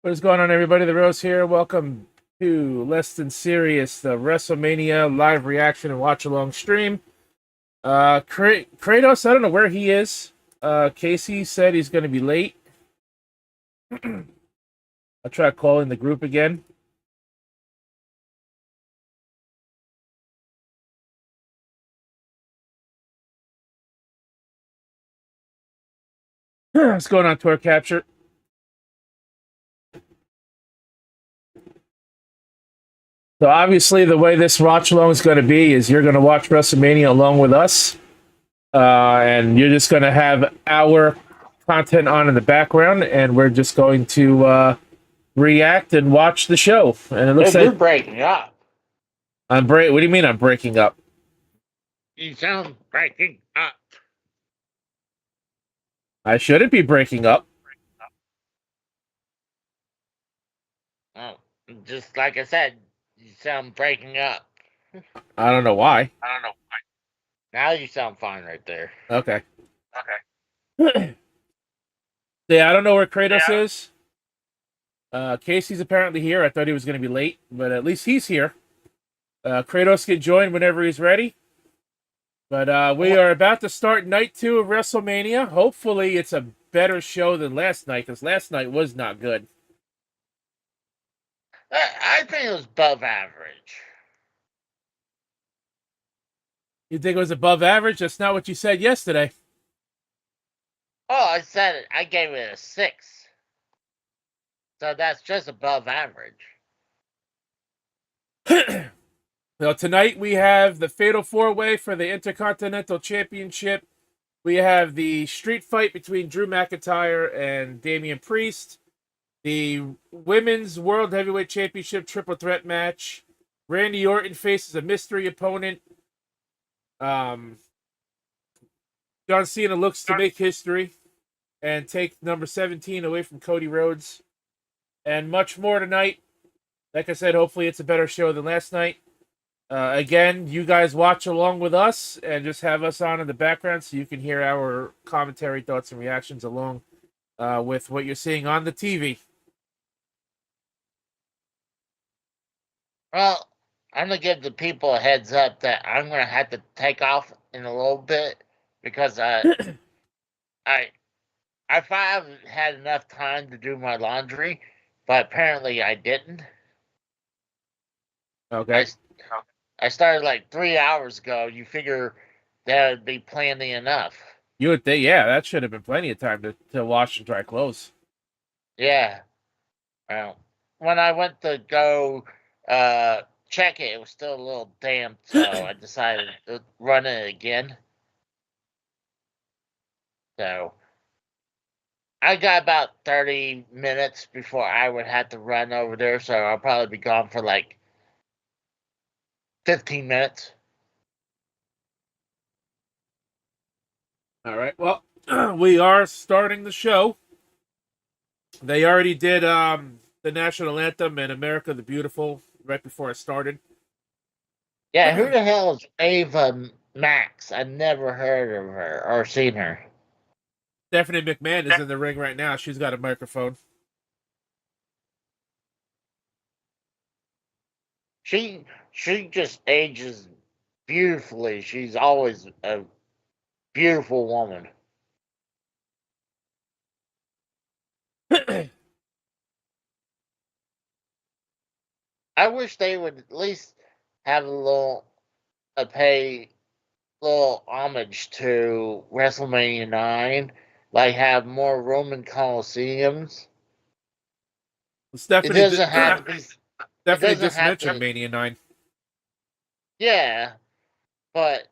What is going on, everybody? The Rose here. Welcome to Less Than Serious, the WrestleMania live reaction and watch along stream. Kratos, I don't know where he is. Casey said he's going to be late. I'll try calling the group again. What's going on, Tour Capture? So obviously, the way this watch-along is going to be is you're going to watch WrestleMania along with us, and you're just going to have our content on in the background, and we're just going to react and watch the show. And it looks Hey, like you're breaking up. What do you mean I'm breaking up? You sound breaking up. I shouldn't be breaking up. Oh, just like I said, you sound breaking up. I don't know why. Now you sound fine right there. Okay. Yeah, I don't know where Kratos is. Casey's apparently here. I thought he was going to be late, but at least he's here. Kratos can join whenever he's ready. But we are about to start night 2 of WrestleMania. Hopefully it's a better show than last night, because last night was not good. I think it was above average. You think it was above average? That's not what you said yesterday. Oh, I said it. I gave it a 6. So that's just above average. Now, tonight we have the Fatal 4-Way for the Intercontinental Championship. We have the street fight between Drew McIntyre and Damian Priest. The Women's World Heavyweight Championship Triple Threat match. Randy Orton faces a mystery opponent. John Cena looks to make history and take number 17 away from Cody Rhodes. And much more tonight. Like I said, hopefully it's a better show than last night. Again, you guys watch along with us and just have us on in the background so you can hear our commentary, thoughts, and reactions along with what you're seeing on the TV. Well, I'm going to give the people a heads up that I'm going to have to take off in a little bit because I thought I had enough time to do my laundry, but apparently I didn't. Okay. I started like 3 hours ago. You figure that would be plenty enough. You would think, yeah, that should have been plenty of time to wash and dry clothes. Yeah. Well, when I went to go check it, it was still a little damp, so I decided to run it again. So I got about 30 minutes before I would have to run over there, so I'll probably be gone for like 15 minutes. All right. Well, we are starting the show. They already did the national anthem and America the Beautiful right before it started. Yeah, who the hell is Ava Max? I never heard of her or seen her. Stephanie McMahon is in the ring right now. She's got a microphone. She just ages beautifully. She's always a beautiful woman. I wish they would at least have pay little homage to WrestleMania 9, like have more Roman Coliseums. Stephanie It doesn't have to be. Stephanie just mentioned Mania 9. Yeah, but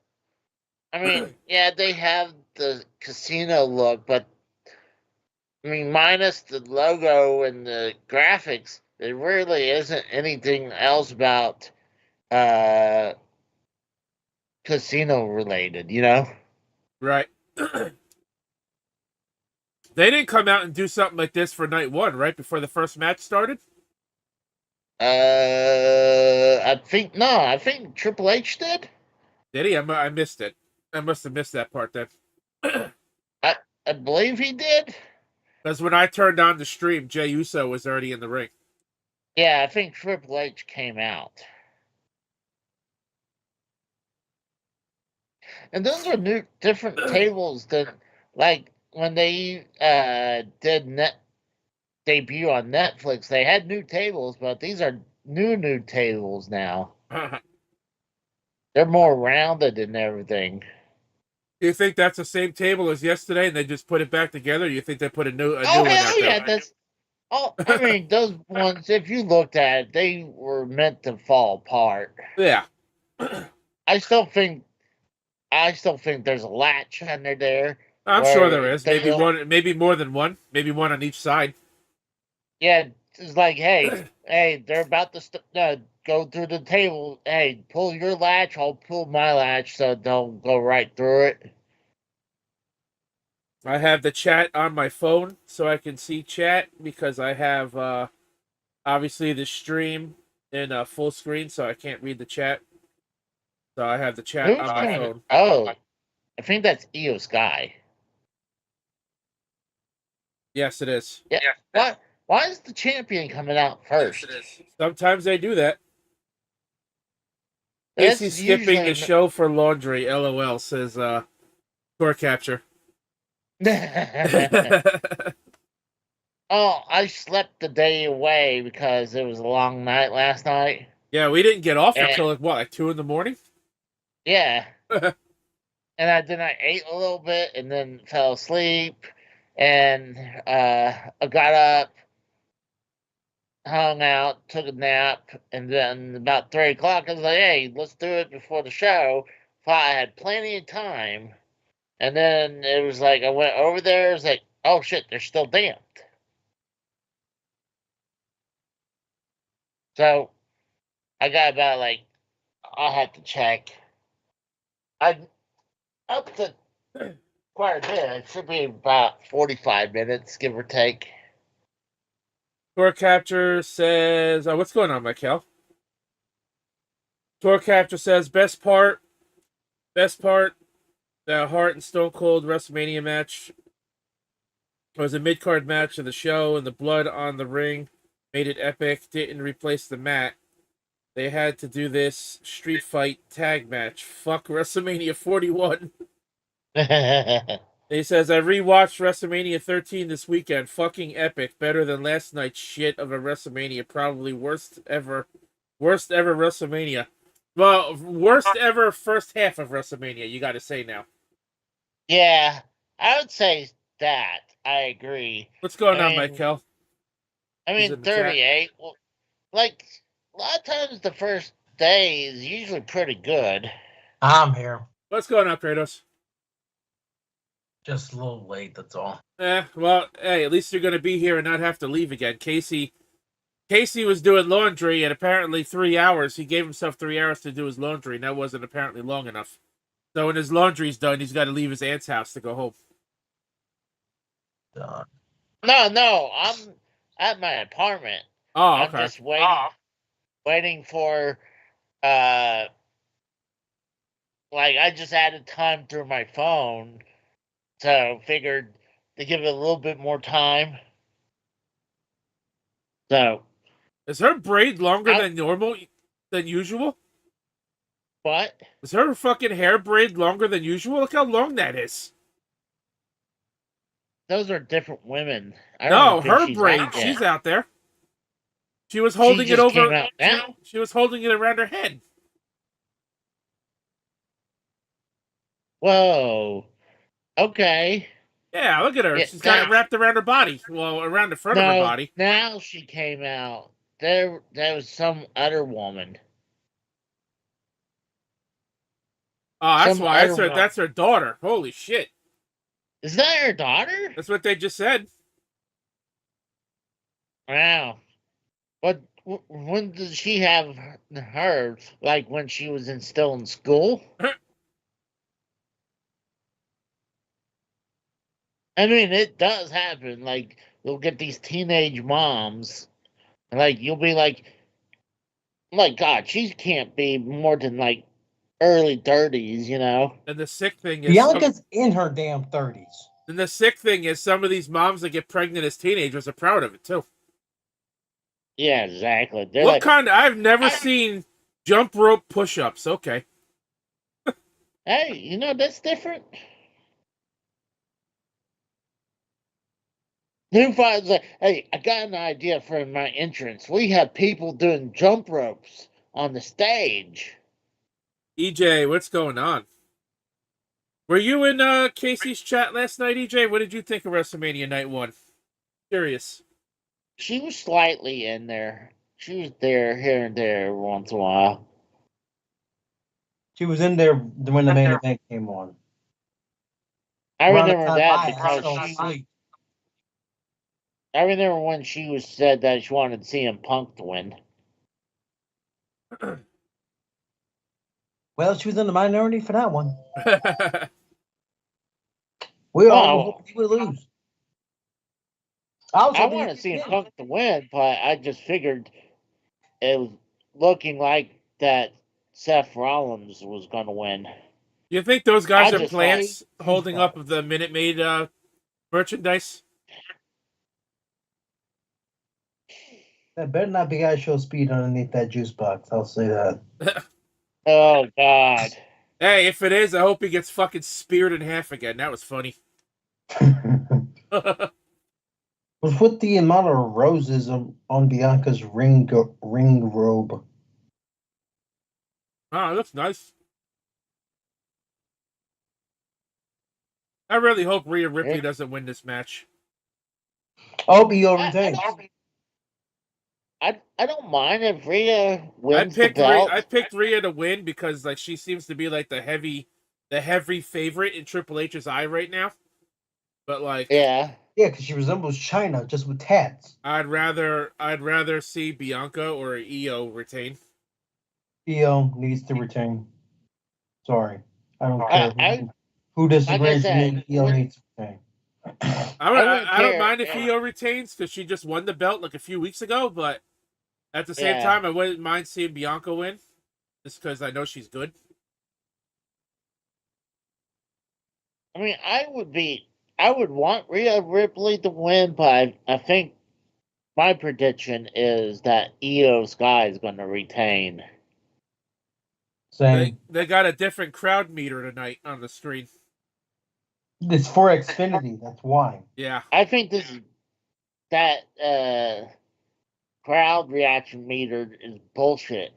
I mean, yeah, they have the casino look, but I mean, minus the logo and the graphics, there really isn't anything else about casino related, you know? Right. They didn't come out and do something like this for night 1, right? Before the first match started? I think Triple H did. Did he? I missed it. I must have missed that part then. I believe he did. Because when I turned on the stream, Jey Uso was already in the ring. Yeah, I think Triple H came out. And those are different tables than like when they did debut on Netflix. They had new tables, but these are new tables now. They're more rounded and everything. Do you think that's the same table as yesterday, and they just put it back together? Or you think they put a new Oh one out hell there? yeah, that's oh I mean those ones. If you looked at it, they were meant to fall apart. Yeah. I still think there's a latch under there I'm sure there where is. there's Maybe a one, maybe more than one. Maybe one on each side. yeah. It's like hey, they're about to go through the table. Hey, pull your latch. I'll pull my latch so they'll go right through it. I have the chat on my phone so I can see chat because I have obviously the stream in full screen, so I can't read the chat. So I have the chat Who's on my coming? phone. Oh, I think that's Io Sky. Yes, it is. Yeah. What? Why is the champion coming out first? Sometimes they do that. That's Casey's skipping the usually. show for laundry. LOL says tour capture. Oh, I slept the day away because it was a long night last night. Yeah, we didn't get off And, until like 2 a.m. yeah, and I ate a little bit and then fell asleep, and I got up, hung out, took a nap, and then about 3 o'clock I was like, "Hey, let's do it before the show." So I had plenty of time, and then it was like I went over there. It was like, "Oh shit, they're still damp." So I got about like I'll have to check. I up to quite a bit. It should be about 45 minutes, give or take. Tour capture says, "What's going on, Michael?" Tour capture says, best part, the Hart and Stone Cold WrestleMania match was a mid card match of the show, and the blood on the ring made it epic. Didn't replace the mat. They had to do this street fight tag match. Fuck WrestleMania 41. He says, I rewatched WrestleMania 13 this weekend. Fucking epic. Better than last night's shit of a WrestleMania. Probably worst ever WrestleMania. Well, worst ever first half of WrestleMania, you gotta say now. Yeah, I would say that. I agree. What's going I on, mean, Michael? He's in the chat. 38. Well, like a lot of times, the first day is usually pretty good. I'm here. What's going on, Kratos? Just a little late, that's all. Well, hey, at least you're gonna be here and not have to leave again. Casey was doing laundry, and apparently 3 hours. He gave himself 3 hours to do his laundry, and that wasn't apparently long enough. So when his laundry's done, he's got to leave his aunt's house to go home. Done. No, I'm at my apartment. Oh, okay. I'm just waiting for like I just added time through my phone, so figured to give it a little bit more time. So Is her braid longer than normal, than usual? what? Is her fucking hair braid longer than usual? Look how long that is. Those are different women. No, her braid. She's out there. She was holding it over. Came out now? She was holding it around her head. Whoa. Okay. Yeah, look at her. Yeah, She's got it wrapped around her body. Well, around the front of her body. Now she came out. There was some other woman. Oh, that's why. That's her daughter. Holy shit. Is that her daughter? That's what they just said. Wow. But when did she have her? Like when she was still in school? I mean, it does happen. Like, you'll get these teenage moms, and like, you'll be like, my God, she can't be more than like early 30s, you know? And the sick thing is, Bianca's in her damn 30s. And the sick thing is, some of these moms that get pregnant as teenagers are proud of it too. Yeah, exactly. They're What like, kind? I've never seen jump rope push-ups. Okay. hey, you know, that's different. Who finds like, hey, I got an idea for my entrance. We have people doing jump ropes on the stage. EJ, what's going on? Were you in Casey's chat last night, EJ? What did you think of WrestleMania Night 1? Curious. She was slightly in there. She was there here and there once in a while. She was in there when the main event came on. I Around the remember time that I because fell she. asleep. I remember when she was said that she wanted CM Punk to win. Well, she was in the minority for that one. We all were Well, hoping he would lose. I was I hoping wanted he would CM win. Punk to win, but I just figured it was looking like that Seth Rollins was going to win. You think those guys I are just plants thought- holding up the Minute Maid merchandise? That better not be Show Speed underneath that juice box. I'll say that. Oh God! Hey, if it is, I hope he gets fucking speared in half again. That was funny. Was with the amount of roses on Bianca's ring robe. Oh, it looks nice. I really hope Rhea Ripley doesn't win this match. I hope he I retains. don't mind if Rhea I wins the picked belt. I picked Rhea to win because like she seems to be like the heavy favorite in Triple H's eye right now. But like, Yeah, Yeah, because she resembles China, just with tats. I'd rather see Bianca or Io retain. Io needs to retain. Sorry. I don't care I who disagrees with said, me. Io needs to retain. wouldn't I don't care. mind if Io retains because she just won the belt like a few weeks ago. But at the same Yeah. time, I wouldn't mind seeing Bianca win, just because I know she's good. I mean, I would want Rhea Ripley to win, but I think my prediction is that Io Sky is going to retain. Same. They got a different crowd meter tonight on the screen. It's for Xfinity. That's why. Yeah. I think that crowd reaction meter is bullshit.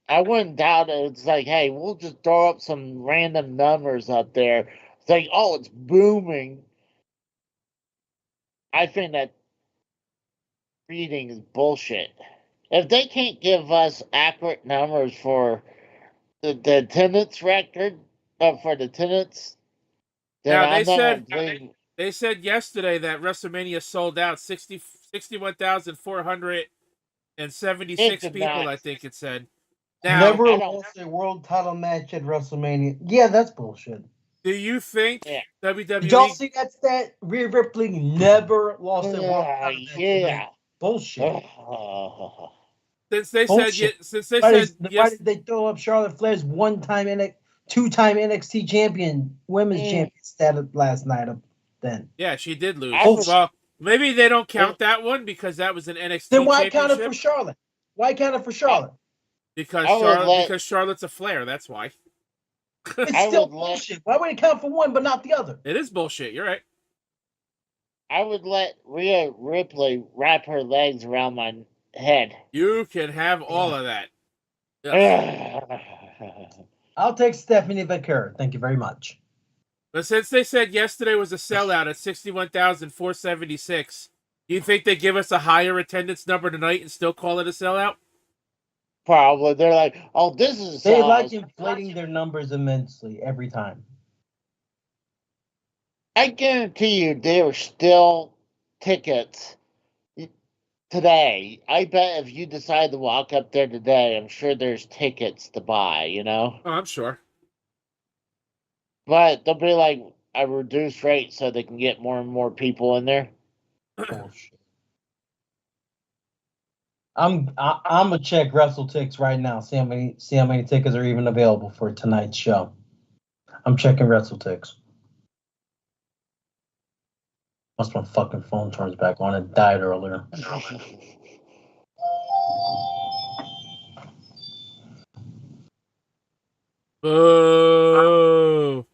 I wouldn't doubt it. It's like, hey, we'll just throw up some random numbers up there. It's like, oh, it's booming. I think that reading is bullshit. If they can't give us accurate numbers for the attendance record, for the attendance, then Now I'm not going to believe. they said yesterday that WrestleMania sold out 61,476 It did people. not. I think it said. Now, Never I don't- lost a world title match at WrestleMania. Yeah, that's bullshit. do you think Yeah. Did y'all WWE? see that stat? Rhea Ripley never lost a world title match. Yeah. Bullshit. Since they Bullshit. said Why yes, did they throw up Charlotte Flair's two-time NXT champion, women's champion status last night? Then yeah, she did lose. I was- Well, maybe they don't count that one because that was an NXT then why count it championship. for Charlotte? Why count it for Charlotte? Because I would let- because Charlotte's a Flair. That's why. It's I still would let- bullshit. Why would it count for one but not the other? It is bullshit. You're right. I would let Rhea Ripley wrap her legs around my head. You can have all of that. Ugh. I'll take Stephanie Baker. Thank you very much. But since they said yesterday was a sellout at 61,476, do you think they give us a higher attendance number tonight and still call it a sellout? Probably. They're like, oh, this is They like inflating their numbers immensely every time. I guarantee you there are still tickets today. I bet if you decide to walk up there today, I'm sure there's tickets to buy, you know? Oh, I'm sure. But they'll be like a reduced rate so they can get more and more people in there. Bullshit. I'm gonna check WrestleTix right now. See how many tickets are even available for tonight's show. I'm checking WrestleTix. Once my fucking phone turns back on, it died earlier. Boo!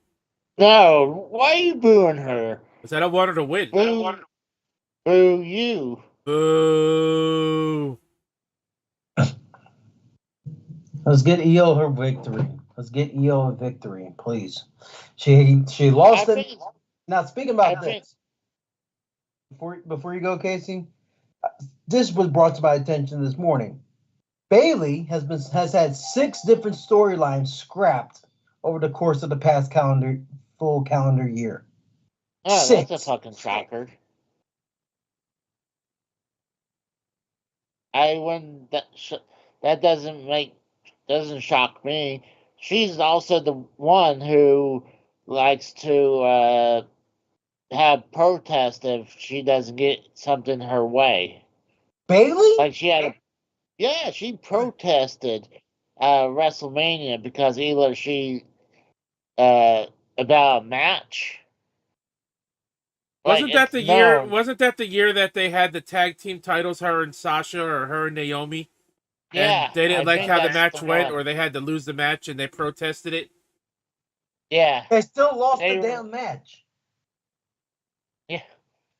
No, why are you booing her? Because I don't want her to win. Boo you. Boo! Let's get Io her victory. Let's get Io a victory, please. She lost it. Now speaking about this, before you go, Casey, this was brought to my attention this morning. Bailey has had 6 different storylines scrapped over the course of the past full calendar year. Oh, 6. that's a fucking shocker. That doesn't shock me. She's also the one who likes to have protest if she doesn't get something her way. Bailey? Like she protested WrestleMania because either she about a match. Wasn't Like, that it's the year? known. Wasn't that the year that they had the tag team titles, her and Sasha, or her and Naomi? And Yeah, they didn't I like think how the that's match the went, one. or they had to lose the match and they protested it. Yeah, They still lost They the were- damn match. yeah.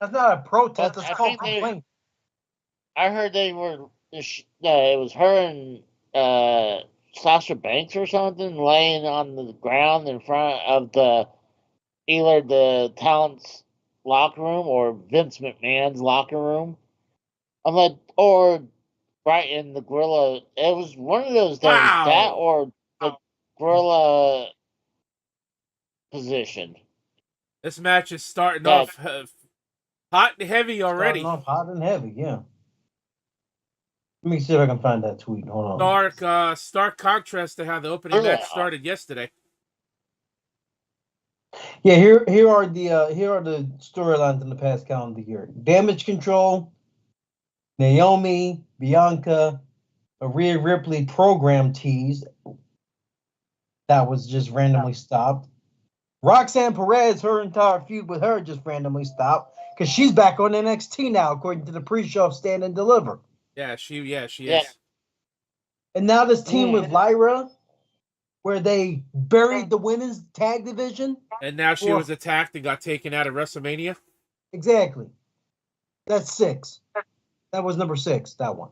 That's not a protest. But That's I called think they- complaint. I heard they were. It was her and Sasha Banks or something laying on the ground in front of either the talent's locker room or Vince McMahon's locker room. I'm like, or right in the gorilla. It was one of those things. Wow. That or the gorilla position. This match is starting Yeah. off hot and heavy already. Starting off hot and heavy, yeah. Let me see if I can find that tweet. Hold on. Stark contrast to how the opening Yeah. match started yesterday. Yeah, here are the storylines in the past calendar year. Damage Control, Naomi, Bianca, a Rhea Ripley program tease that was just randomly stopped. Roxanne Perez, her entire feud with her just randomly stopped because she's back on NXT now, according to the pre-show of Stand and Deliver. Yeah, she Yeah. is. And now this team with Lyra, where they buried the women's tag division. And now she was attacked and got taken out of WrestleMania. Exactly. That's 6. That was number 6, that one.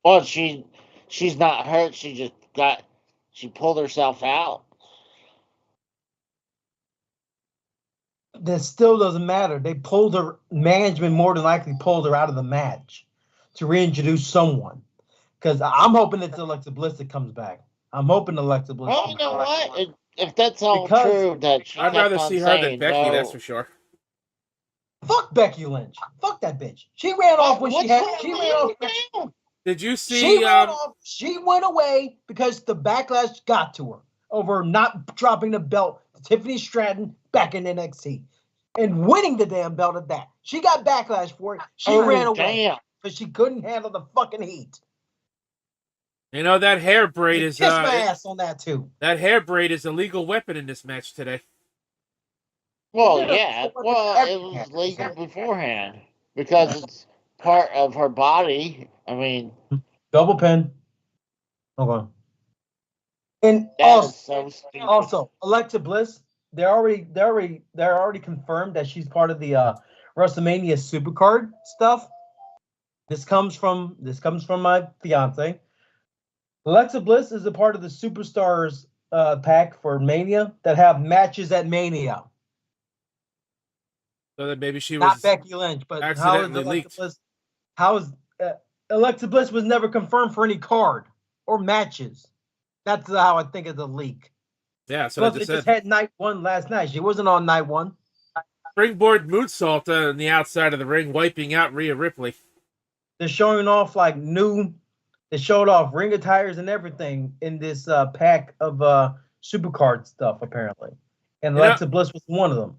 Well, she's not hurt. She pulled herself out. That still doesn't matter. They pulled her, management more than likely pulled her out of the match to reintroduce someone. Because I'm hoping it's Alexa Bliss that comes back. I'm hoping Alexa Bliss. Well, you know what? If that's all true, that she I'd kept rather on see her saying than Becky, no. that's for sure. Fuck Becky Lynch. Fuck that bitch. She ran off when she ran off. Did you see? She ran off. She went away because the backlash got to her over not dropping the belt to Tiffany Stratton back in NXT and winning the damn belt at that. She got backlash for it. She ran away because she couldn't handle the fucking heat. You know that hair braid is kiss my ass on that too. That hair braid is a legal weapon in this match today. Well, yeah. Well, it was legal beforehand because it's part of her body. I mean, double pin. Okay. And also, Alexa Bliss, they're already confirmed that she's part of the WrestleMania Supercard stuff. This comes from my fiance. Alexa Bliss is a part of the Superstars pack for Mania that have matches at Mania. So that maybe she not was Becky Lynch, but accidentally leaked. Alexa Bliss was never confirmed for any card or matches. That's how I think it's a leak. Yeah, so plus, just had night 1 last night. She wasn't on night 1. Springboard moonsault on the outside of the ring, wiping out Rhea Ripley. They're showing off they showed off ring attires and everything in this pack of Supercard stuff apparently, and Alexa Bliss was one of them.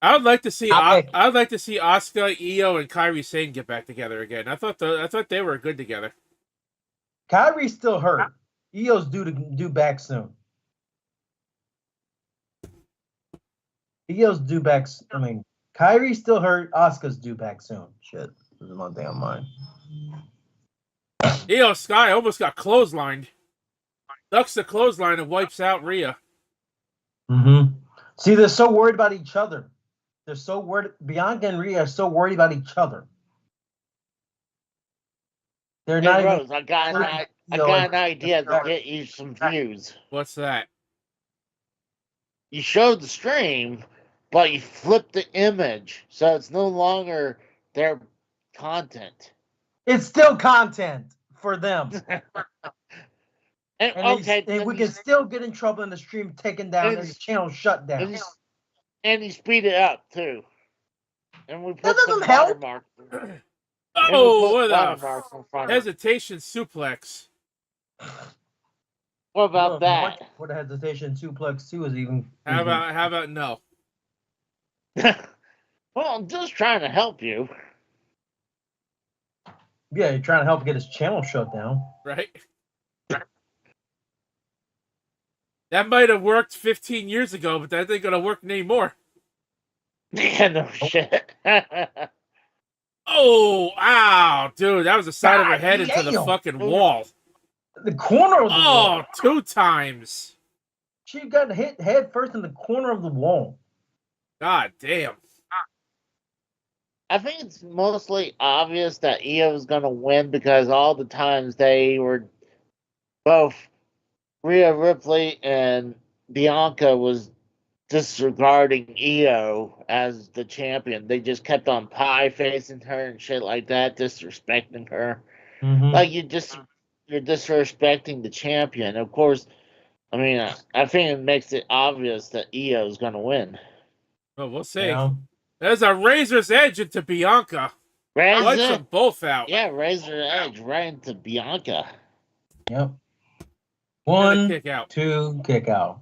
I would like to see Asuka, Io, and Kairi Sane get back together again. I thought they were good together. Kairi's still hurt. Io's due back soon. Io's due back. I mean, Kyrie's still hurt. Asuka's due back soon. Shit, this is one thing on mine. Io Sky almost got clotheslined. Ducks the clothesline and wipes out Rhea. Mm-hmm. See, they're so worried about each other. They're so worried. Bianca and Rhea are so worried about each other. They're not Hey, even. Rose, I got an idea to get you some views. What's that? You showed the stream, but you flipped the image, so it's no longer their content. It's still content for them. And we can still get in trouble in the stream, taken down, and the channel shut down. And you speed it up too. And we put That doesn't some help. watermarks. Oh, what a hesitation suplex. What about that? What a hesitation suplex 2 is even. How about no? Well, I'm just trying to help you. Yeah, you're trying to help get his channel shut down. Right? That might have worked 15 years ago, but that ain't gonna work anymore. Yeah, no shit. Oh, ow, dude, that was the side of her head into the fucking wall. The corner of the wall. 2 times. She got hit head first in the corner of the wall. God damn. I think it's mostly obvious that Io's going to win because all the times they were both Rhea Ripley and Bianca was disregarding Io as the champion. They just kept on pie facing her and shit like that, disrespecting her. Mm-hmm. Like you're disrespecting the champion. Of course, I mean, I think it makes it obvious that Io is going to win. Well, we'll see. Yeah. There's a razor's edge into Bianca. Wipes them both out. Yeah, razor edge right into Bianca. Yep. 1, kick out. 2, kick out.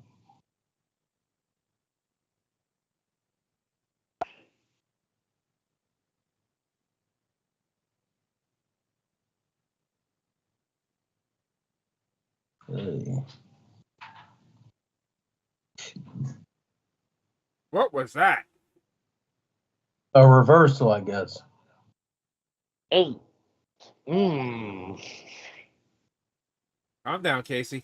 What was that? A reversal, I guess. Calm down, Casey.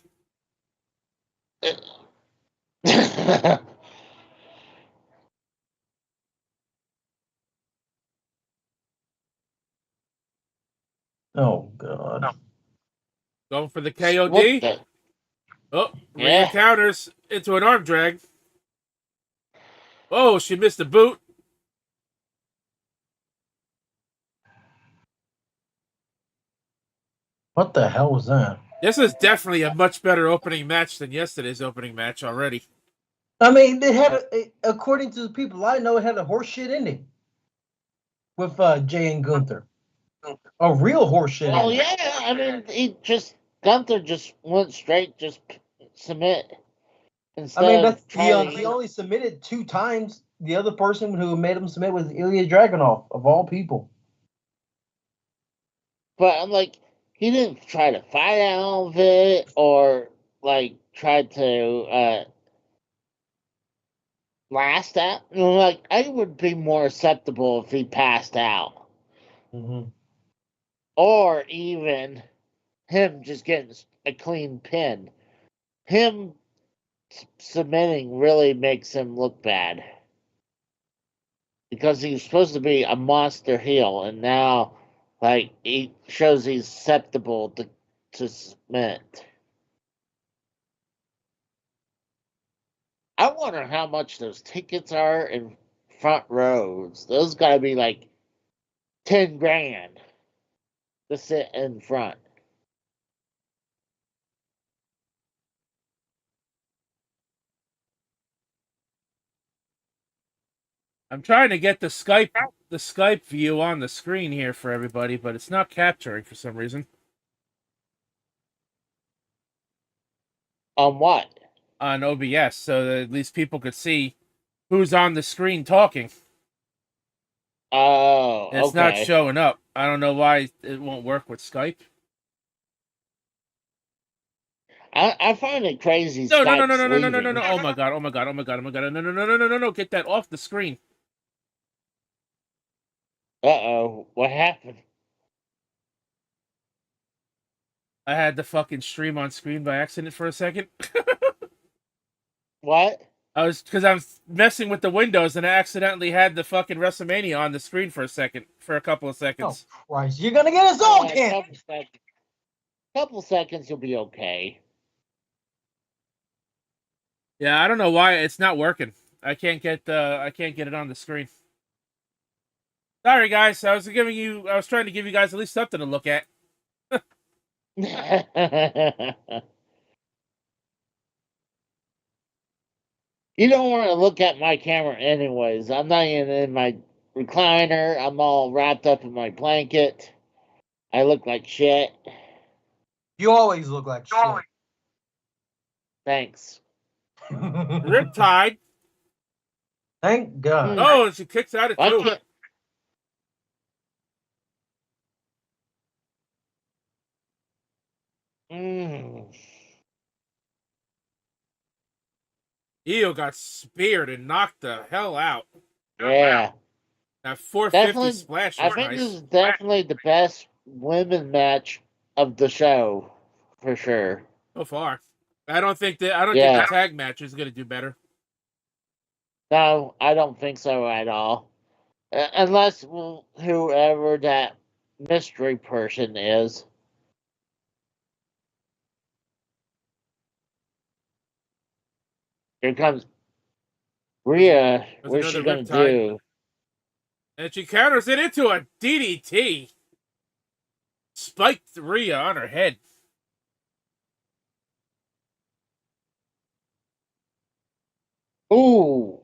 Oh, God. Going for the KOD. Rhea counters into an arm drag. Oh, she missed a boot. What the hell was that? This is definitely a much better opening match than yesterday's opening match already. I mean, it had, according to the people I know, it had a horseshit ending with Jay and Gunther. A real horseshit ending. Yeah, I mean, Gunther just went straight, just submit. I mean, that's he only submitted 2 times. The other person who made him submit was Ilya Dragunov, of all people. But I'm like, he didn't try to fight out of it or like try to last out. Like, I would be more acceptable if he passed out. Mm-hmm. Or even him just getting a clean pin. Him submitting really makes him look bad. Because he was supposed to be a monster heel, and now, like, he shows he's susceptible to submit. I wonder how much those tickets are in front rows. Those gotta be like 10 grand to sit in front. I'm trying to get the Skype view on the screen here for everybody, but it's not capturing for some reason. On what? On OBS, so that at least people could see who's on the screen talking. Oh, it's not showing up. I don't know why it won't work with Skype. I find it crazy. No. Skype's leaving. Oh my god. No. Get that off the screen. Uh-oh. What happened? I had the fucking stream on screen by accident for a second. What? Because I was messing with the windows and I accidentally had the fucking WrestleMania on the screen for a couple of Oh seconds. Christ! You're gonna get us all Yeah, canceled. couple seconds, you'll be okay. Yeah, I don't know why it's not working. I can't get it on the screen. Sorry guys, I was trying to give you guys at least something to look at. You don't want to look at my camera anyways. I'm not even in my recliner. I'm all wrapped up in my blanket. I look like shit. You always look like shit. Thanks. Riptide. Thank God. Oh, and she kicks out at I 2. can't. Mm. Io got speared and knocked the hell out. Yeah. That 450 Definitely, splash I was think nice. this is definitely the best women match of the show, for sure. So far. I don't think the tag match is gonna do better. No, I don't think so at all. Unless whoever that mystery person is. Here comes Rhea. There's What's she another gonna Riptide. do? And she counters it into a DDT. Spiked Rhea on her head. Ooh.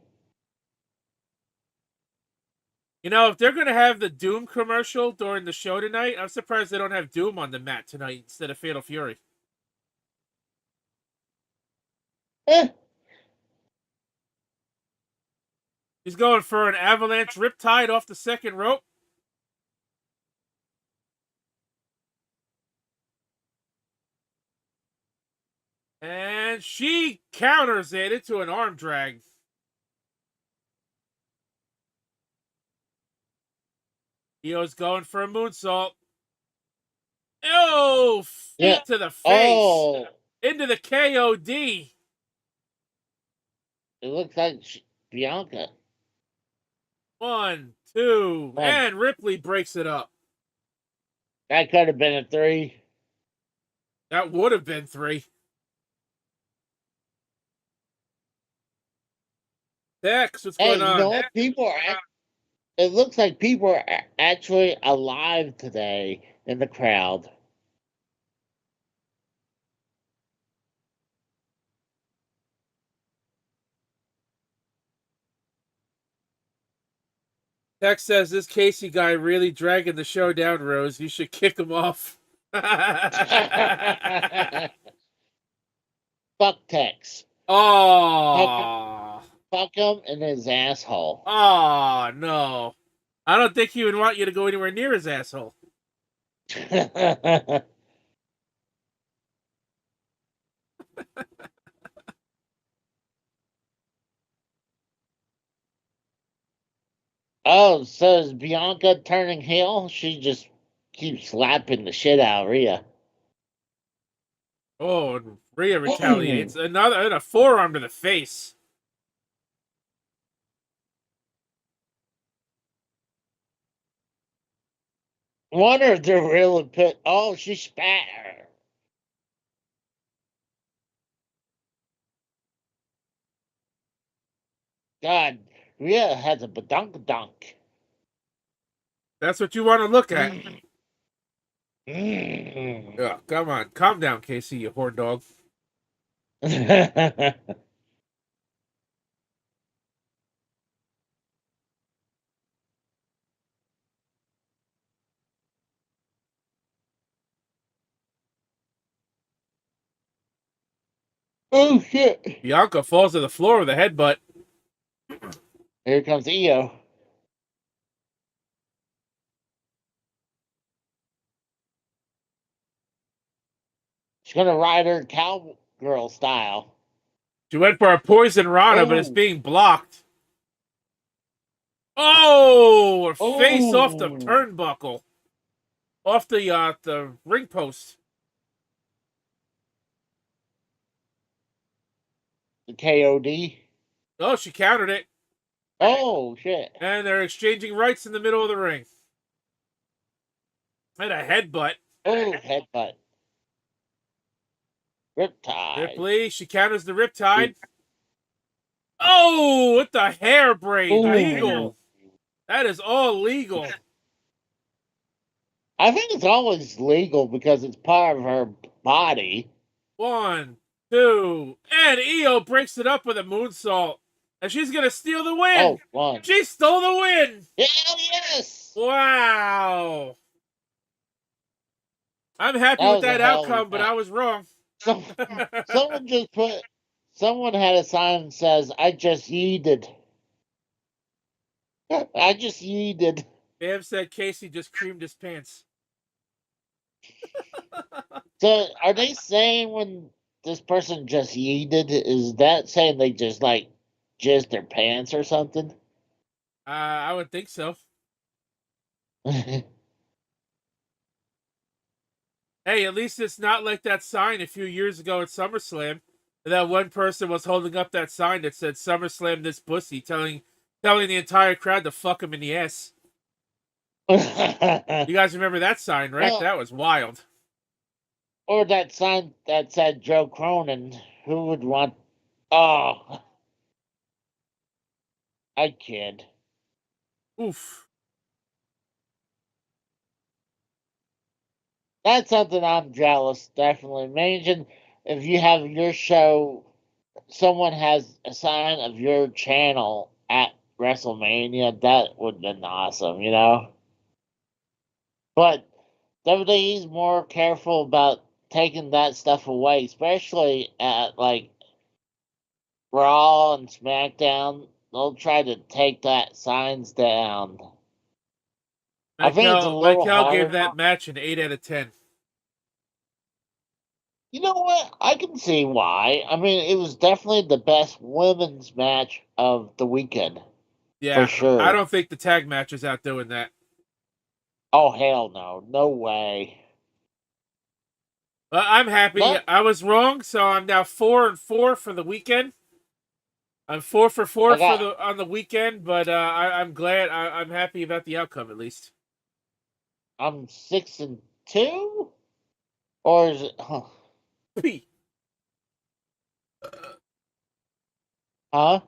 You know, if they're going to have the Doom commercial during the show tonight, I'm surprised they don't have Doom on the mat tonight instead of Fatal Fury. Eh. He's going for an avalanche Riptide off the second rope. And she counters it into an arm drag. Io's going for a moonsault. Oh, feet to the face. Oh. Into the KOD. It looks like Bianca. 1, 2, and Ripley breaks it up. That could have been a 3. That would have been 3. Dex, what's going on? You know what? It looks like people are actually alive today in the crowd. Dex says this Casey guy really dragging the show down, Rose. You should kick him off. Fuck Tex. Oh. Fuck him in his asshole. Oh, no. I don't think he would want you to go anywhere near his asshole. Oh, so is Bianca turning heel? She just keeps slapping the shit out of Rhea. Oh, and Rhea retaliates. Another and a forearm to the face. Wonder if they're really put. Oh, she spat her. God, Rhea has a badunkadunk. That's what you want to look at. Mm. Yeah, come on. Calm down, Casey, you whore dog. Oh, shit. Bianca falls to the floor with a headbutt. Here comes Io. She's gonna ride her cowgirl style. She went for a poison Rana, but it's Ooh. being blocked. Oh, face off the Ooh. turnbuckle. Off the ring post. The KOD. Oh, she countered it. Oh, shit. And they're exchanging rights in the middle of the ring. And a headbutt. Oh, headbutt. Riptide. Ripley, she counters the Riptide. Oh, with the hair braid. Ooh. Legal. That is all legal. I think it's always legal because it's part of her body. 1, 2, and Io breaks it up with a moonsault. And she's going to steal the win. Oh, one. She stole the win. Hell yes. Wow. I'm happy with that outcome, but I was wrong. Someone just put. Someone had a sign that says, "I just yeeted." I just yeeted. Bam said Casey just creamed his pants. So, are they saying when this person just yeeted, is that saying they just like jizzed their pants or something? I would think so. Hey, at least it's not like that sign a few years ago at SummerSlam. That one person was holding up that sign that said SummerSlam this pussy, telling the entire crowd to fuck him in the ass. You guys remember that sign, right? Well, that was wild. Or that sign that said Joe Cronin. Who would want... Oh. I kid. Oof. That's something I'm jealous, definitely. Imagine if you have your show, someone has a sign of your channel at WrestleMania. That would have been awesome, you know? But WWE's more careful about taking that stuff away, especially at, like, Raw and SmackDown. They'll try to take that signs down. I think it's a little Michael harder. gave that match an 8 out of 10. You know what? I can see why. I mean, it was definitely the best women's match of the weekend. Yeah, for sure. I don't think the tag match is outdoing that. Oh, hell no. No way. But I'm happy. But- I was wrong, so I'm now 4-4 for the weekend. I'm 4-4 on the weekend, but I'm glad. I'm happy about the outcome at least. I'm 6-2? Or is it... Huh? P. Huh?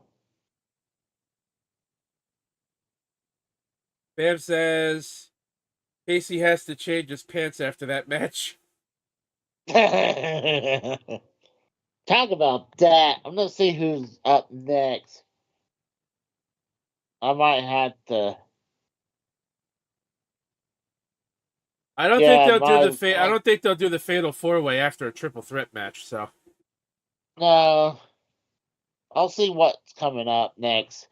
Bam says Casey has to change his pants after that match. Talk about that. I'm going to see who's up next. I might have to... I don't think they'll do the fatal 4-way after a triple threat match. So no, I'll see what's coming up next.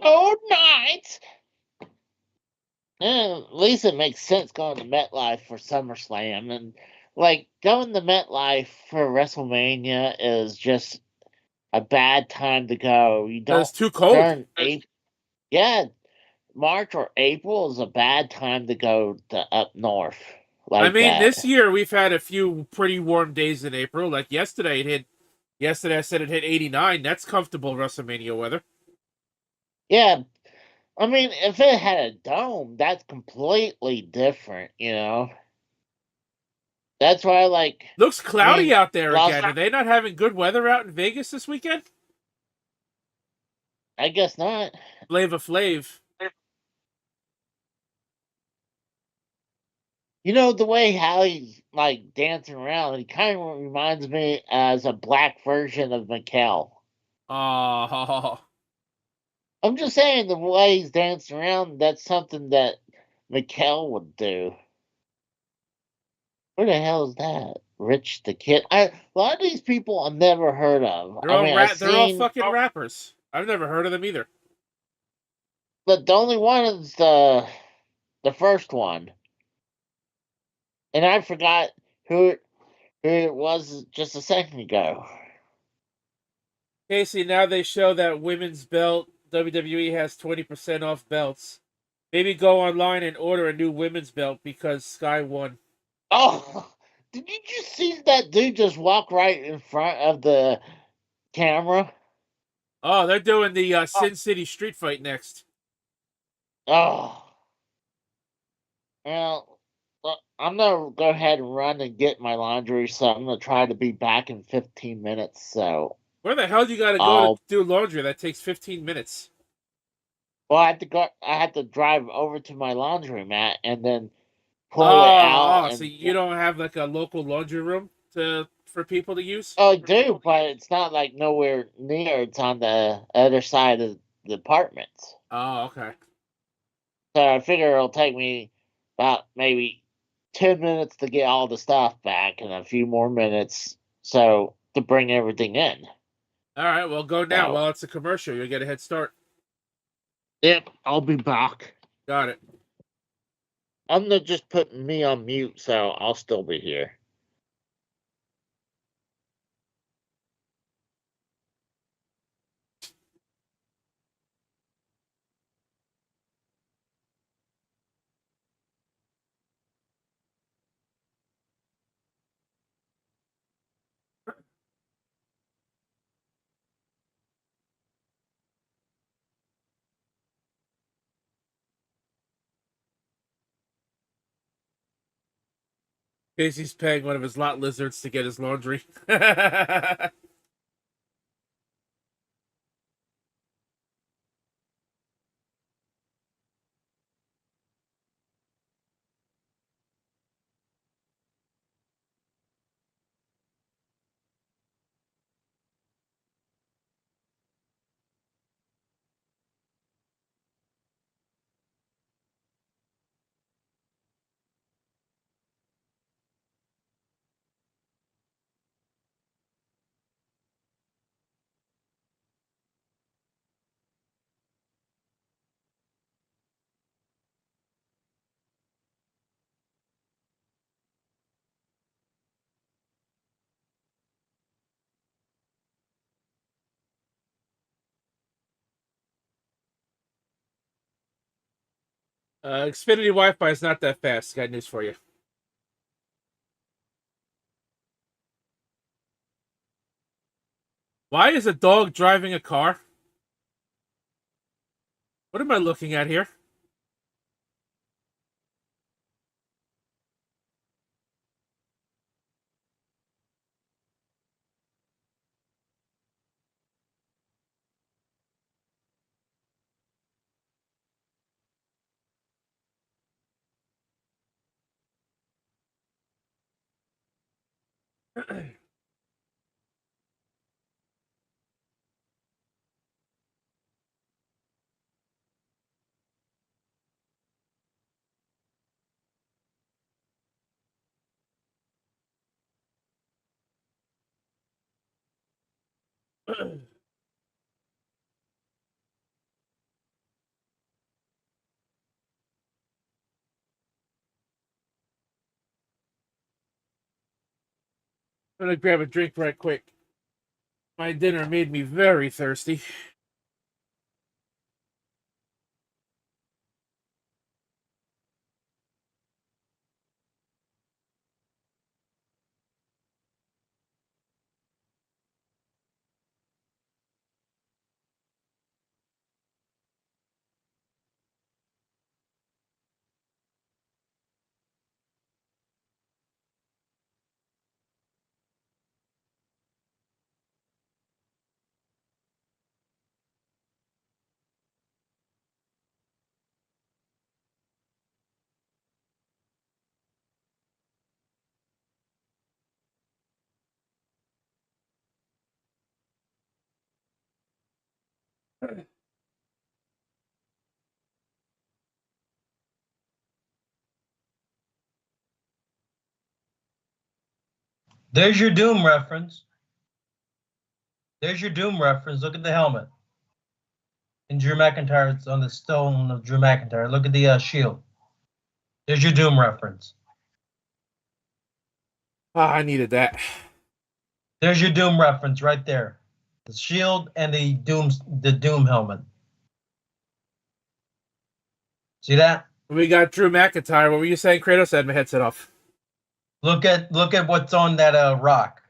Oh, night. At least it makes sense going to MetLife for SummerSlam, and like going to MetLife for WrestleMania is just a bad time to go. You don't. it's too cold. Yeah, March or April is a bad time to go to up north. Like I mean, that. this year we've had a few pretty warm days in April. Like yesterday, Yesterday I said it hit 89. That's comfortable WrestleMania weather. Yeah, I mean, if it had a dome, that's completely different. You know. That's why, like, looks cloudy out there Los- again. Are they not having good weather out in Vegas this weekend? I guess not. Flava Flav. You know, the way Hallie's, like, dancing around, he kind of reminds me as a black version of Mikkel. Oh, I'm just saying, the way he's dancing around, that's something that Mikkel would do. Where the hell is that? Rich the Kid? A lot of these people I've never heard of. they're all fucking rappers. I've never heard of them either. But the only one is the the first one, and I forgot who it was just a second ago. Casey, now they show that women's belt, WWE has 20% off belts. Maybe go online and order a new women's belt because Sky won. Oh, did you just see that dude just walk right in front of the camera? Oh, they're doing the Sin City street fight next. Oh, well, I'm gonna go ahead and run and get my laundry, so I'm gonna try to be back in 15 minutes. So, Where the hell do you got to go to do laundry? That takes 15 minutes. Well, I had to go. I had to drive over to my laundromat and then pull it out. So you don't have like a local laundry room for people to use? Oh, I do, but it's not like nowhere near. It's on the other side of the apartment. Oh, okay. So I figure it'll take me about maybe 10 minutes to get all the stuff back and a few more minutes to bring everything in. All right, well, go now. So, While it's a commercial, you'll get a head start. Yep, I'll be back. Got it. I'm gonna just put me on mute, so I'll still be here. Casey's paying one of his lot lizards to get his laundry. Xfinity Wi-Fi is not that fast. Got news for you. Why is a dog driving a car? What am I looking at here? I'm gonna grab a drink right quick. My dinner made me very thirsty. There's your Doom reference. There's your Doom reference. Look at the helmet. And Drew McIntyre, it's on the stone of Drew McIntyre. Look at the shield. There's your Doom reference. Ah, I needed that. There's your Doom reference right there. The shield and the Doom helmet. See that? We got Drew McIntyre. What were you saying, Kratos? I had my headset off. Look at what's on that rock.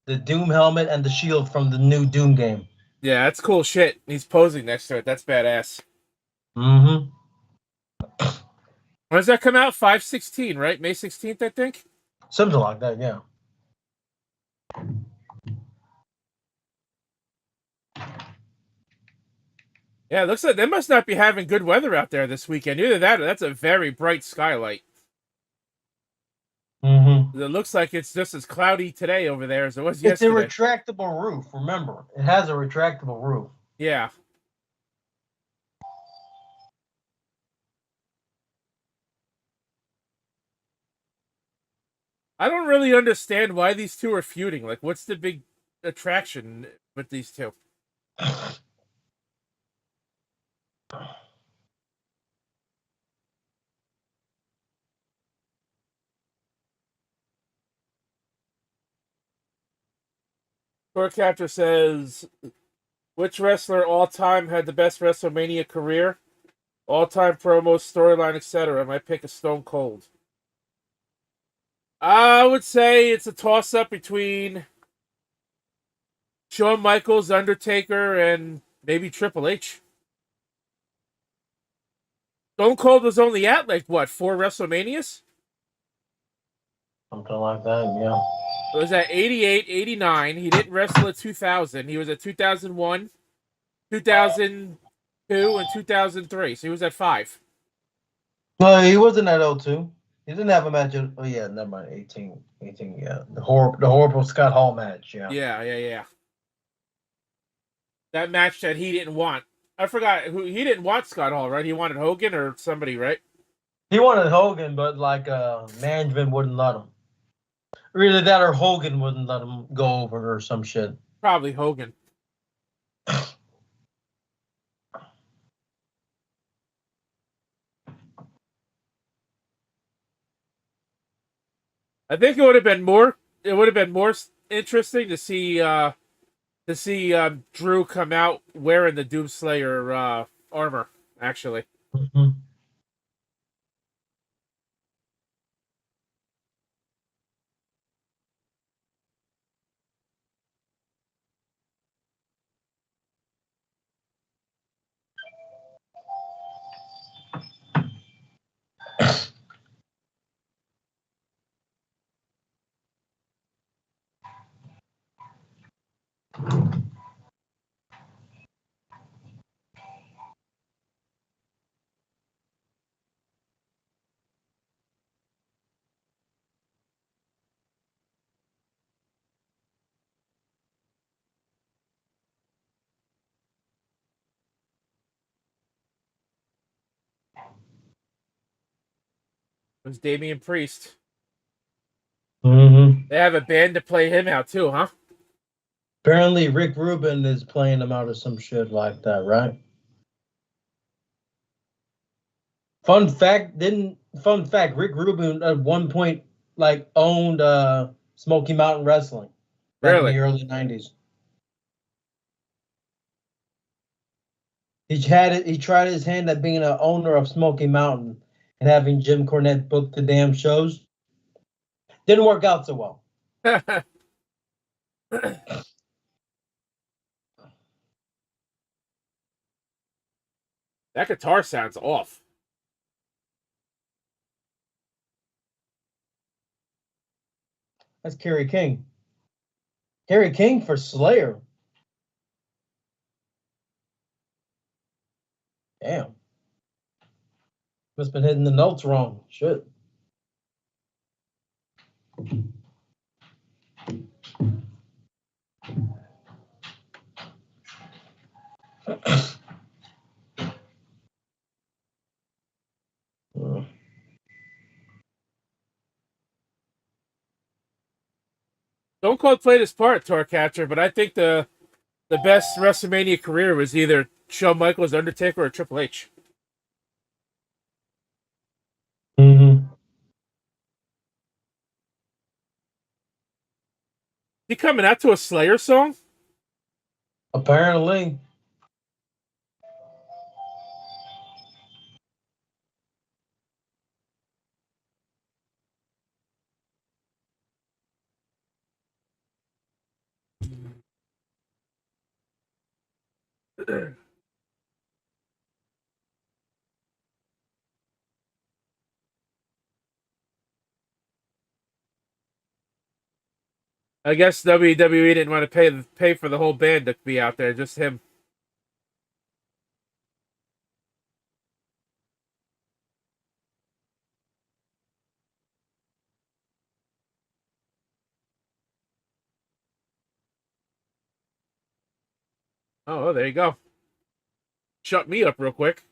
The Doom helmet and the shield from the new Doom game. Yeah, that's cool shit. He's posing next to it. That's badass. Mm-hmm. When does that come out? 5/16, right? May 16th, I think? Something like that, yeah. Yeah, it looks like they must not be having good weather out there this weekend. Either that or that's a very bright skylight. Mm-hmm. It looks like it's just as cloudy today over there as it was It's a yesterday. retractable roof, remember. It has a retractable roof. Yeah. I don't really understand why these two are feuding. Like, what's the big attraction with these two? Catcher says, which wrestler all time had the best WrestleMania career? All time promos, storyline, etc. My pick is Stone Cold. I would say it's a toss up between Shawn Michaels, Undertaker, and maybe Triple H. Stone Cold was only at, like, what, 4 WrestleManias? Something like that, yeah. It was at 88, 89. He didn't wrestle at 2000. He was at 2001, 2002, and 2003. So he was at 5. No, he wasn't at 02. He didn't have a match. Oh, yeah, never mind. 18, yeah. The horrible Scott Hall match, yeah. Yeah. That match that he didn't want. I forgot who he didn't want. Scott Hall, right? He wanted Hogan or somebody, right? He wanted Hogan, but like management wouldn't let him. Really, that or Hogan wouldn't let him go over or some shit. Probably Hogan. I think it would have been more. It would have been more interesting to see Drew come out wearing the Doomslayer armor. Actually, Mm-hmm. it was Damian Priest. Mm-hmm. They have a band to play him out too, huh? Apparently, Rick Rubin is playing him out of some shit like that, right? Fun fact, Rick Rubin at one point like owned Smoky Mountain Wrestling back in Really? the early 90s. He tried his hand at being an owner of Smoky Mountain and having Jim Cornette book the damn shows. Didn't work out so well. That guitar sounds off. That's Kerry King. Kerry King for Slayer. Damn. Must have been hitting the notes wrong. Shit. Stone Cold played his part, Torcatcher, but I think the best WrestleMania career was either Shawn Michaels, Undertaker, or Triple H. Mm-hmm. He coming out to a Slayer song? Apparently. I guess WWE didn't want to pay for the whole band to be out there, just him. Oh, there you go. Shut me up real quick.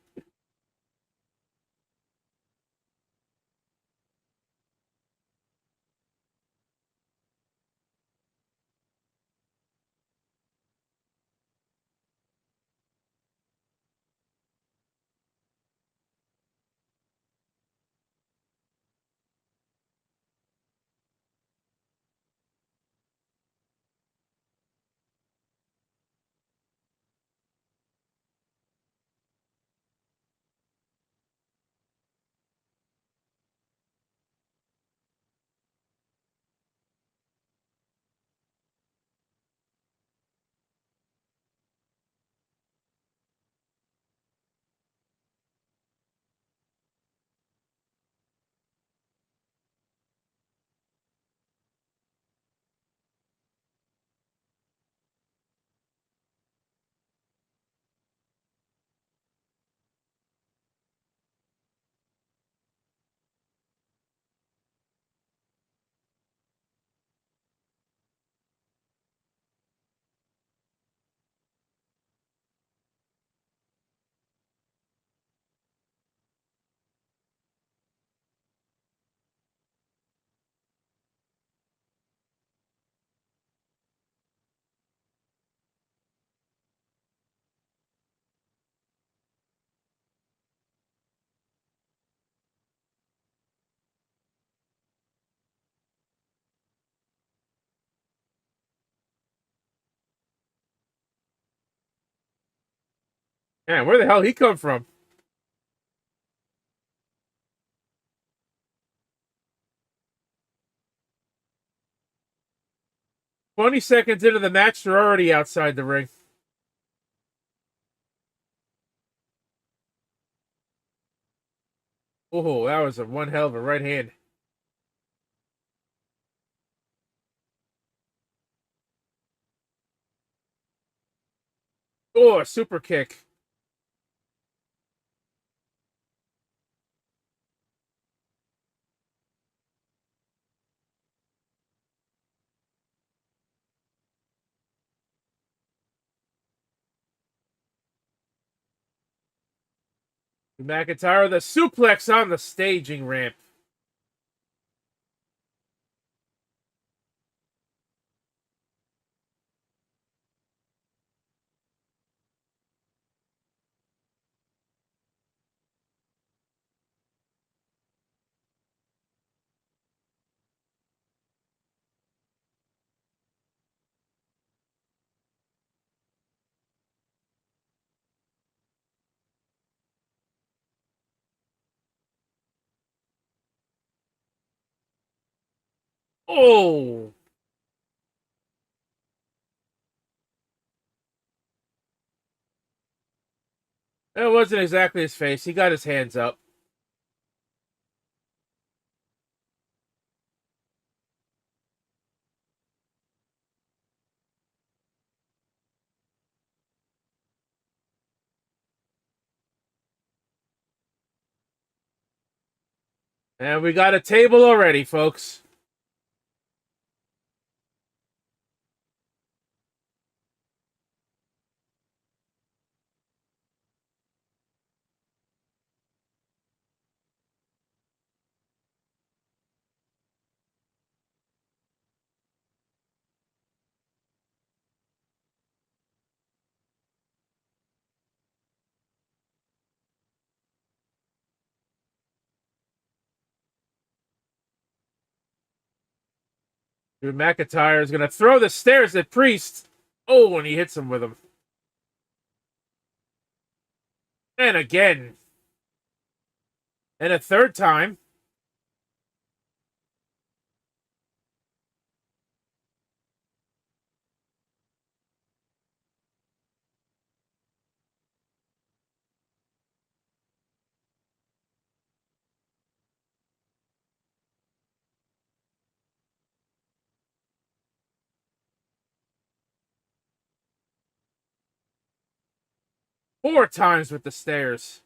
Man, where the hell he come from? "20 seconds into the match, they're already outside the ring." Oh, that was one hell of a right hand. Oh, a super kick. McIntyre, the suplex on the staging ramp. Oh, that wasn't exactly his face. He got his hands up. And we got a table already, folks. Drew McIntyre is going to throw the stairs at Priest. Oh, and he hits him with them. And again. And a third time. Four times with the stairs.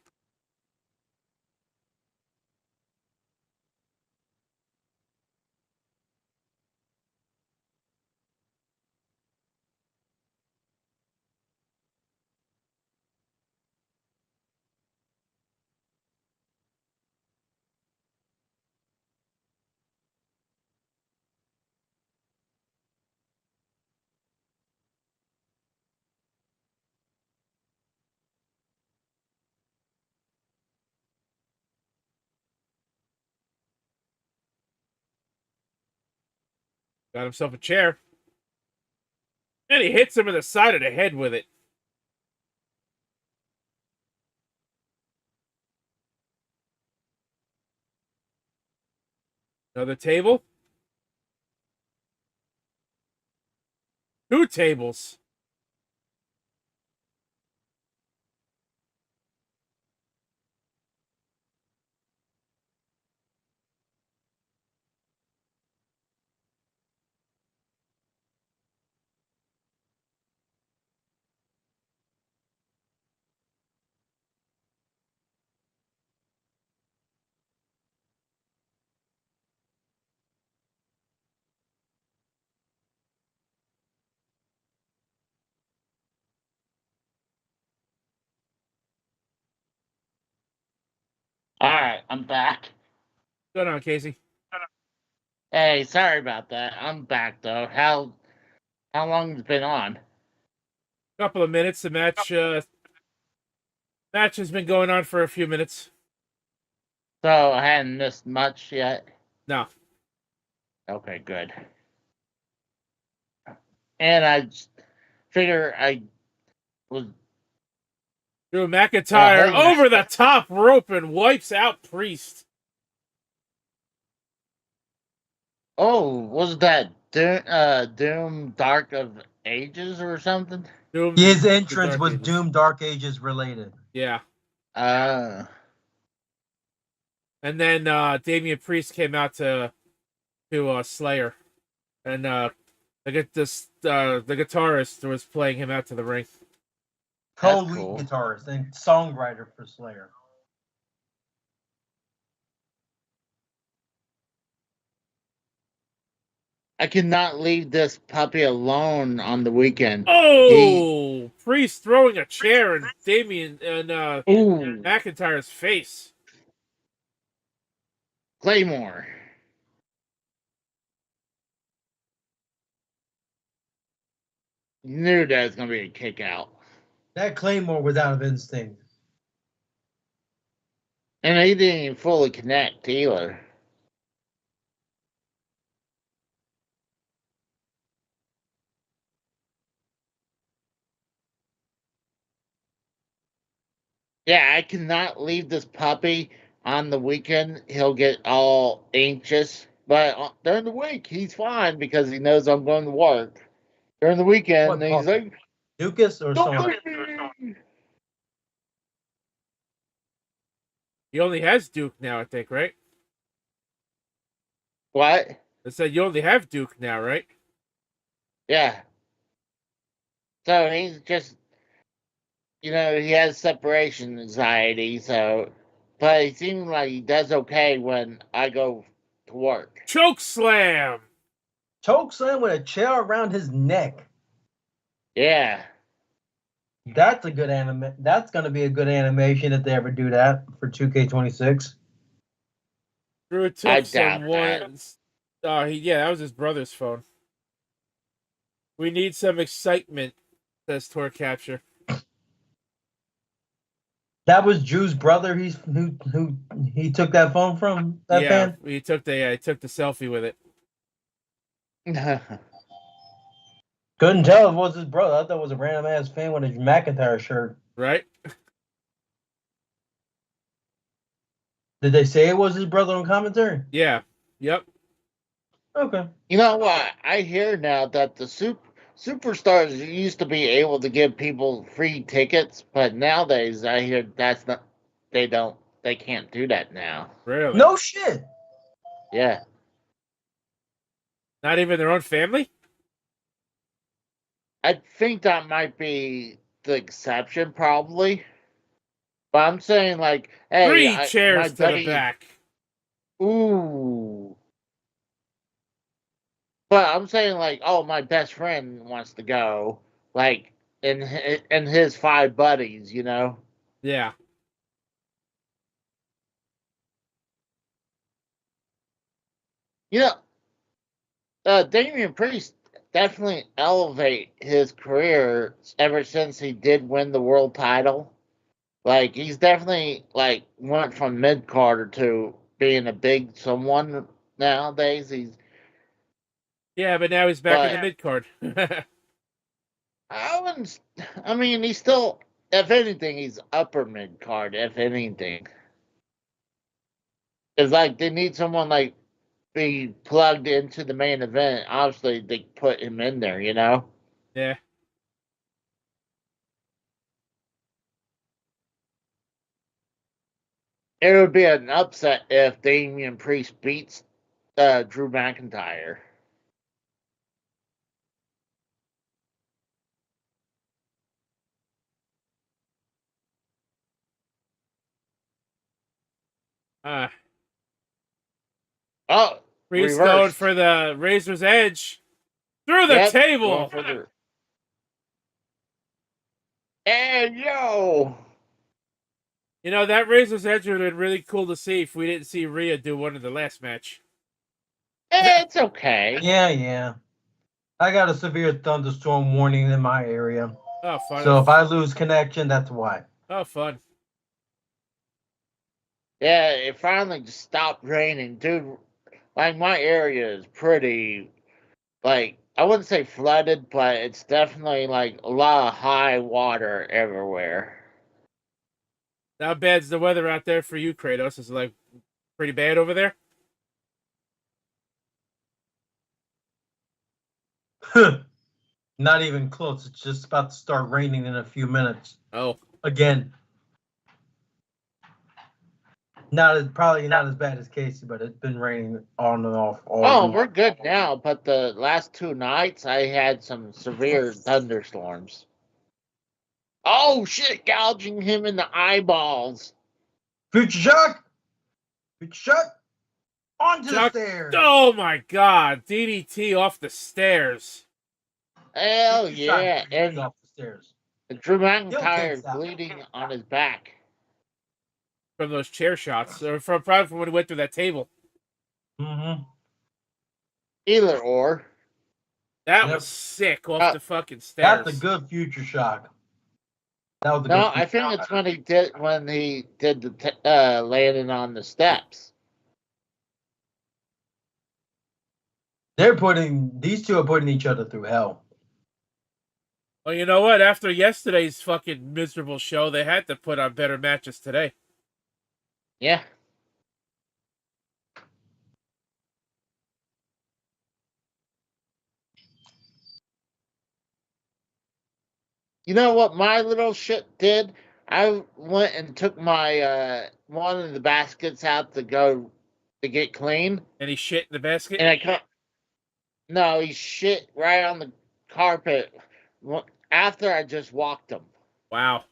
Got himself a chair. And he hits him in the side of the head with it. Another table. Two tables. All right, I'm back. What's going on, Casey? Hey, sorry about that. I'm back though. How long has it been on? Couple of minutes. The match has been going on for a few minutes. So I hadn't missed much yet. No. Okay, good. And I just figure I was. Drew McIntyre holy over the top rope and wipes out Priest. Oh, was that Doom Dark of Ages or something? Doom, His entrance Dark was Ages. Doom Dark Ages related. Yeah. And then Damian Priest came out to Slayer. And the guitarist was playing him out to the ring. Co-lead cool. guitarist and songwriter for Slayer. I cannot leave this puppy alone on the weekend. Oh! Priest throwing a chair in Damian and Ooh, McIntyre's face. Claymore. You knew that was gonna be a kick out. That Claymore was out of instinct. And he didn't even fully connect either. Yeah, I cannot leave this puppy on the weekend. He'll get all anxious. But during the week, he's fine because he knows I'm going to work. During the weekend, What he's puppy? like, Lucas or "Don't Sony? leave me." He only has Duke now, I think, right? What? They said you only have Duke now, right? Yeah. So he's just, he has separation anxiety. So, but he seems like he does okay when I go to work. Choke slam. Choke slam with a chair around his neck. Yeah. That's a good anime. That's going to be a good animation if they ever do that for 2K26. Drew I took doubt some ones. That was his brother's phone. We need some excitement, says Tor Capture. That was Drew's brother. Who he took that phone from. That fan. He took the selfie with it. Couldn't tell if it was his brother. I thought it was a random ass fan with a McIntyre shirt. Right? Did they say it was his brother on commentary? Yeah. Yep. Okay. You know what? I hear now that the superstars used to be able to give people free tickets, but nowadays I hear that's not. They can't do that now. Really? No shit. Yeah. Not even their own family? I think that might be the exception, probably. But I'm saying, like, hey, 3 my chairs to the buddy. back. Ooh. But I'm saying, like, oh, my best friend wants to go, like, and his 5 buddies, you know. Yeah. You know, Damian Priest definitely elevate his career ever since he did win the world title. Like he's definitely like went from mid carder to being a big someone nowadays. Yeah, but now he's back in the But mid card. I wouldn't. I mean, he's still, if anything, he's upper mid card. If anything, it's like they need someone like be plugged into the main event. Obviously, they put him in there. You know. Yeah. It would be an upset if Damian Priest beats Drew McIntyre. Uh, Oh, Priest going reversed. for the Razor's Edge. Through the Yep, table. going for the. And yo, You know, that Razor's Edge would have been really cool to see if we didn't see Rhea do one in the last match. it's okay. Yeah. I got a severe thunderstorm warning in my area. Oh, fun. So if I lose connection, that's why. Oh, fun. Yeah, it finally just stopped raining, dude. Like my area is pretty, like I wouldn't say flooded, but it's definitely like a lot of high water everywhere. How bad's the weather out there for you, Kratos? Is it like pretty bad over there? Not even close. It's just about to start raining in a few minutes. Oh. Again. Probably not as bad as Casey, but it's been raining on and off all Oh, week. we're good now, but the last 2 nights I had some severe thunderstorms. Oh shit, gouging him in the eyeballs. Future Shock! Future Shock! Onto the Chuck. stairs! Oh my god. DDT off the stairs. Hell Future Shock yeah. DDT And off the stairs. Drew Heel McIntyre is kicks out. bleeding on his back. From those chair shots. Or probably from when he went through that table. Mm-hmm. Either or. That Yep. was sick off the fucking stairs. That's a good Future Shock. That was a No, good I think Shock. it's when he did the landing on the steps. These two are putting each other through hell. Well, you know what? After yesterday's fucking miserable show, they had to put on better matches today. Yeah. You know what my little shit did? I went and took my one of the baskets out to go to get clean. And he shit in the basket? And I come. No, he shit right on the carpet after I just walked him. Wow.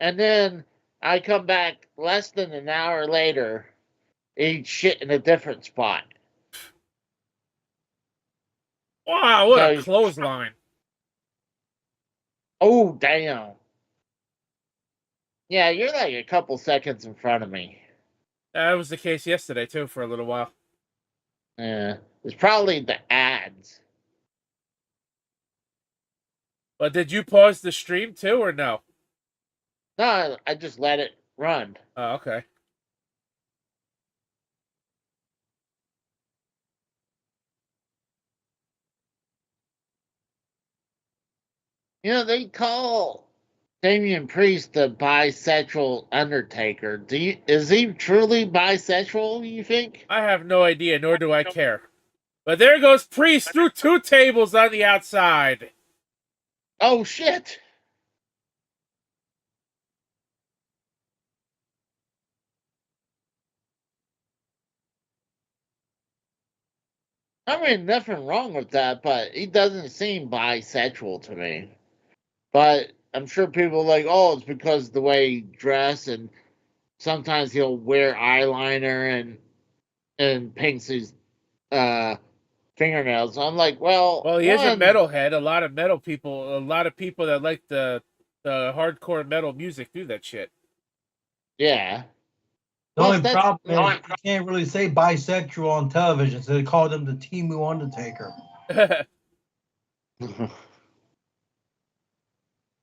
And then I come back less than an hour later, he shit in a different spot. Wow, what a So, clothesline. oh, damn. Yeah, you're like a couple seconds in front of me. That was the case yesterday, too, for a little while. Yeah, it's probably the ads. But did you pause the stream, too, or no? No, I just let it run. Oh, okay. . You know, they call Damian Priest the bisexual Undertaker. Is he truly bisexual, you think? I have no idea, nor do I care. But there goes Priest through 2 tables on the outside. Oh, shit. I mean, nothing wrong with that, but he doesn't seem bisexual to me. But I'm sure people are like, oh, it's because of the way he dress, and sometimes he'll wear eyeliner and paints his fingernails. I'm like, well, Well, he is a metalhead. A lot of people that like the hardcore metal music do that shit. Yeah. The only problem is you can't really say bisexual on television, so they call him the Timu Undertaker.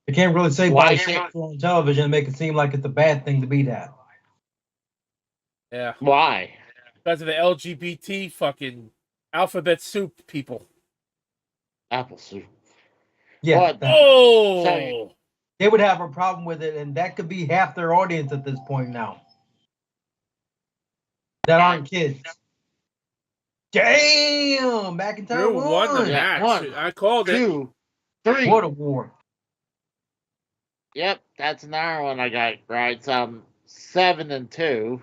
You can't really say bisexual on television and make it seem like it's a bad thing to be that. Yeah. Why? Because of the LGBT fucking alphabet soup people. Apple soup. Yeah. Oh! They would have a problem with it, and that could be half their audience at this point now. That aren't kids. Damn! McIntyre won the match. I called 2, 3. What a war. Yep, that's another one I got right. So I'm 7-2.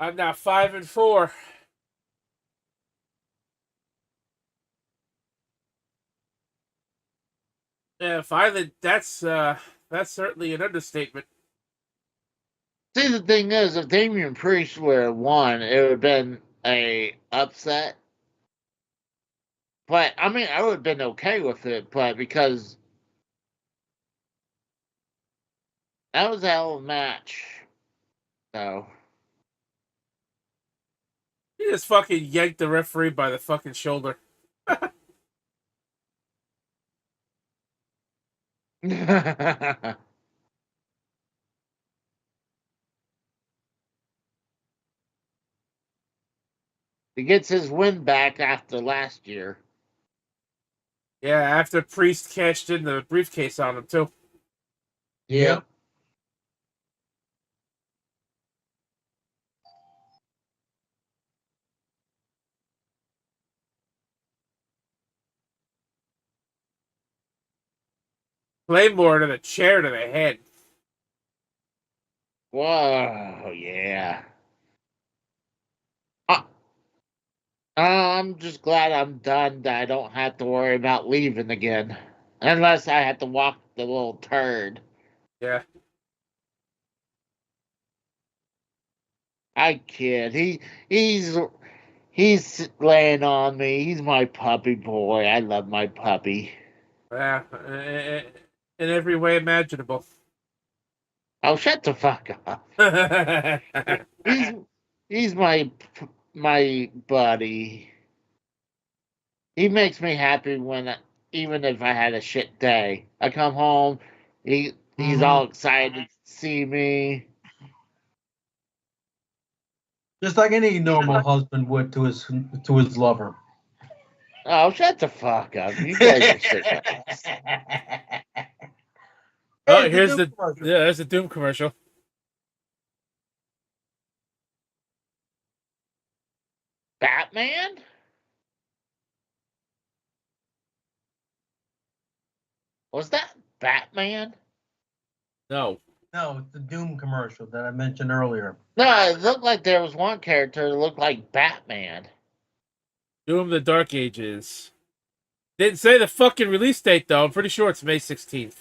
I'm now 5-4. Yeah, finally, that's certainly an understatement. See, the thing is, if Damian Priest would have won, it would have been a upset. But I mean, I would have been okay with it. But because that was a hell of a match, so He just fucking yanked the referee by the fucking shoulder. He gets his win back after last year. Yeah, after Priest cashed in the briefcase on him too. Yep. Claymore to the chair to the head. Whoa, yeah. I'm just glad I'm done, that I don't have to worry about leaving again. Unless I have to walk the little turd. Yeah. I kid. He's laying on me. He's my puppy boy. I love my puppy. Yeah. In every way imaginable. Oh, shut the fuck up. he's my buddy. He makes me happy even if I had a shit day. I come home, he's all excited to see me. Just like any normal husband would to his lover. Oh, shut the fuck up! You guys are shit. Oh, here's there's the Doom commercial. Batman? Was that Batman? No. No, it's the Doom commercial that I mentioned earlier. No, it looked like there was one character that looked like Batman. Doom the Dark Ages. Didn't say the fucking release date though. I'm pretty sure it's May 16th.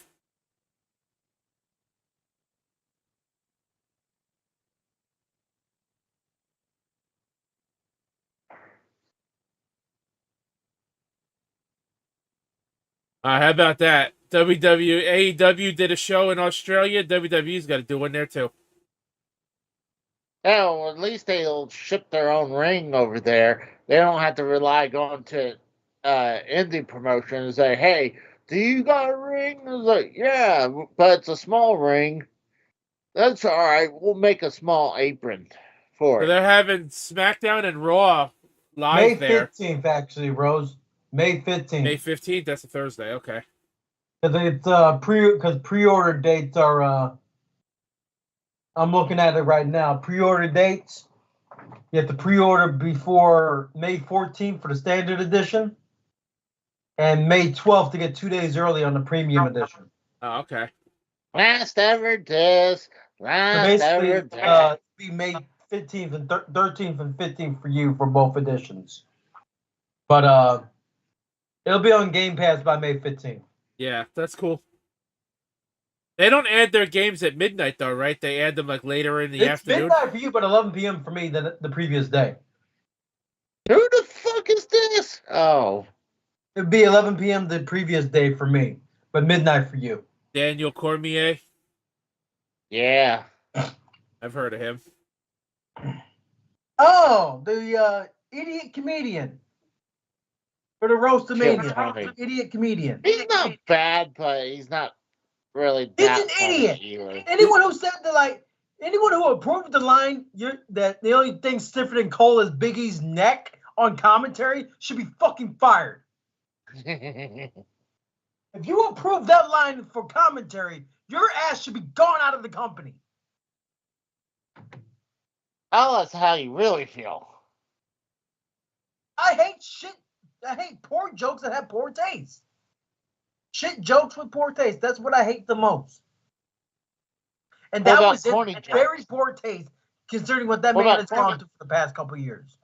How about that? AEW did a show in Australia. WWE's got to do one there too. Oh, at least they'll ship their own ring over there. They don't have to rely going to indie promotion and say, "Hey, do you got a ring?" I was like, "Yeah, but it's a small ring." That's all right. We'll make a small apron for So it. they're having SmackDown and Raw live May 15th, actually, Rose. May 15th. May 15th. That's a Thursday. Okay. Because pre-order dates are. I'm looking at it right now. Pre-order dates. You have to pre-order before May 14th for the standard edition, and May 12th to get 2 days early on the premium edition. Oh, okay. Last ever disc. So Last ever basically, disc. be May 15th and 13th and 15th for you for both editions. But it'll be on Game Pass by May 15th. Yeah, that's cool. They don't add their games at midnight though, right? They add them like later in the It's afternoon. midnight for you, but 11 p.m. for me the previous day. Who the fuck is this? Oh. It'd be 11 p.m. the previous day for me, but midnight for you. Daniel Cormier. Yeah. I've heard of him. Oh, the idiot comedian for the WrestleMania. Idiot comedian. He's not bad, but he's not really He's that an idiot. either. Anyone who said anyone who approved the line, that the only thing stiffer than coal is Big E's neck on commentary should be fucking fired. If you approve that line for commentary, your ass should be gone out of the company. Tell us how you really feel. I hate shit. I hate poor jokes that have poor taste. Shit jokes with poor taste. That's what I hate the most. And What that about was corny it. Very jokes? poor taste, considering what that What man about has gone corny- through for the past couple of years.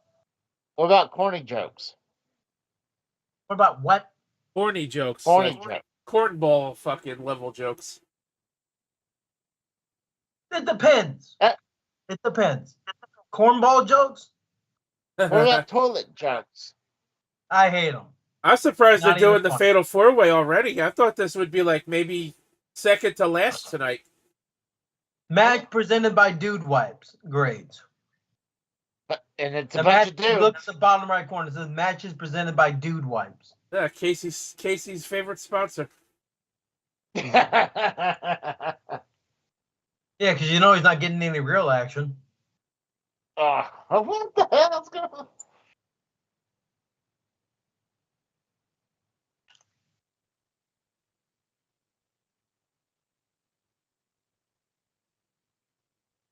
What about corny jokes? What about what? Corny jokes. Corny Like jokes. cornball fucking level jokes. It depends. It depends. Cornball jokes? What about toilet jokes? I hate them. I'm surprised Not they're doing even the funny. Fatal 4-Way already. I thought this would be like maybe second to last tonight. Match presented by Dude Wipes. Grades. And it's a The bunch match, of dudes. look at the bottom right corner. It says matches presented by Dude Wipes. Yeah, Casey's favorite sponsor. Yeah, because you know he's not getting any real action. What the hell is going on?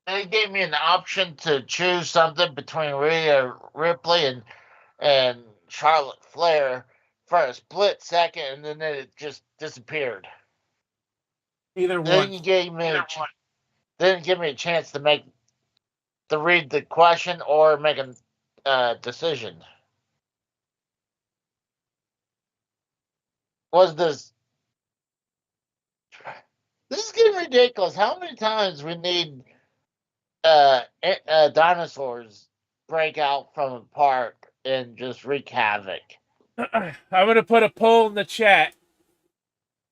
They gave me an option to choose something between Rhea Ripley and Charlotte Flair for a split second, and then it just disappeared. Either Then one. you gave me didn't give me a chance to read the question or make a decision. Was this? This is getting ridiculous. How many times we need dinosaurs break out from a park and just wreak havoc? I'm gonna put a poll in the chat.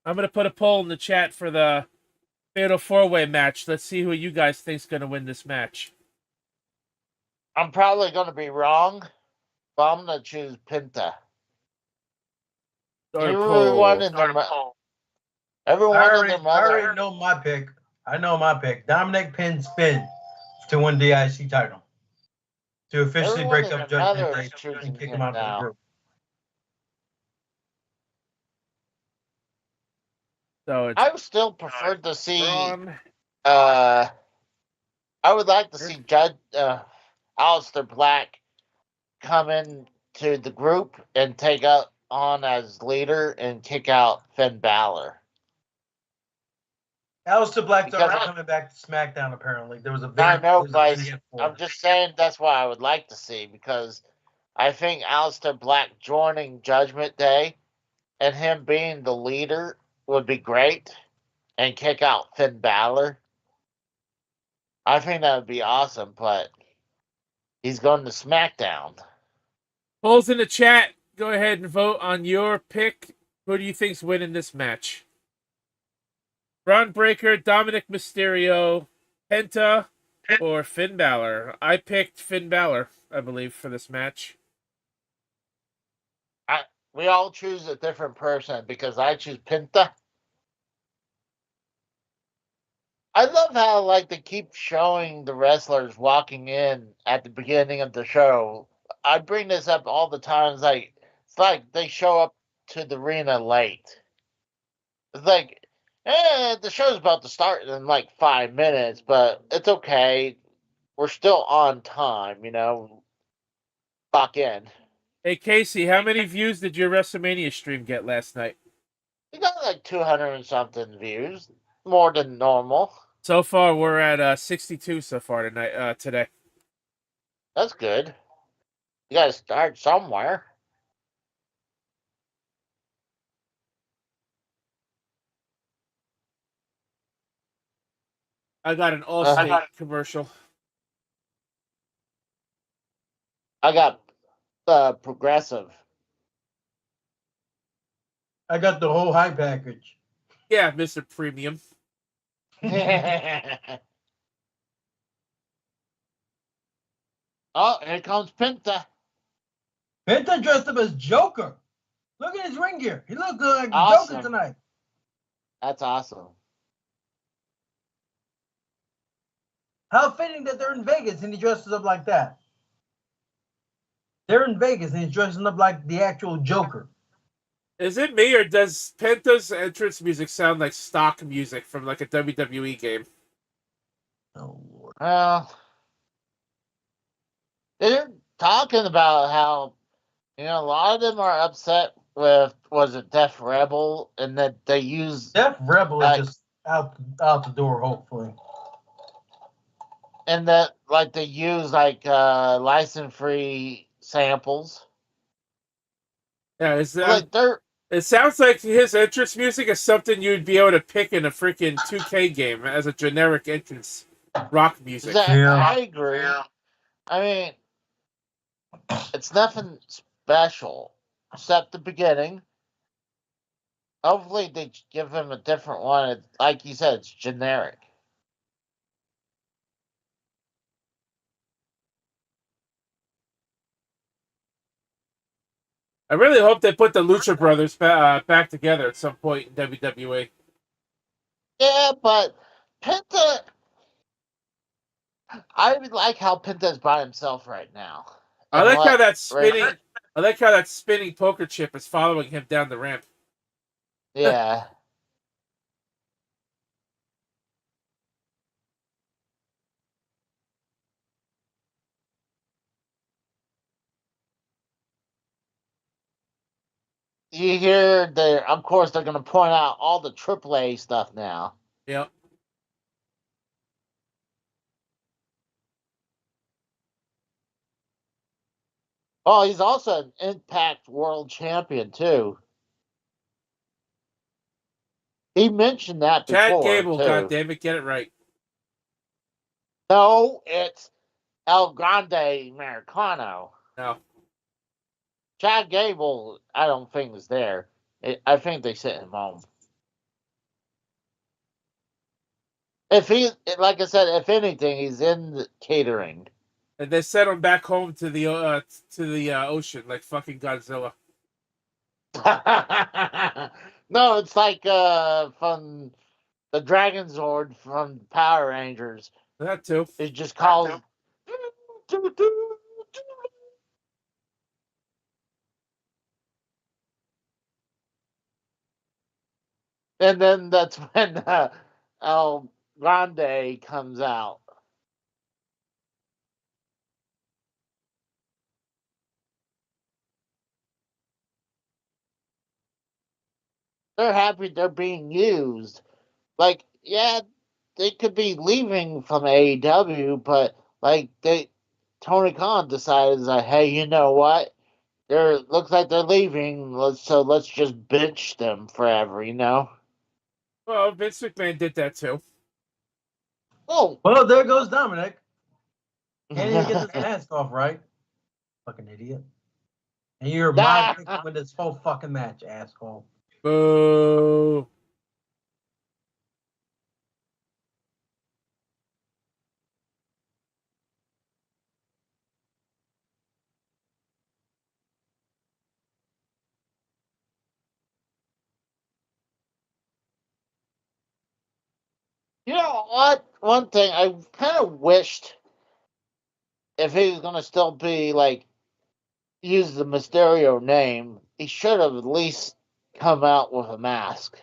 I'm gonna put a poll in the chat for the Fatal 4-Way match. Let's see who you guys think's gonna win this match. I'm probably going to be wrong, but I'm going to choose Penta. Everyone in their I already know my pick. I know my pick. Dominic Pin spin to win the IC title. To officially Everyone break and up their Judgment mother Day is choosing and kick him him out of now. the group. So it's I would still prefer to see. Braun. I would like to see Aleister Black come in to the group and take on as leader and kick out Finn Balor. Aleister Black's Because already coming back to SmackDown, apparently. There was a I know, there was a but vignette for I'm it. just saying that's what I would like to see, because I think Aleister Black joining Judgment Day and him being the leader would be great, and kick out Finn Balor. I think that would be awesome, but he's going to SmackDown. Polls in the chat. Go ahead and vote on your pick. Who do you think's winning this match? Braun Breaker, Dominic Mysterio, Penta, or Finn Balor? I picked Finn Balor, I believe, for this match. We all choose a different person, because I choose Penta. I love how they keep showing the wrestlers walking in at the beginning of the show. I bring this up all the time. It's like they show up to the arena late. It's like, the show's about to start in like 5 minutes, but it's okay. We're still on time, Lock in. Hey Casey, how many views did your WrestleMania stream get last night? We got like 200 and something views, more than normal. So far, we're at 62 so far tonight. Today. That's good. You gotta start somewhere. I got an Allstate commercial. I got Progressive. I got the whole high package. Yeah, Mr. Premium. Oh, here comes Penta. Penta dressed up as Joker. Look at his ring gear. He looked like Awesome. Joker tonight. That's awesome. How fitting that they're in Vegas and he dresses up like that. They're in Vegas and he's dressing up like the actual Joker. Is it me, or does Penta's entrance music sound like stock music from like a WWE game? Oh, Lord. Well, they're talking about how, a lot of them are upset with, was it Def Rebel, and that they use... Def Rebel is just out the door, hopefully. And that, like, they use, like, license-free samples. Yeah, Like, they're... It sounds like his entrance music is something you'd be able to pick in a freaking 2K game as a generic entrance rock music. I agree. I mean, it's nothing special except the beginning. Hopefully they give him a different one. Like you said, it's generic. I really hope they put the Lucha Brothers back together at some point in WWE. Yeah, but Penta... I like how Penta's by himself right now. I like how that spinning... I like how that spinning poker chip is following him down the ramp. Yeah. You hear of course they're gonna point out all the AAA stuff now. Yep. Oh, he's also an Impact World Champion too. He mentioned that Chad before. Gable, too. goddammit, get it right. No, it's El Grande Americano. No. Chad Gable, I don't think is there. I think they sent him home. If he, like I said, if anything, he's in the catering. And they sent him back home to the ocean like fucking Godzilla. No, it's like from the Dragon Zord from Power Rangers. That too. It just calls. And then that's when El Grande comes out. They're happy they're being used. Like, yeah, they could be leaving from AEW, but like Tony Khan decided that, hey, you know what? Looks like they're leaving. Let's just bench them forever, Well, Vince McMahon did that too. Oh, well, there goes Dominic. Can't even get this mask off, right? Fucking idiot. And you're my victim with this whole fucking match, asshole. Boo. You know what? One thing I kind of wished, if he was gonna still be like use the Mysterio name, he should have at least come out with a mask.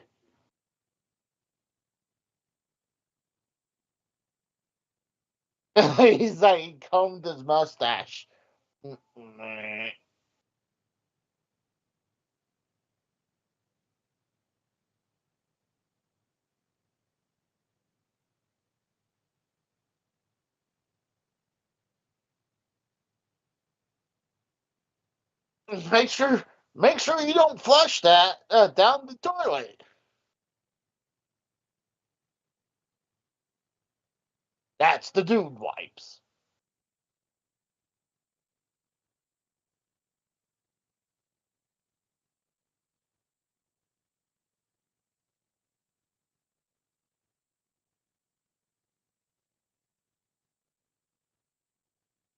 He's like, he combed his mustache. Make sure, you don't flush that down the toilet. That's the dude wipes.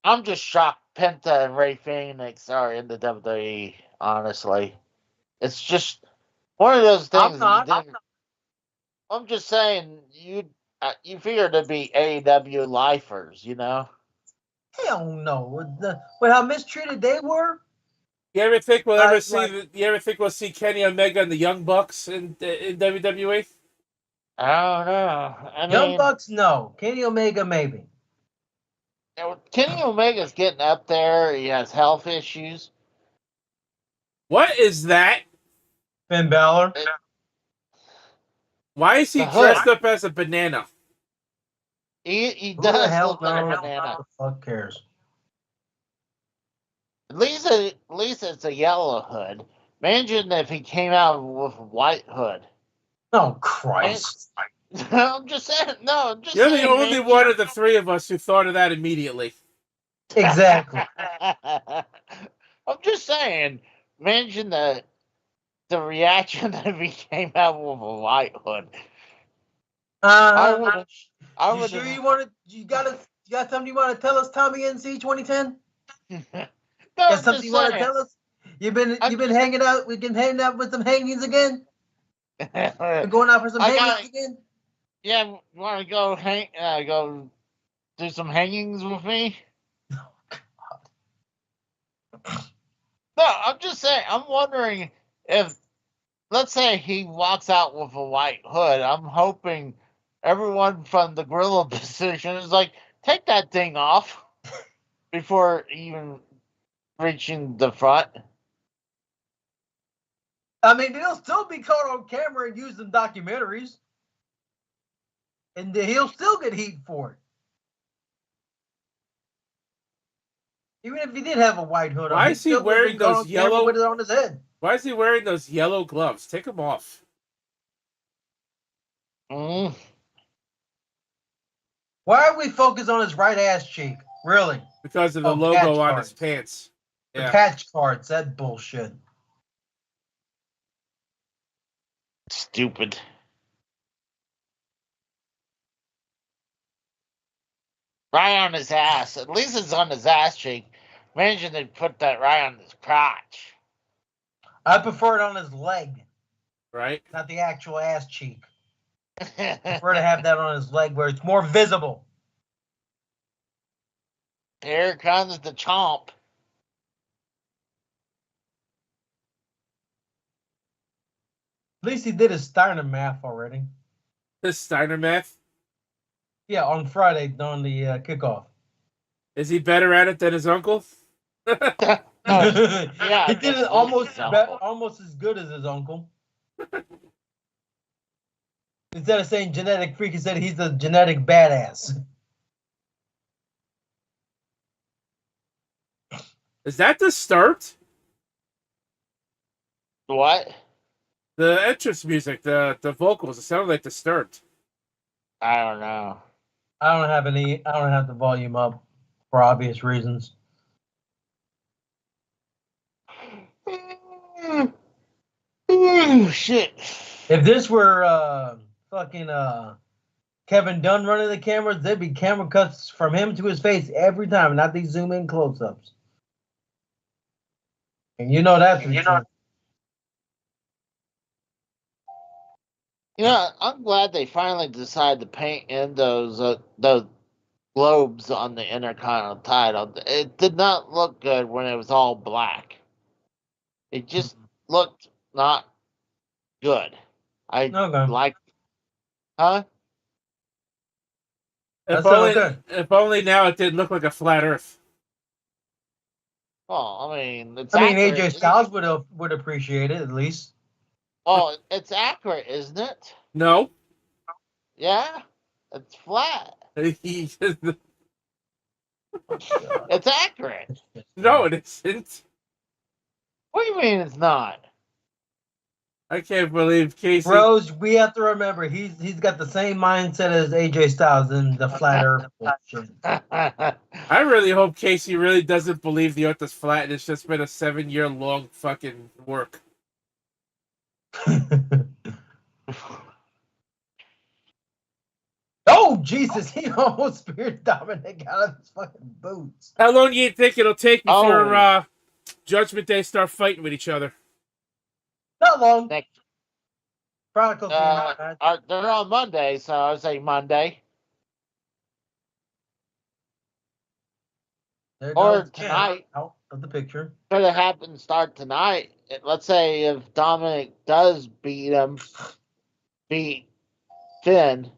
I'm just shocked Penta and Ray Phoenix are in the WWE, honestly. It's just one of those things. I'm just saying, you figured it'd be AEW lifers, you know? Hell no. With how mistreated they were? You ever think we'll ever see? Like- You ever think we'll see Kenny Omega and the Young Bucks in WWE? I don't know. I Young mean, Bucks, no. Kenny Omega, maybe. Kenny Omega's getting up there. He has health issues. What is that? Finn Balor. Why is he The hood. dressed up as a banana? He Who the does hell look like a knows? banana. Who the fuck cares? At least it's a yellow hood. Imagine if he came out with a white hood. Oh, Christ. I'm just saying. No, I'm just You're saying. the only man, one of the three of us who thought of that immediately. Exactly. I'm just saying. Imagine the reaction if he came out with a white hood. I You would. sure you want to? You got something you want to tell us, Tommy NC 2010? No, Got something you want to tell us? You've been hanging out. We've been hanging out with some hangings again. We're going out for some hangings again. Yeah, you want to go go do some hangings with me? No, I'm just saying. I'm wondering if, let's say, he walks out with a white hood. I'm hoping everyone from the gorilla position is like, take that thing off before even reaching the front. I mean, they'll still be caught on camera and used in documentaries, and he'll still get heat for it. Even if he did have a white hood on, Why is he wearing those yellow with it on his head? Why is he wearing those yellow gloves? Take them off. Mm. Why are we focused on his right ass cheek? Really? Because of the logo on his pants. The patch cards, that bullshit. Stupid. Right on his ass. At least it's on his ass cheek. Imagine they put that right on his crotch. I prefer it on his leg. Right? Not the actual ass cheek. I prefer to have that on his leg where it's more visible. Here comes the chomp. At least he did his Steiner math already. This Steiner math? Yeah, on Friday on the kickoff. Is he better at it than his uncle? Yeah, he did it almost as good as his uncle. Instead of saying genetic freak, he said he's a genetic badass. Is that the start? What? The entrance music, the vocals, it sounded like the start. I don't know. I don't have the volume up for obvious reasons. Shit. If this were fucking Kevin Dunn running the cameras, there'd be camera cuts from him to his face every time, not these zoom in close ups. And you know that's I'm glad they finally decided to paint in those globes on the Intercontinental title. It did not look good when it was all black. It just looked not good. I okay. like, huh? Okay. If only now it didn't look like a flat Earth. Well, I mean, it's I mean, accurate. AJ Styles would appreciate it at least. Well, it's accurate, isn't it? No. Yeah, it's flat. He just- It's accurate. no, it isn't. What do you mean it's not? I can't believe Casey. Rose, we have to remember he's got the same mindset as AJ Styles in the flat Earth bullshit. I really hope Casey really doesn't believe the Earth is flat and it's just been a 7-year long fucking work. Oh Jesus! He almost speared Dominic out of his fucking boots. How long do you think it'll take before Oh. Judgment Day start fighting with each other? Not long. Next, Prodigal they're on Monday, so I would say Monday. there Or goes tonight. out of the picture. Could have happened start tonight. Let's say if Dominic does beat Finn,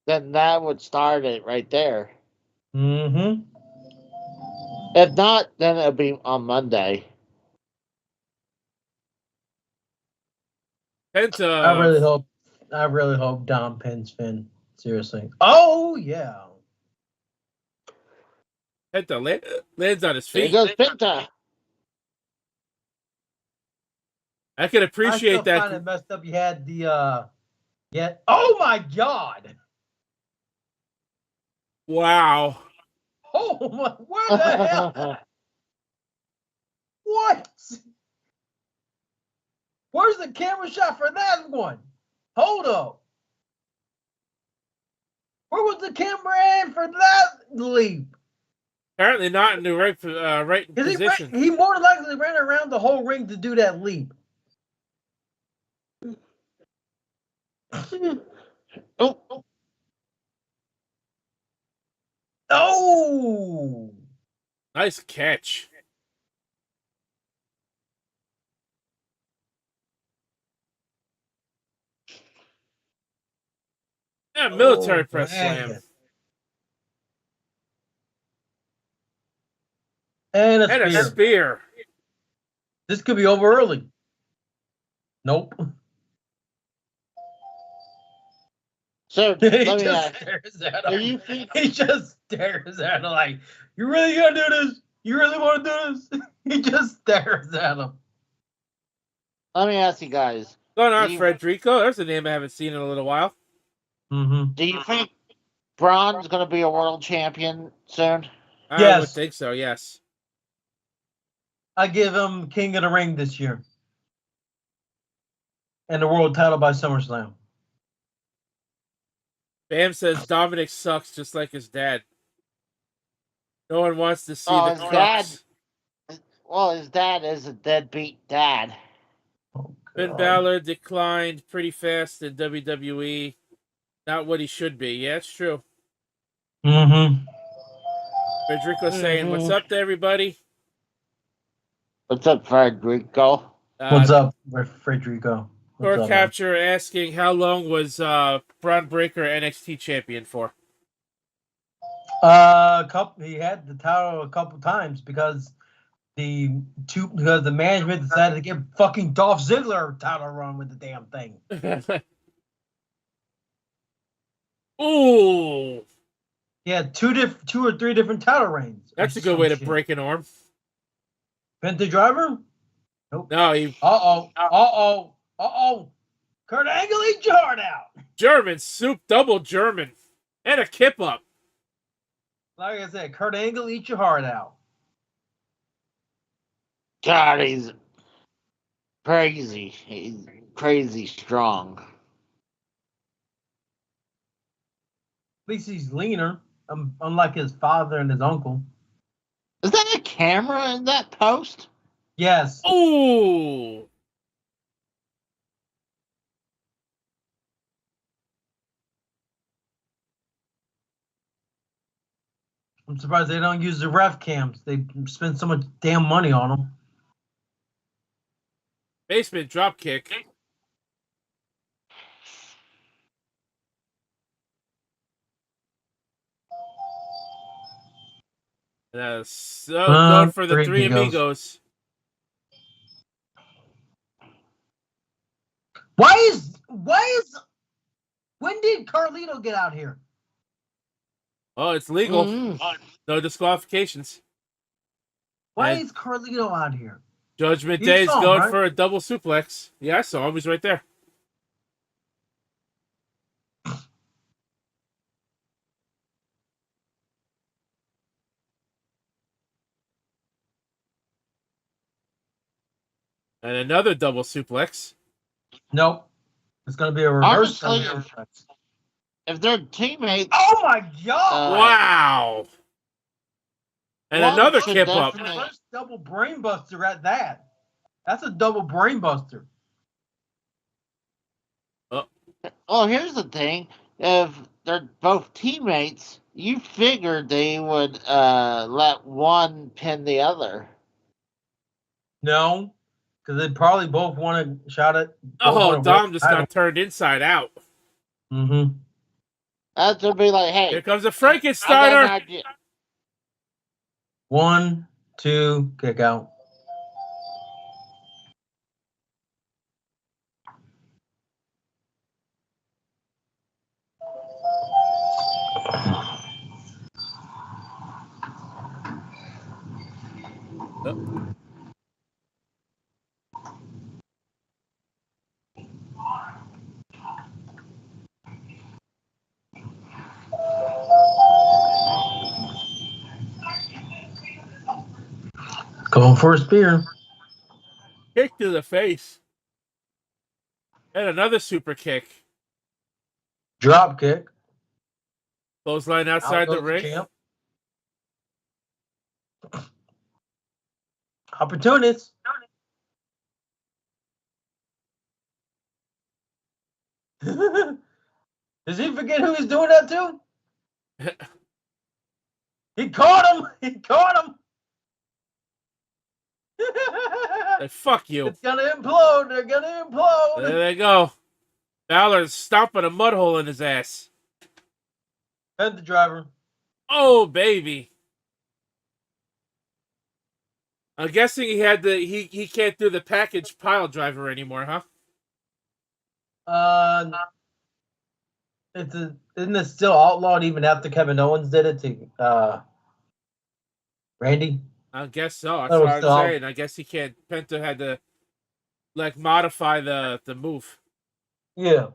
then that would start it right there. Mm-hmm. If not, then it'll be on Monday. Penta. I really hope Dom pins Finn. Seriously. Oh yeah. Penta lands on his There feet. goes Penta. I can I appreciate still that. find it messed up. You had the yeah. Oh my God. Wow. Oh my. Where the hell? What? Where's the camera shot for that one? Hold up. Where was the camera at for that leap? Apparently not in the right position. He more than likely ran around the whole ring to do that leap. Oh, Oh! Nice catch. Yeah, military press slam. And a And spear. a spear. This could be over early. Nope. so He let me just ask. stares at Do him. you think He just stares at him like, you really gonna do this? You really want to do this? He just stares at him. Let me ask you guys. Going on, Do you- Frederico. There's a name I haven't seen in a little while. Mm-hmm. Do you think Braun's going to be a world champion soon? I Yes. would think so, yes. I give him King of the Ring this year. And the world title by SummerSlam. Bam says Dominic sucks just like his dad. No one wants to see Oh, the his crux. Well, his dad is a deadbeat dad. Oh, Finn Balor declined pretty fast in WWE. Not what he should be. Yeah, it's true. Mm-hmm. Federico saying, "What's up to everybody?" What's up, Frederico? What's up, Frederico? Core What's up, Capture asking, how long was Braun Breaker NXT champion for? He had the title a couple times because the management decided to give fucking Dolph Ziggler a title run with the damn thing. Ooh, He had two or three different title reigns. that's a good way to break an arm. Penta driver? Nope. No, he Kurt Angle, eat your heart out. German soup, double German, and a kip up. Like I said, Kurt Angle, eat your heart out. God, he's crazy. He's crazy strong. At least he's leaner, unlike his father and his uncle. Is that a camera in that post? Yes. Ooh. I'm surprised they don't use the ref cams. They spend so much damn money on them. Basement drop kick. So going for the Three three amigos. amigos. Why is when did Carlito get out here? Oh, it's legal. Mm. No disqualifications. Why And is Carlito out here? Judgment You Day is saw him, going right? for a double suplex. Yeah, I saw him. He's right there. And another double suplex. Nope. It's gonna be a reverse. Honestly, if they're teammates, Oh my god! Wow. And one another should kip up. definitely- First double brain buster at that. That's a double brain buster. Well, here's the thing: if they're both teammates, you figured they would let one pin the other. No, because they probably both want to shot it. Oh, Dom just got turned inside out. Mm-hmm. That would be like, hey, Here comes a I got an Frankensteiner. idea. 1, 2, kick out. Going for a spear. Kick to the face. And another super kick. Drop kick. Clothesline outside Out the goes ring. champ. Opportunist. Does he forget who he's doing that to? He caught him. He caught him. Hey, fuck you. It's gonna implode. They're gonna implode. There they go. Balor's stomping a mud hole in his ass. Head the driver. Oh, baby. I'm guessing he had the he can't do the package pile driver anymore, huh? Isn't it still outlawed even after Kevin Owens did it to Randy? I guess so. That's That was what I'm still- saying. I guess he can't. Penta had to like modify the move. Yeah.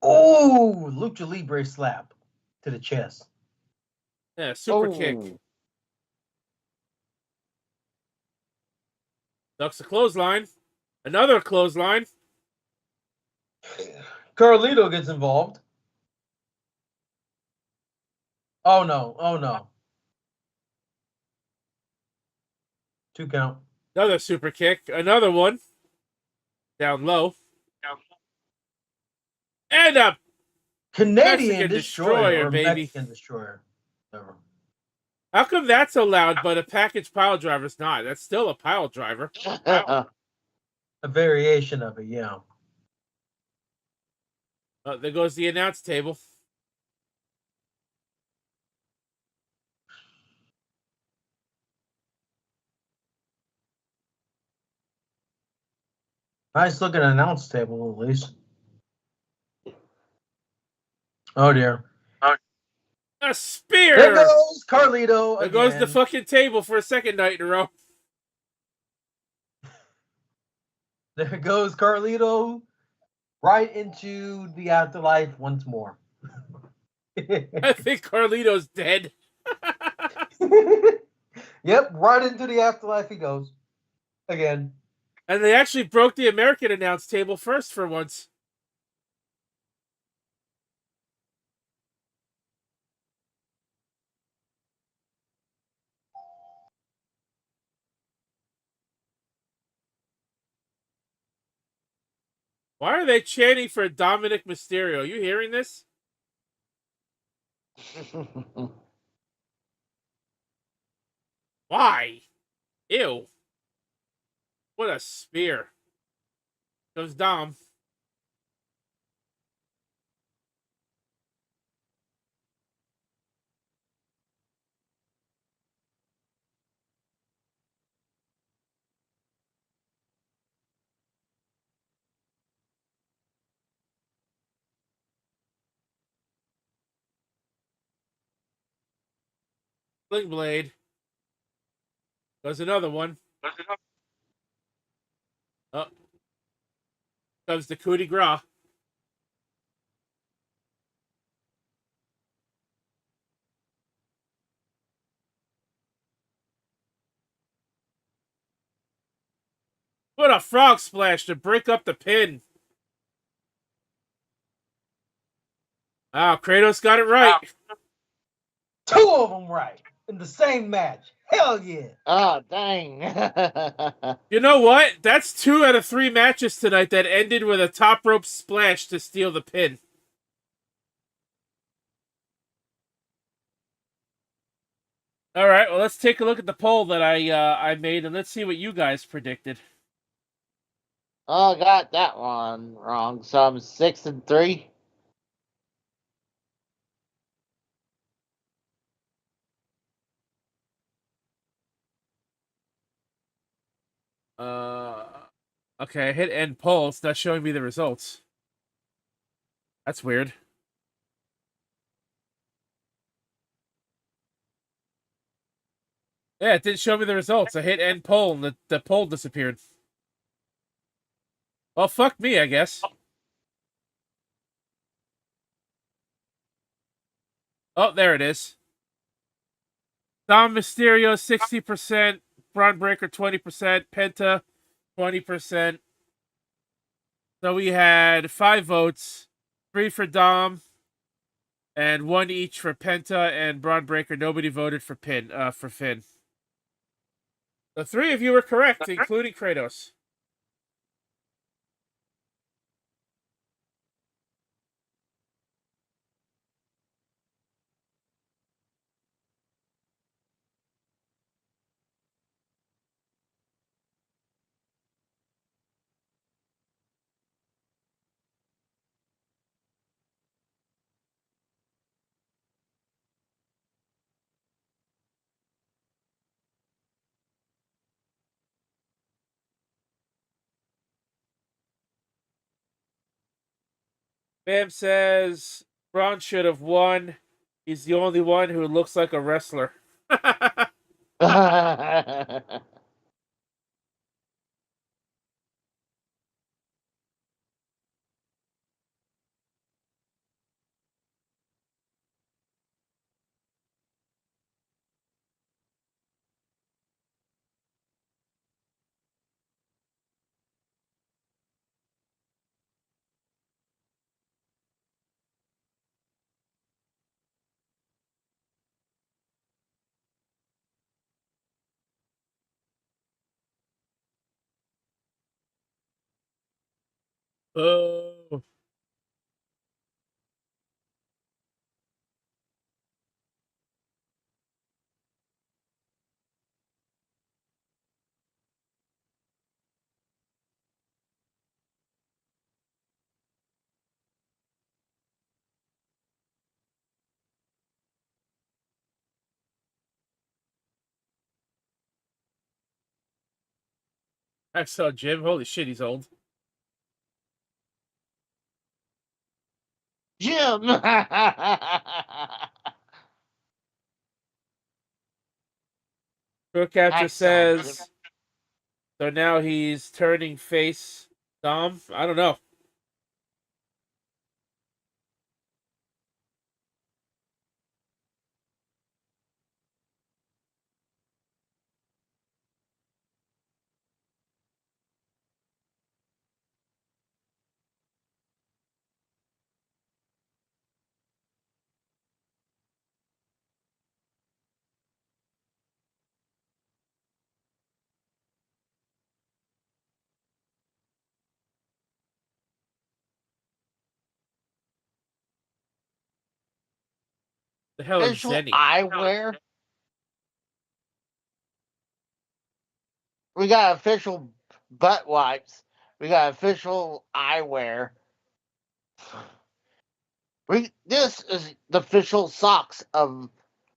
Oh, Lucha Libre slap to the chest. Yeah, super Oh. kick. Ducks a clothesline. Another clothesline. Carlito gets involved. Oh no. Oh no. 2 count. Another super kick. Another one. Down low. And a Canadian Mexican destroyer, destroyer, or baby. Mexican destroyer. Whatever. How come that's allowed, but a package pile driver's not? That's still a pile driver. A variation of it, yeah. There goes the announce table. Nice looking announce table, at least. Oh dear. A spear. There goes Carlito. There again. goes the fucking table for a second night in a row. There goes Carlito right into the afterlife once more. I think Carlito's dead. Yep, right into the afterlife he goes. Again. And they actually broke the American announce table first for once. Why are they chanting for Dominic Mysterio? You hearing this? Why? Ew. What a spear. Comes Dom. Sling Blade. Goes another one. Oh. Comes the coup de grace. What a frog splash to break up the pin. Wow, Kratos got it right. Two of them right in the same match. Hell yeah. Oh, dang. You know what? That's 2 out of 3 matches tonight that ended with a top rope splash to steal the pin. All right, well, let's take a look at the poll that I made, and let's see what you guys predicted. Oh, I got that one wrong. So I'm 6-3. Okay, I hit end poll. It's not showing me the results. That's weird. Yeah, it didn't show me the results. I hit end poll, and the poll disappeared. Well, fuck me, I guess. Oh, there it is. Dom Mysterio 60%, Braun Breaker 20%, Penta 20%. So we had 5 votes, 3 for Dom, and 1 each for Penta and Braun Breaker. Nobody voted for Finn. The 3 of you were correct, including Kratos. Bam says Braun should have won. He's the only one who looks like a wrestler. Oh. I saw Jim. Holy shit, he's old. Jim! Pro Capture Hacksaw Jim. says so now he's turning face. Dom? I don't know. The hell is official Zenny? eyewear. We got official butt wipes. We got official eyewear. This is the official socks of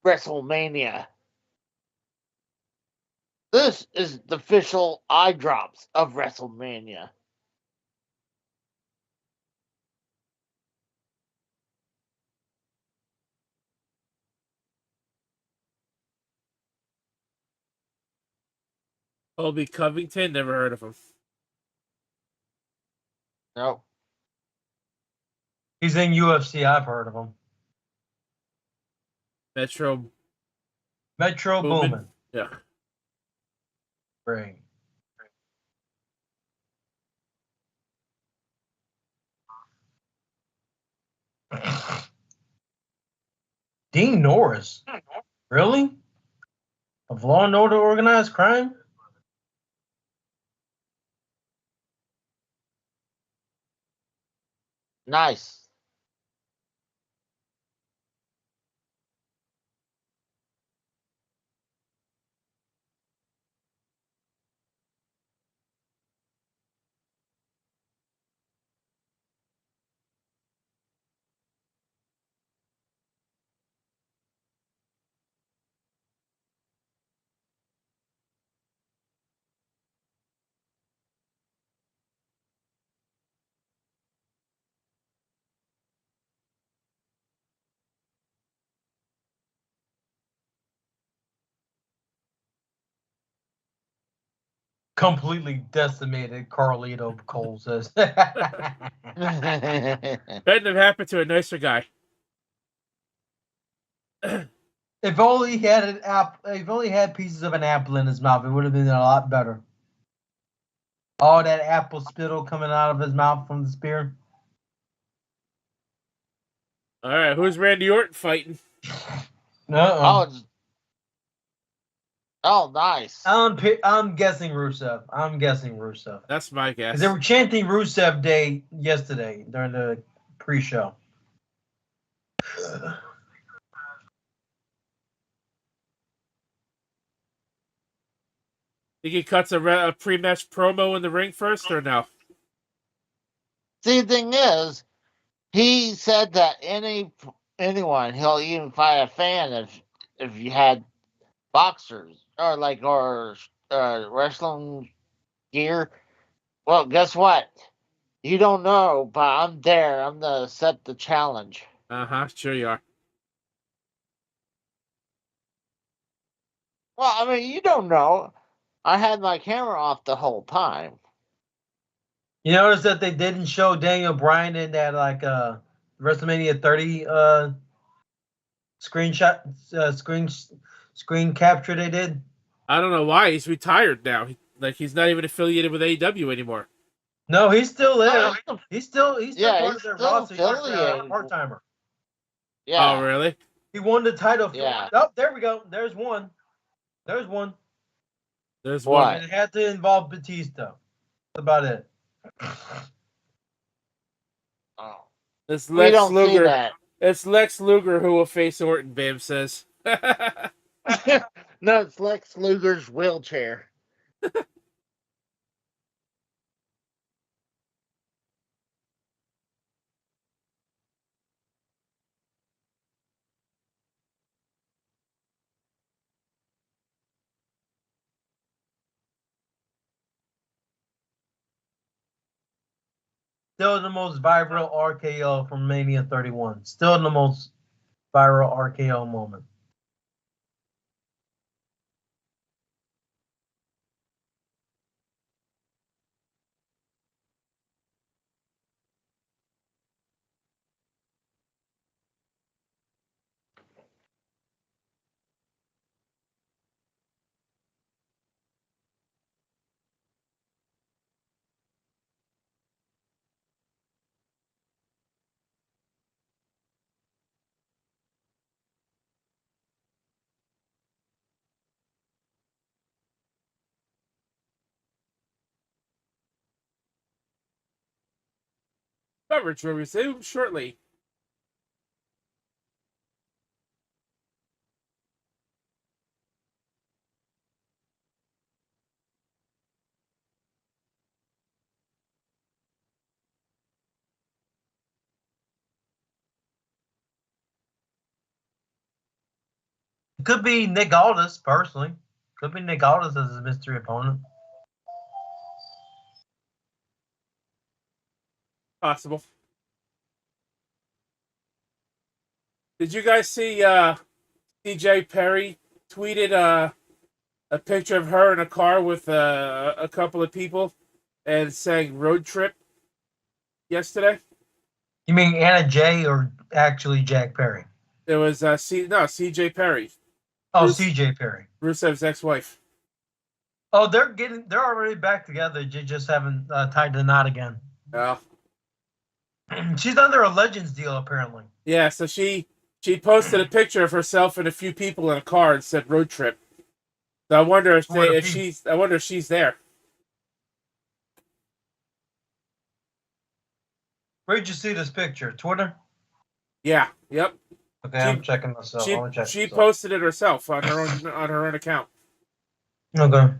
WrestleMania. This is the official eye drops of WrestleMania. Colby Covington, never heard of him. Nope. He's in UFC. I've heard of him. Metro Boomin. Yeah. Great. Dean Norris. Really? Of Law and Order Organized Crime? Nice. Completely decimated, Carlito Cole says. Couldn't have happened to a nicer guy. If only he had an apple, if only he had pieces of an apple in his mouth, it would have been a lot better. All that apple spittle coming out of his mouth from the spear. All right, who's Randy Orton fighting? Oh, nice. I'm guessing Rusev. That's my guess. Because they were chanting Rusev Day yesterday during the pre-show. Think he cuts a pre-match promo in the ring first, or no? See, the thing is, he said that anyone, he'll even fight a fan if you had boxers or wrestling gear. Well, guess what? You don't know, but I'm there. I'm gonna set the challenge. Sure you are. Well, I mean, you don't know. I had my camera off the whole time. You notice that they didn't show Daniel Bryan in that WrestleMania 30 screen capture they did? I don't know why. He's retired now. He's not even affiliated with AEW anymore. No, he's still there. He's still part of their roster. He's affiliated. part-timer. Yeah. Oh, really? He won the title. Yeah. Oh, there we go. There's one. There's What? one. And it had to involve Batista. That's about it. Oh. It's We Lex don't see Luger. that. It's Lex Luger who will face Orton, Bam says. No, it's Lex Luger's wheelchair. Still the most viral RKO from Mania 31. Still the most viral RKO moment. Coverage will resume shortly. Could be Nick Aldis, personally. Could be Nick Aldis as his mystery opponent. Possible. Did you guys see CJ Perry tweeted a picture of her in a car with a couple of people and saying road trip yesterday? You mean Anna Jay or actually Jack Perry? It was CJ Perry. Oh, Bruce- CJ Perry. Rusev's ex-wife. Oh, they're already back together. They just haven't tied the knot again. Oh. She's under a Legends deal, apparently. Yeah, so she posted a picture of herself and a few people in a car and said road trip. So I wonder if she's there. Where'd you see this picture? Twitter? Yeah. Yep. Okay, I'm checking myself. She posted it herself on her own account. Okay.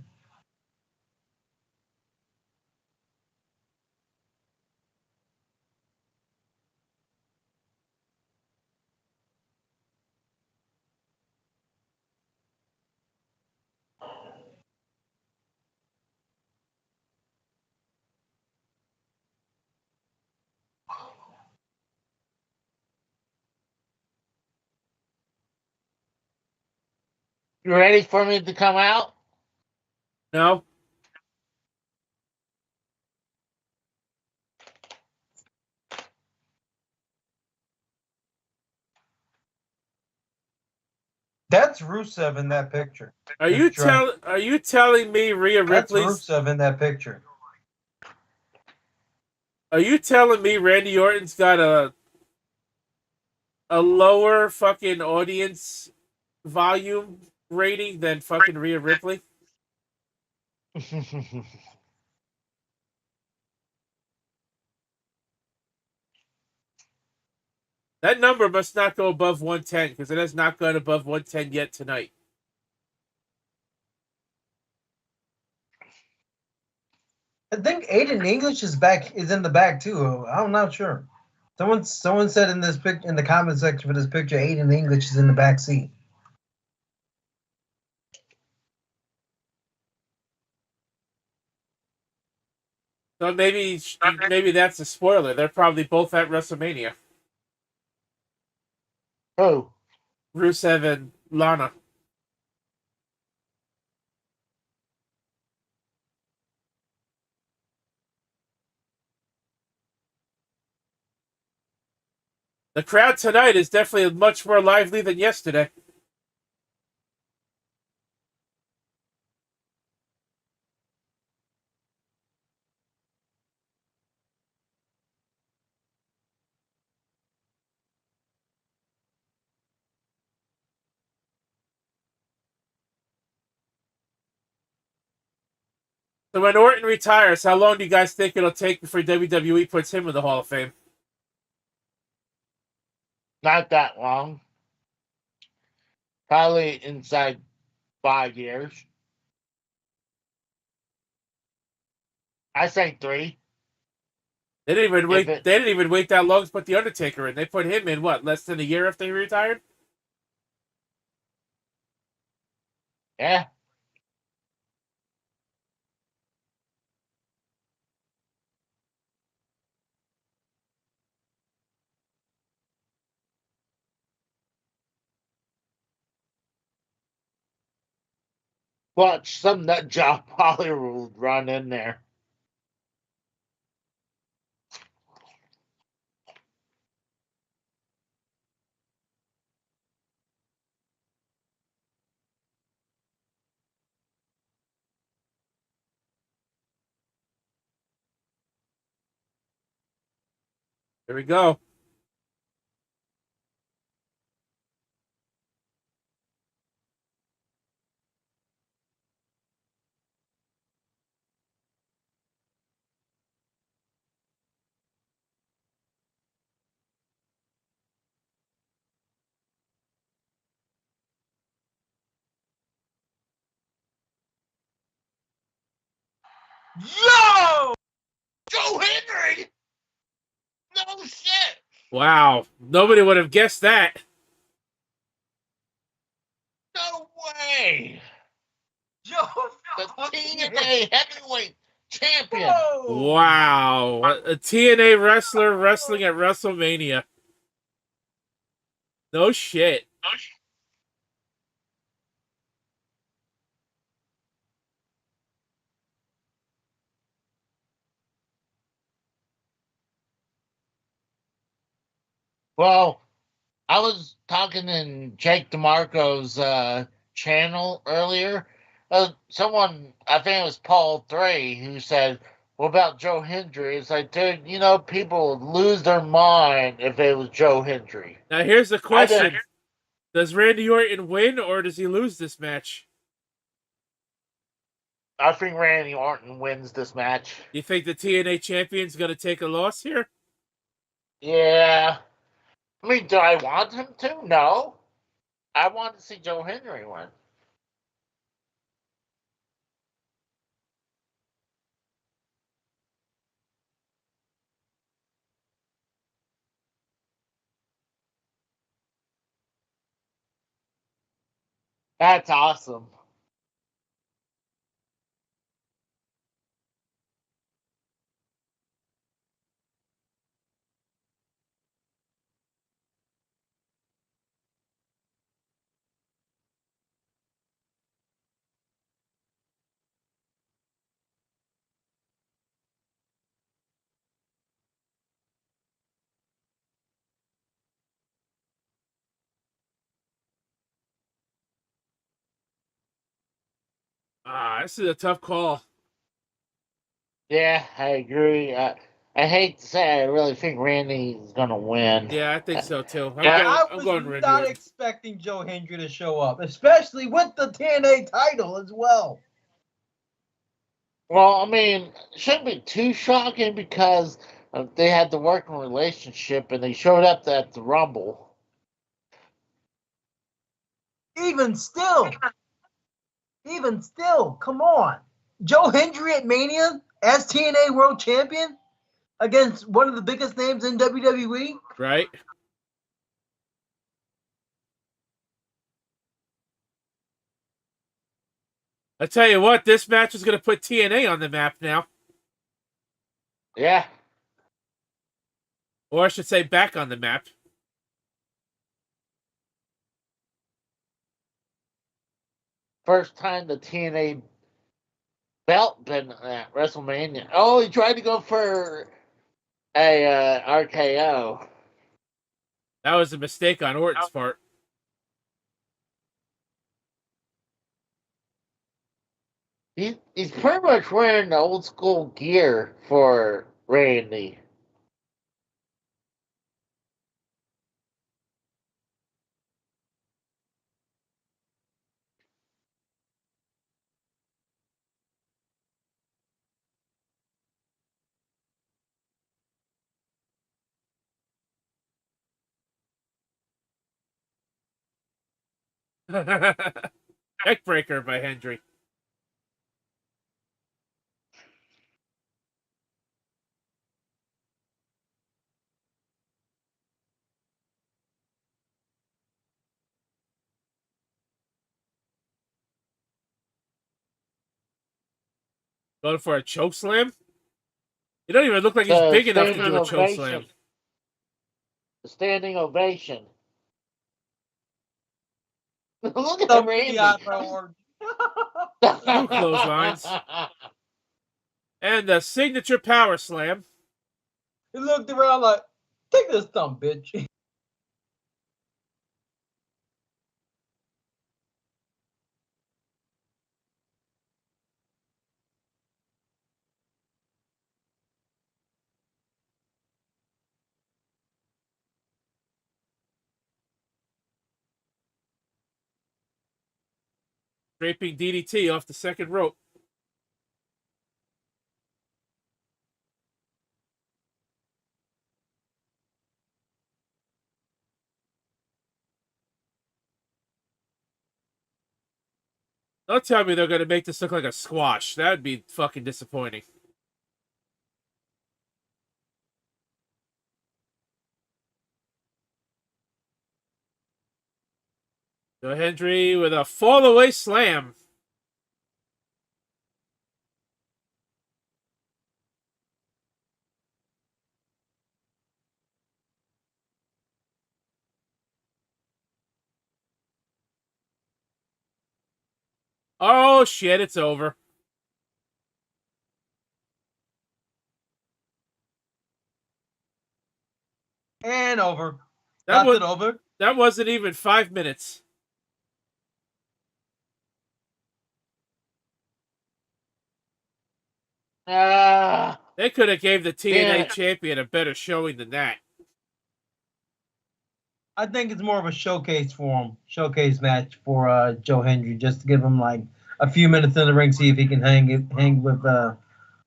You ready for me to come out? No. That's Rusev in that picture. Are you telling me Rhea Ripley's? That's Rusev in that picture. Are you telling me Randy Orton's got a lower fucking audience volume rating than fucking Rhea Ripley? That number must not go above 110 because it has not gone above 110 yet tonight. I think Aiden English is in the back too. I'm not sure. Someone said in the comment section for this picture, Aiden English is in the back seat. So maybe that's a spoiler. They're probably both at WrestleMania. Oh. Rusev and Lana. The crowd tonight is definitely much more lively than yesterday. So when Orton retires, how long do you guys think it'll take before WWE puts him in the Hall of Fame? Not that long. Probably inside 5 years. I say 3. They didn't even wait that long to put the Undertaker in. They put him in less than a year after he retired? Yeah. Watch some nut job Hollywood run in there. There we go. Yo! Joe Henry! No shit! Wow. Nobody would have guessed that. No TNA, Joe the fucking TNA heavyweight champion. Whoa! Wow. A TNA wrestler wrestling at WrestleMania. No shit. Well, I was talking in Jake DeMarco's channel earlier. Someone, I think it was Paul 3, who said, "What about Joe Hendry?" It's like, dude, people would lose their mind if it was Joe Hendry. Now here's the I did- question. Does Randy Orton win or does he lose this match? I think Randy Orton wins this match. You think the TNA champion's gonna take a loss here? Yeah. I mean, do I want him to? No. I want to see Joe Hendry win. That's awesome. This is a tough call. Yeah, I agree. I hate to say I really think Randy's going to win. Yeah, I think so too. I I'm was going Randy not Orton. expecting Joe Hendry to show up, especially with the TNA title as well. Well, I mean, it shouldn't be too shocking because they had the working relationship and they showed up at the Rumble. Even still, come on. Joe Hendry at Mania as TNA World Champion against one of the biggest names in WWE. Right? I tell you what, this match is going to put TNA on the map now. Yeah. Or I should say back on the map. First time the TNA belt been at WrestleMania. Oh, he tried to go for a RKO. That was a mistake on Orton's part. He's pretty much wearing the old school gear for Randy. Neckbreaker by Hendry. Going for a choke slam? He don't even look like he's big enough to do a choke slam. The standing ovation. Look at Some Randy. Two clotheslines. And the signature power slam. He looked around like, take this thumb, bitch. Draping DDT off the second rope. Don't tell me they're going to make this look like a squash. That would be fucking disappointing. Joe Hendry with a fall-away slam. Oh, shit, it's over. And over. That That's was it over. That wasn't even 5 minutes. Ah, They could have gave the TNA damn. champion a better showing than that. I think it's more of a showcase for him. Showcase match for Joe Hendry, just to give him like a few minutes in the ring, see if he can hang with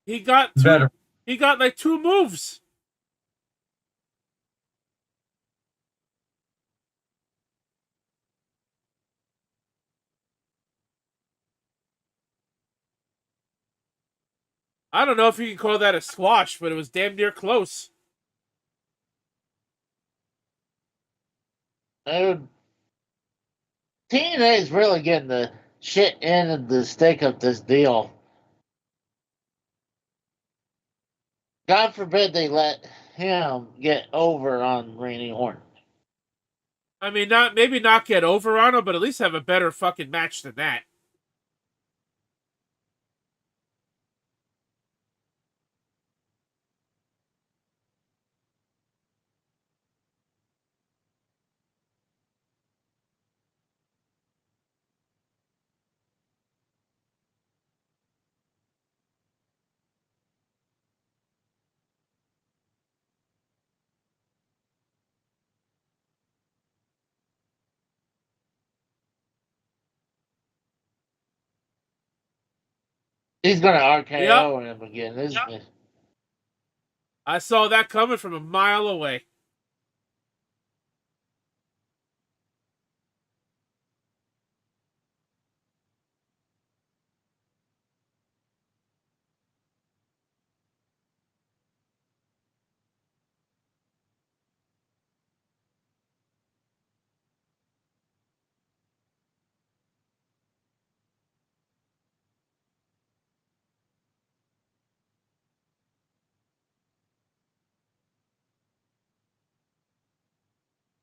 He got better. He got like 2 moves. I don't know if you can call that a squash, but it was damn near close. Dude, TNA is really getting the shit end of the stick of this deal. God forbid they let him get over on Randy Orton. I mean, maybe not get over on him, but at least have a better fucking match than that. He's gonna Yep, RKO him again, isn't he? I saw that coming from a mile away.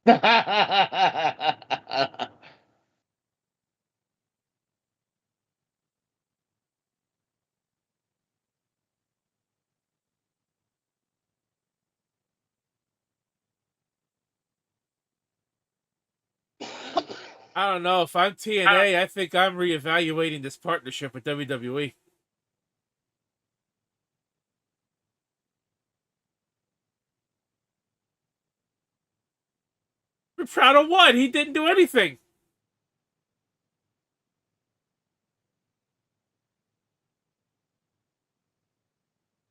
I don't know. If I'm TNA, I think I'm reevaluating this partnership with WWE. We're proud of what? He didn't do anything.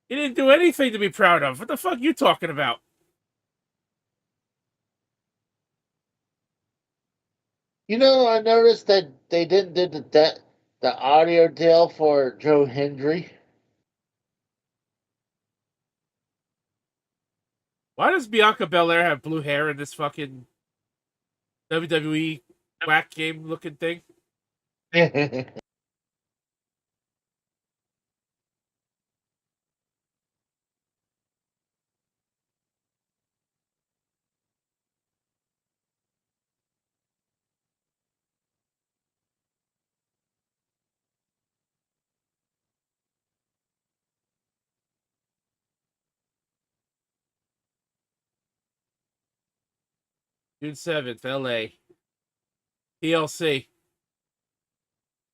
He didn't do anything to be proud of. What the fuck are you talking about? You know, I noticed that they didn't do the audio deal for Joe Hendry. Why does Bianca Belair have blue hair in this fucking WWE whack game looking thing? June 7th, LA. TLC.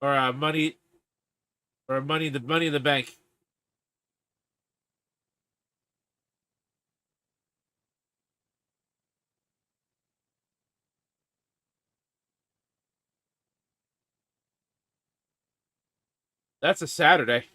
Or money or money in the bank. That's a Saturday.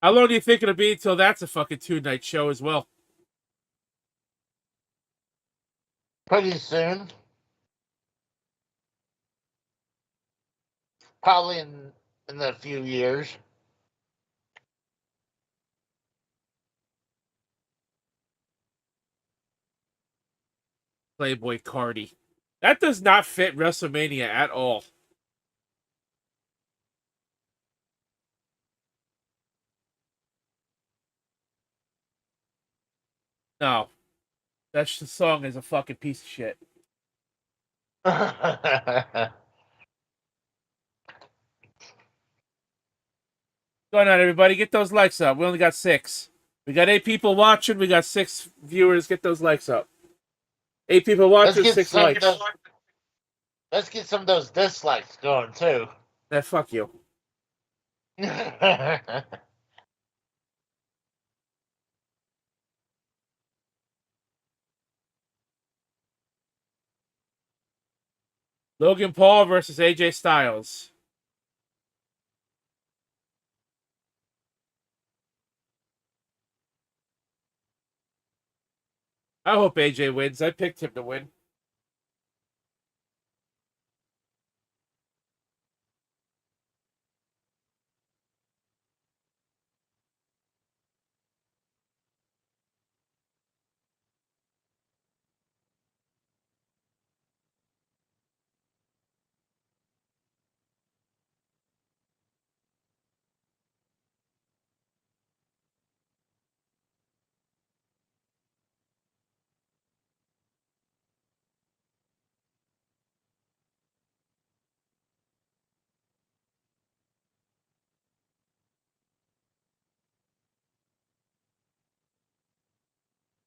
How long do you think it'll be until that's a fucking 2-night show as well? Pretty soon. Probably in a few years. Playboy Cardi. That does not fit WrestleMania at all. No. That song is a fucking piece of shit. Go on, everybody. Get those likes up. We only got 6. We got 8 people watching. We got 6 viewers. Get those likes up. 8 people watching, 6 likes. Let's get some of those dislikes going, too. Fuck you. Logan Paul versus AJ Styles. I hope AJ wins. I picked him to win.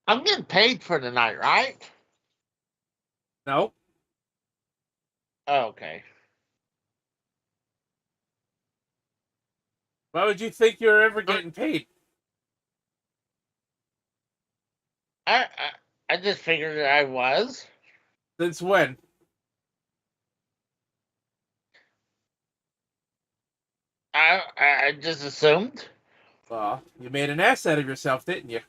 I'm getting paid for tonight, right? No. Oh, okay. Why would you think you're ever getting paid? I I just figured that I was. Since when? I just assumed. You made an ass out of yourself, didn't you?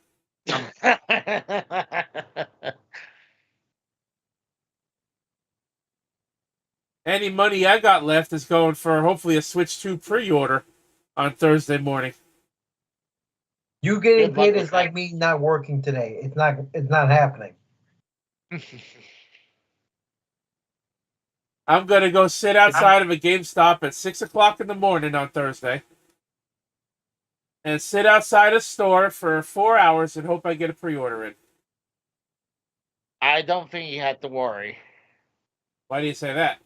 Any money I got left is going for hopefully a Switch 2 pre-order on Thursday morning. You getting paid is like me not working today. It's not happening. I'm gonna go sit outside of a GameStop at 6 o'clock in the morning on Thursday, and sit outside a store for 4 hours and hope I get a pre-order in. I don't think you have to worry. Why do you say that?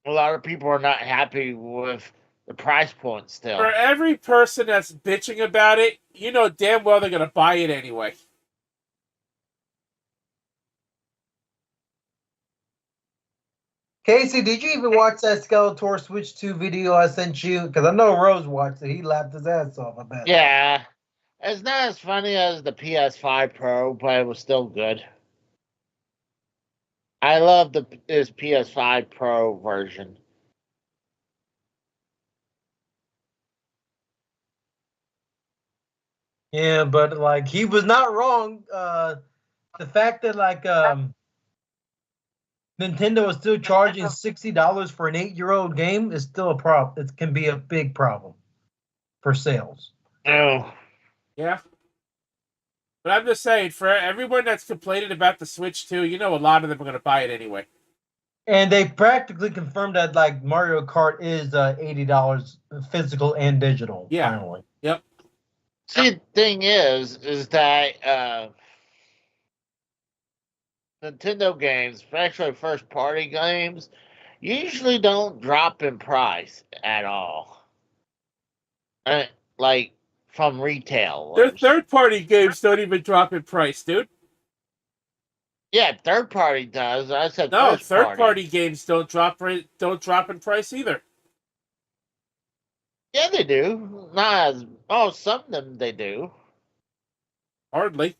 A lot of people are not happy with the price point still. For every person that's bitching about it, you know damn well they're gonna buy it anyway. Casey, did you even watch that Skeletor Switch 2 video I sent you? Because I know Rose watched it. He laughed his ass off, I bet. Yeah. It's not as funny as the PS5 Pro, but it was still good. I love his PS5 Pro version. Yeah, but like he was not wrong. The fact that like Nintendo is still charging $60 for an 8-year-old game is still a problem. It can be a big problem for sales. Oh. Yeah. But I'm just saying, for everyone that's complaining about the Switch 2, you know a lot of them are gonna buy it anyway. And they practically confirmed that like Mario Kart is $80 physical and digital. Yeah. Finally. Yep. See, the thing is that Nintendo games, especially first party games, usually don't drop in price at all. Like from retail. Their third-party games don't even drop in price, dude. Yeah, third party does. I said No, first third-party games don't drop in price either. Yeah, they do. Not as some of them they do. Hardly.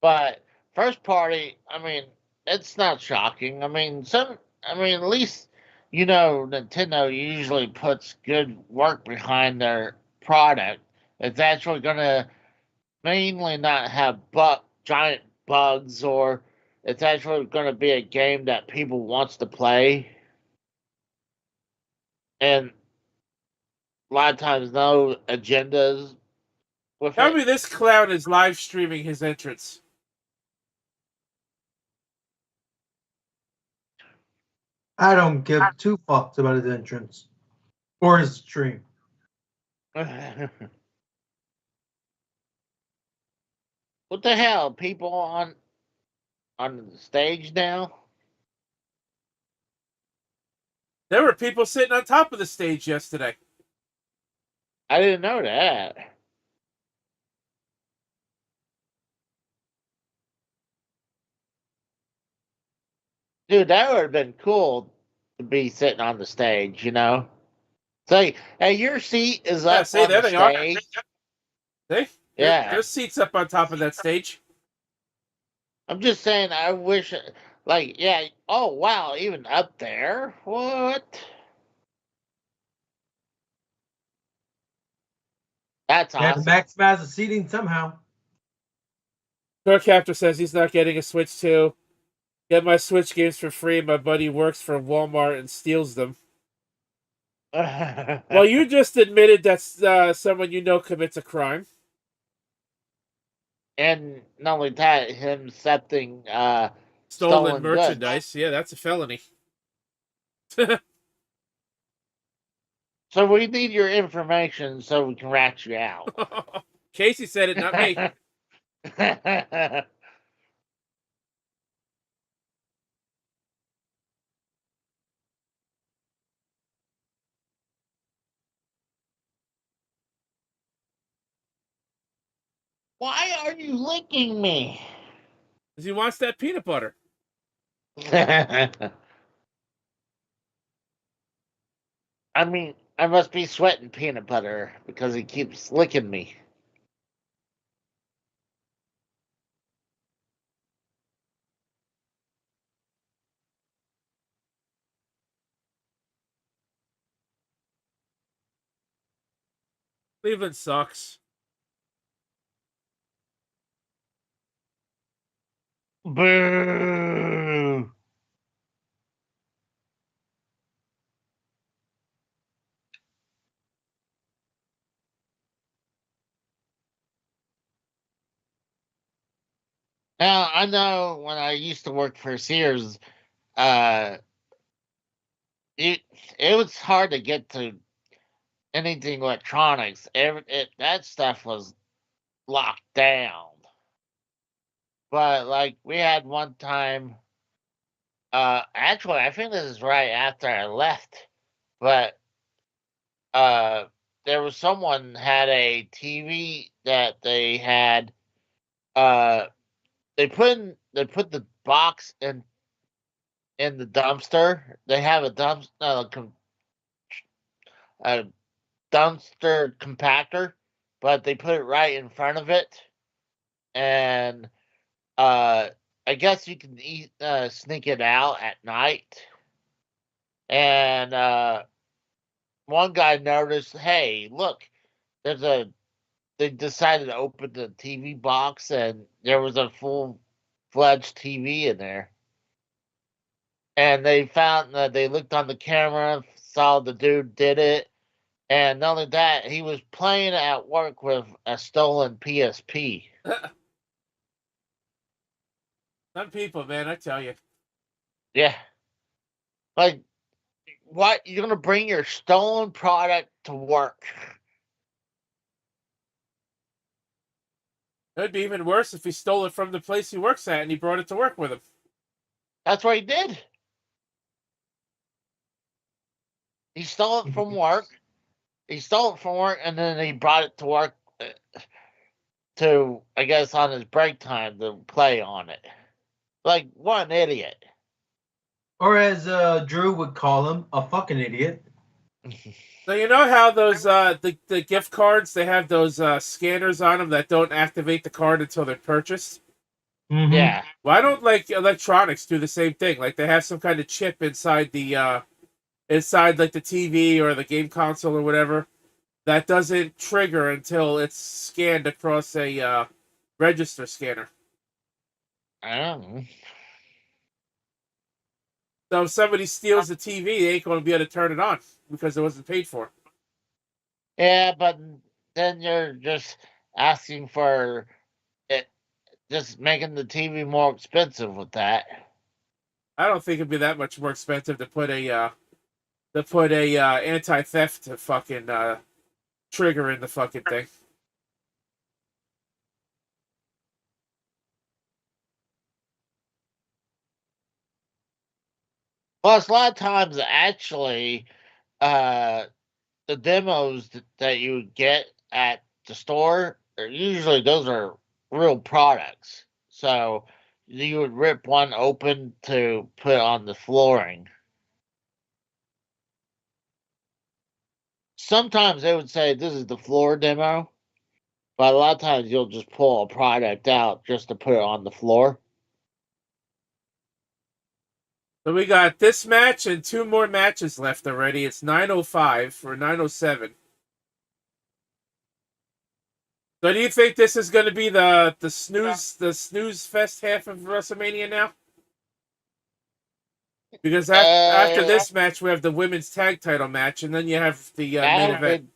But first party, I mean, it's not shocking. I mean, at least you know, Nintendo usually puts good work behind their product. It's actually going to mainly not have giant bugs, or it's actually going to be a game that people wants to play. And a lot of times no agendas with Tell it. me this clown is live streaming his entrance. I don't give two fucks about his entrance or his stream. What the hell? People on the stage now? There were people sitting on top of the stage yesterday. I didn't know that. Dude, that would have been cool to be sitting on the stage, you know? Say, hey, your seat is Yeah, up see, on there the they are. stage. See? Yeah. There's seats up on top of that stage. I'm just saying, I wish, like, yeah, oh, wow, even up there? What? That's They had to awesome. maximize the seating somehow. Captor says he's not getting a Switch 2. Get my Switch games for free. My buddy works for Walmart and steals them. Well, you just admitted that someone you know commits a crime. And not only that, him accepting Stolen stolen goods. merchandise. Yeah, that's a felony. So we need your information so we can rat you out. Casey said it, not me. Why are you licking me? Because he wants that peanut butter. I mean, I must be sweating peanut butter because he keeps licking me. Cleveland sucks. Boo! Now, I know when I used to work for Sears, uh, it was hard to get to anything electronics. That stuff was locked down. But like we had one time, actually, I think this is right after I left, but uh, there was someone had a TV that they had. Uh, they put the box in the dumpster. They have a dumpster compactor, but they put it right in front of it, and uh, I guess you can sneak it out at night. And one guy noticed, hey, look, there's a. They decided to open the TV box, and there was a full-fledged TV in there. And they found that they looked on the camera, saw the dude did it, and not only that, he was playing at work with a stolen PSP. Some people, man, I tell you. Yeah, like what? You're gonna bring your stolen product to work? It'd be even worse if he stole it from the place he works at and he brought it to work with him. That's what he did. He stole it from work. He stole it from work, and then he brought it to work to, I guess, on his break time to play on it. Like, what an idiot. Or as Drew would call him, a fucking idiot. So you know how those the gift cards, they have those scanners on them that don't activate the card until they're purchased? Mm-hmm. Yeah. Why don't like electronics do the same thing? Like they have some kind of chip inside inside like the TV or the game console or whatever, that doesn't trigger until it's scanned across a register scanner. I don't know. So if somebody steals the TV, they ain't going to be able to turn it on because it wasn't paid for. Yeah, but then you're just asking for it, just making the TV more expensive with that. I don't think it'd be that much more expensive to put a anti-theft fucking trigger in the fucking thing. Plus, a lot of times, actually, the demos that you get at the store, usually those are real products. So you would rip one open to put on the flooring. Sometimes they would say this is the floor demo, but a lot of times you'll just pull a product out just to put it on the floor. So we got this match and 2 more matches left already. It's 9:05 or 9:07. So do you think this is going to be the snooze fest half of WrestleMania now? Because after this match, we have the women's tag title match, and then you have the main event.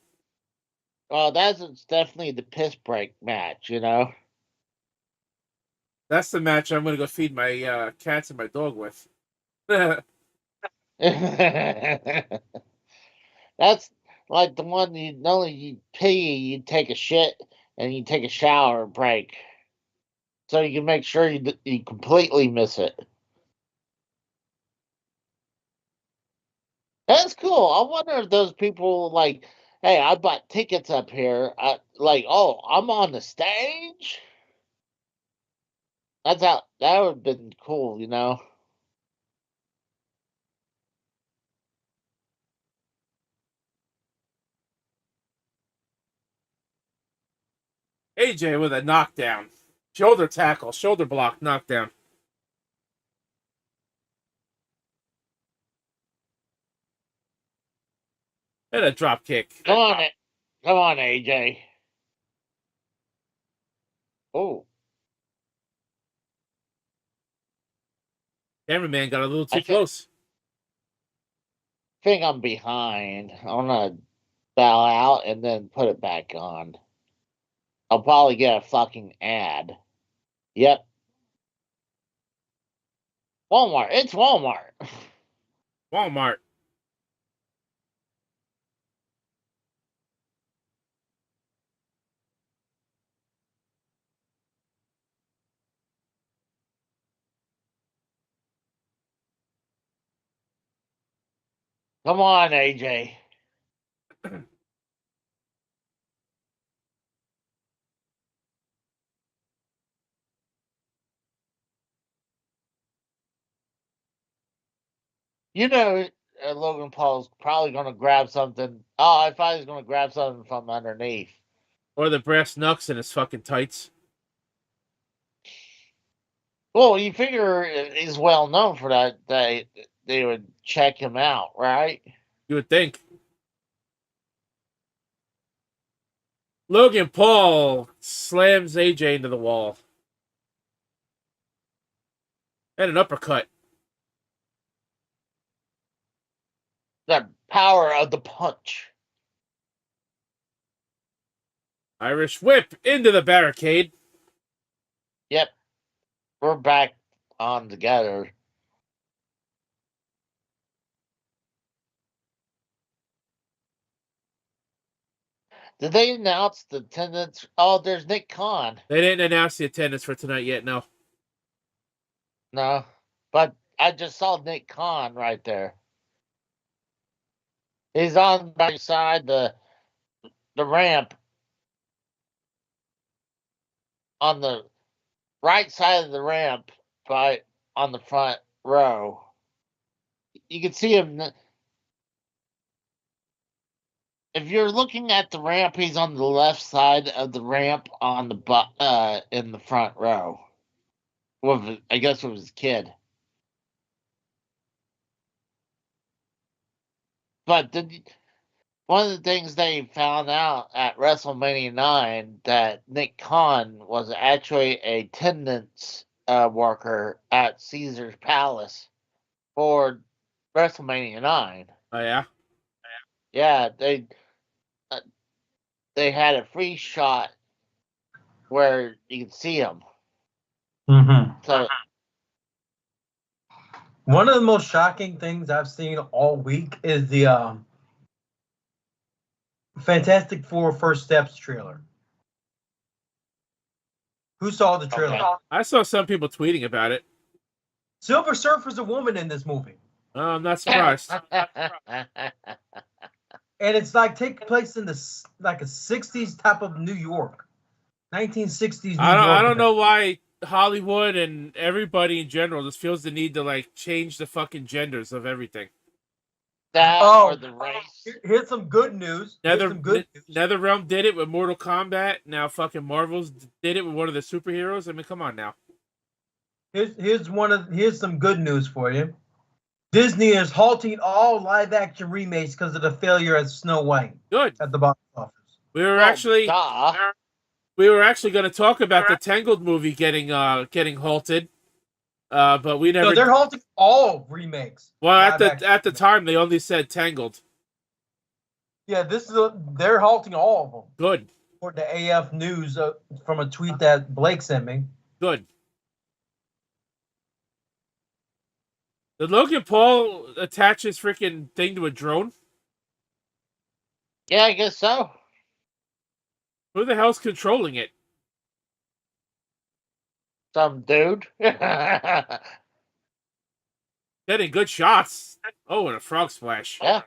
Well, that's definitely the piss break match, you know? That's the match I'm going to go feed my cats and my dog with. That's like the one you not only you pee, you take a shit and you take a shower break, so you can make sure you completely miss it. That's cool. I wonder if those people like, hey, I bought tickets up here. Like, oh, I'm on the stage. That would have been cool, you know. AJ with a knockdown. Shoulder tackle, shoulder block, knockdown. And a drop kick. Come on, AJ. Oh, Cameraman got a little too close. think I'm behind. I'm gonna bow out and then put it back on. I'll probably get a fucking ad. Yep. Walmart. It's Walmart. Walmart. Come on, AJ. You know, Logan Paul's probably going to grab something. Oh, I thought he was going to grab something from underneath. Or the brass knucks in his fucking tights. Well, you figure he's well known for that. They would check him out, right? You would think. Logan Paul slams AJ into the wall. And an uppercut. The power of the punch. Irish whip into the barricade. Yep. We're back on together. Did they announce the attendance? Oh, there's Nick Khan. They didn't announce the attendance for tonight yet, no. No. But I just saw Nick Khan right there. He's on by side the ramp. On the right side of the ramp on the front row. You can see him. If you're looking at the ramp, he's on the left side of the ramp on the in the front row. I guess it was his kid. But one of the things they found out at WrestleMania 9 that Nick Khan was actually a attendance worker at Caesar's Palace for WrestleMania 9. Oh yeah. Yeah, they had a free shot where you could see him. Mm-hmm. So One of the most shocking things I've seen all week is the Fantastic Four First Steps trailer. Who saw the trailer? Okay. I saw some people tweeting about it. Silver Surfer's a woman in this movie. Oh, I'm not surprised. And it's like take place in the like a 60s type of New York. 1960s New York. I don't know why Hollywood and everybody in general just feels the need to like change the fucking genders of everything. That or the race. Here's some good news. NetherRealm did it with Mortal Kombat. Now fucking Marvel's did it with one of the superheroes. I mean, come on now. Here's some good news for you. Disney is halting all live action remakes because of the failure of Snow White. Good. At the box office. We were actually going to talk about the Tangled movie getting halted. But we never. No, they're halting all remakes. Well, at the time they only said Tangled. Yeah, they're halting all of them. Good. For the AF News from a tweet that Blake sent me. Good. Did Logan Paul attach his freaking thing to a drone? Yeah, I guess so. Who the hell's controlling it? Some dude. Getting good shots. Oh, and a frog splash. Yeah.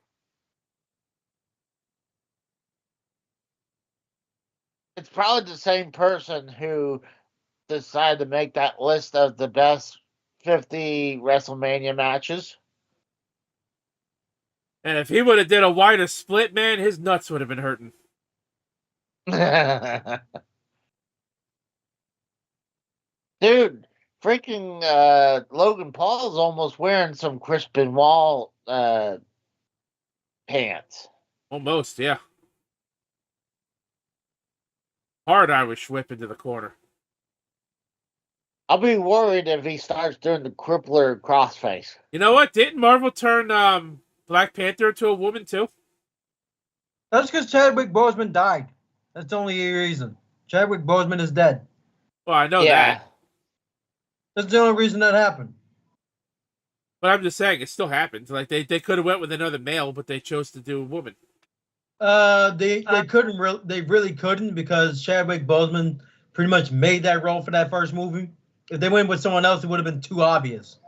It's probably the same person who decided to make that list of the best 50 WrestleMania matches. And if he would have did a wider split, man, his nuts would have been hurting. Dude, freaking Logan Paul's almost wearing some Chris Benoit pants. Almost, yeah. Hard Irish whip into the corner. I'll be worried if he starts doing the crippler crossface. You know what? Didn't Marvel turn Black Panther into a woman too? That's because Chadwick Boseman died. That's the only reason. Chadwick Boseman is dead. Well, I know that. That's the only reason that happened. But I'm just saying, it still happened. Like they could have went with another male, but they chose to do a woman. They couldn't. They really couldn't because Chadwick Boseman pretty much made that role for that first movie. If they went with someone else, it would have been too obvious.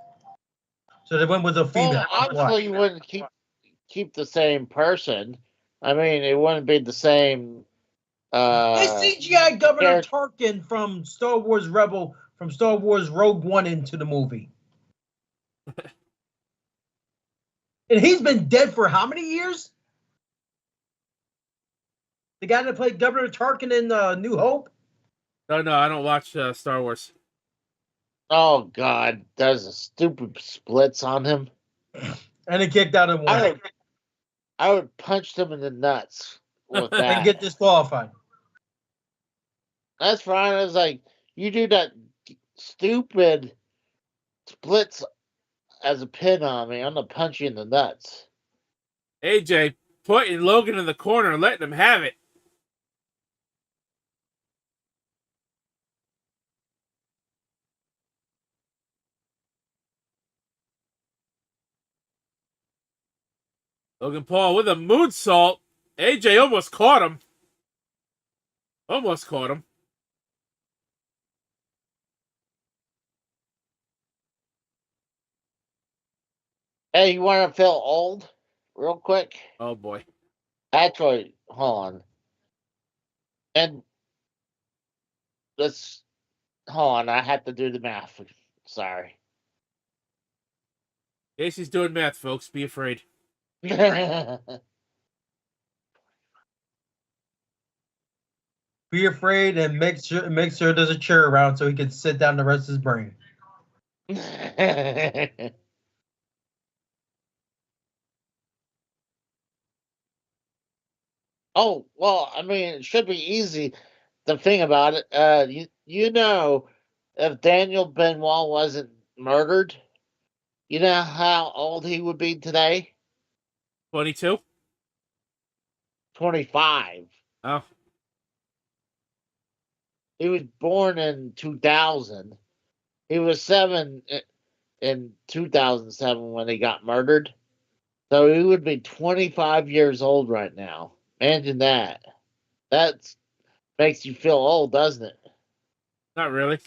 So they went with a female. Well, obviously, you wouldn't keep the same person. I mean, it wouldn't be the same. They CGI Governor Tarkin from Star Wars Rogue One into the movie. And he's been dead for how many years? The guy that played Governor Tarkin in New Hope? No, I don't watch Star Wars. Oh, God. There's a stupid splits on him. And he kicked out in one. I would punch him in the nuts with that. And get disqualified. That's fine. I was like, you do that stupid splits as a pin on me, I'm going to punch you in the nuts. AJ, putting Logan in the corner and letting him have it. Logan Paul with a moonsault. AJ almost caught him. Hey, you want to feel old real quick? Oh, boy. Actually, hold on. And hold on, I have to do the math. Sorry. Casey's doing math, folks. Be afraid. Be afraid and make sure there's a chair around so he can sit down to rest his brain. Oh well, I mean, it should be easy. The thing about it, you know, if Daniel Benoit wasn't murdered, you know how old he would be today? 22. 25. Oh, He was born in 2000. He was in 2007 when he got murdered. So he would be 25 years old right now. Imagine that. That makes you feel old, doesn't it? not really.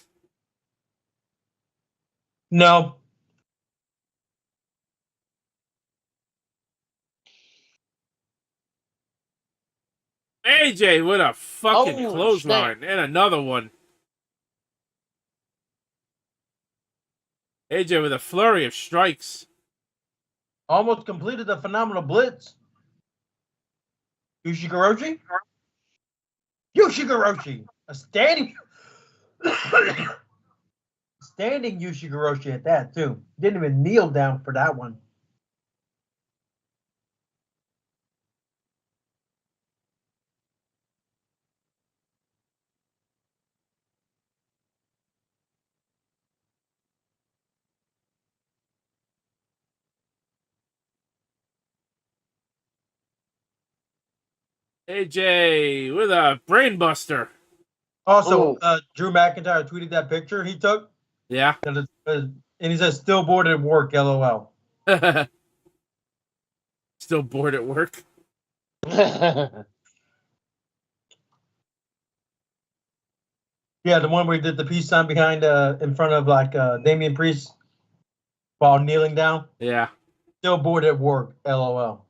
No. AJ with a fucking Oh, snap. clothesline and another one. AJ with a flurry of strikes. Almost completed the phenomenal blitz. Yushigoroshi? Yushigoroshi! A standing standing Yushigoroshi at that too. Didn't even kneel down for that one. AJ with a brainbuster. Also, Ooh. Drew McIntyre tweeted that picture he took. Yeah. And he says, still bored at work, LOL. Still bored at work. Yeah, the one where he did the peace sign behind, in front of like Damian Priest while kneeling down. Yeah. Still bored at work, LOL.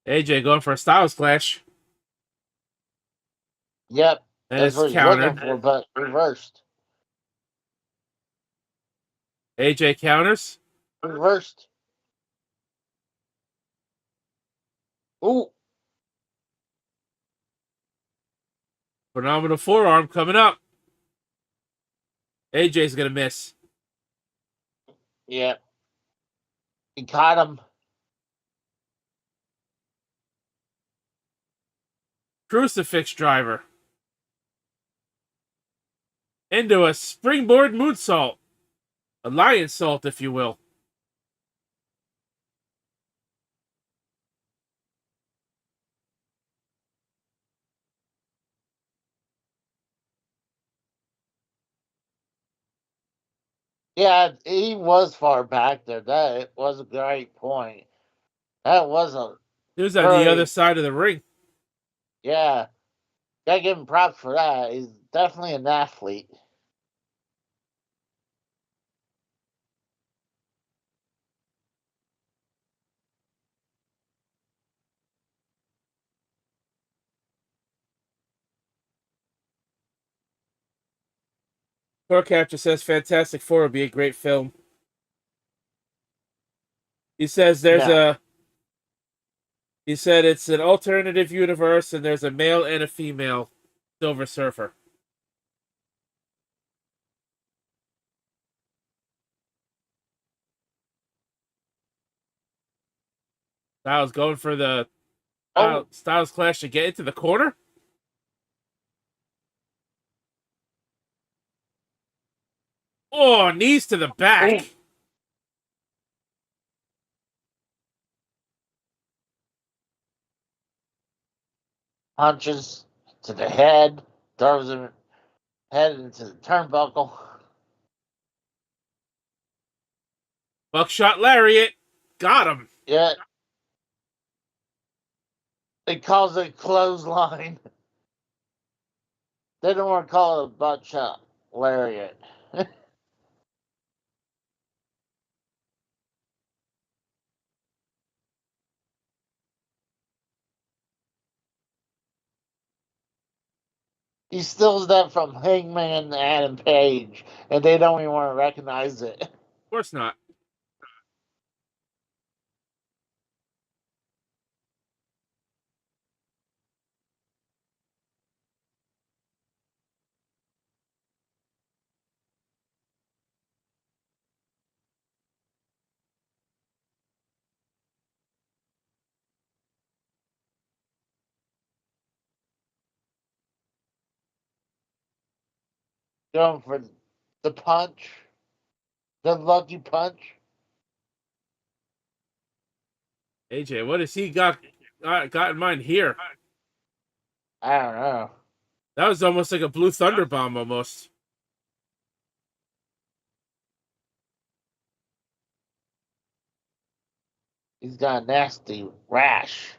AJ going for a Styles clash. Yep. And That's it's what he's looking countered. for, but reversed. AJ counters. Reversed. Ooh. Phenomenal forearm coming up. AJ's gonna miss. Yep. He caught him. Crucifix driver. Into a springboard moonsault. A lion salt, if you will. Yeah, he was far back there. That was a great point. That was a He was on the other very, side of the ring. yeah. Gotta give him props for that. He's definitely an athlete. Torcapture says Fantastic Four would be a great film. He says Yeah. he said it's an alternative universe and there's a male and a female Silver Surfer. Styles going for the Oh, Styles Clash to get into the corner. Oh, knees to the ooh. back. Punches to the head, throws him head into the turnbuckle. Buckshot Lariat. Got him. Yeah, they calls it clothesline. They don't want to call it a buckshot lariat. He steals that from Hangman Adam Page, and they don't even want to recognize it. Of course not. Going for the punch. The lucky punch. AJ, what has he got in mind here? I don't know. That was almost like a blue thunder bomb, almost. He's got a nasty rash.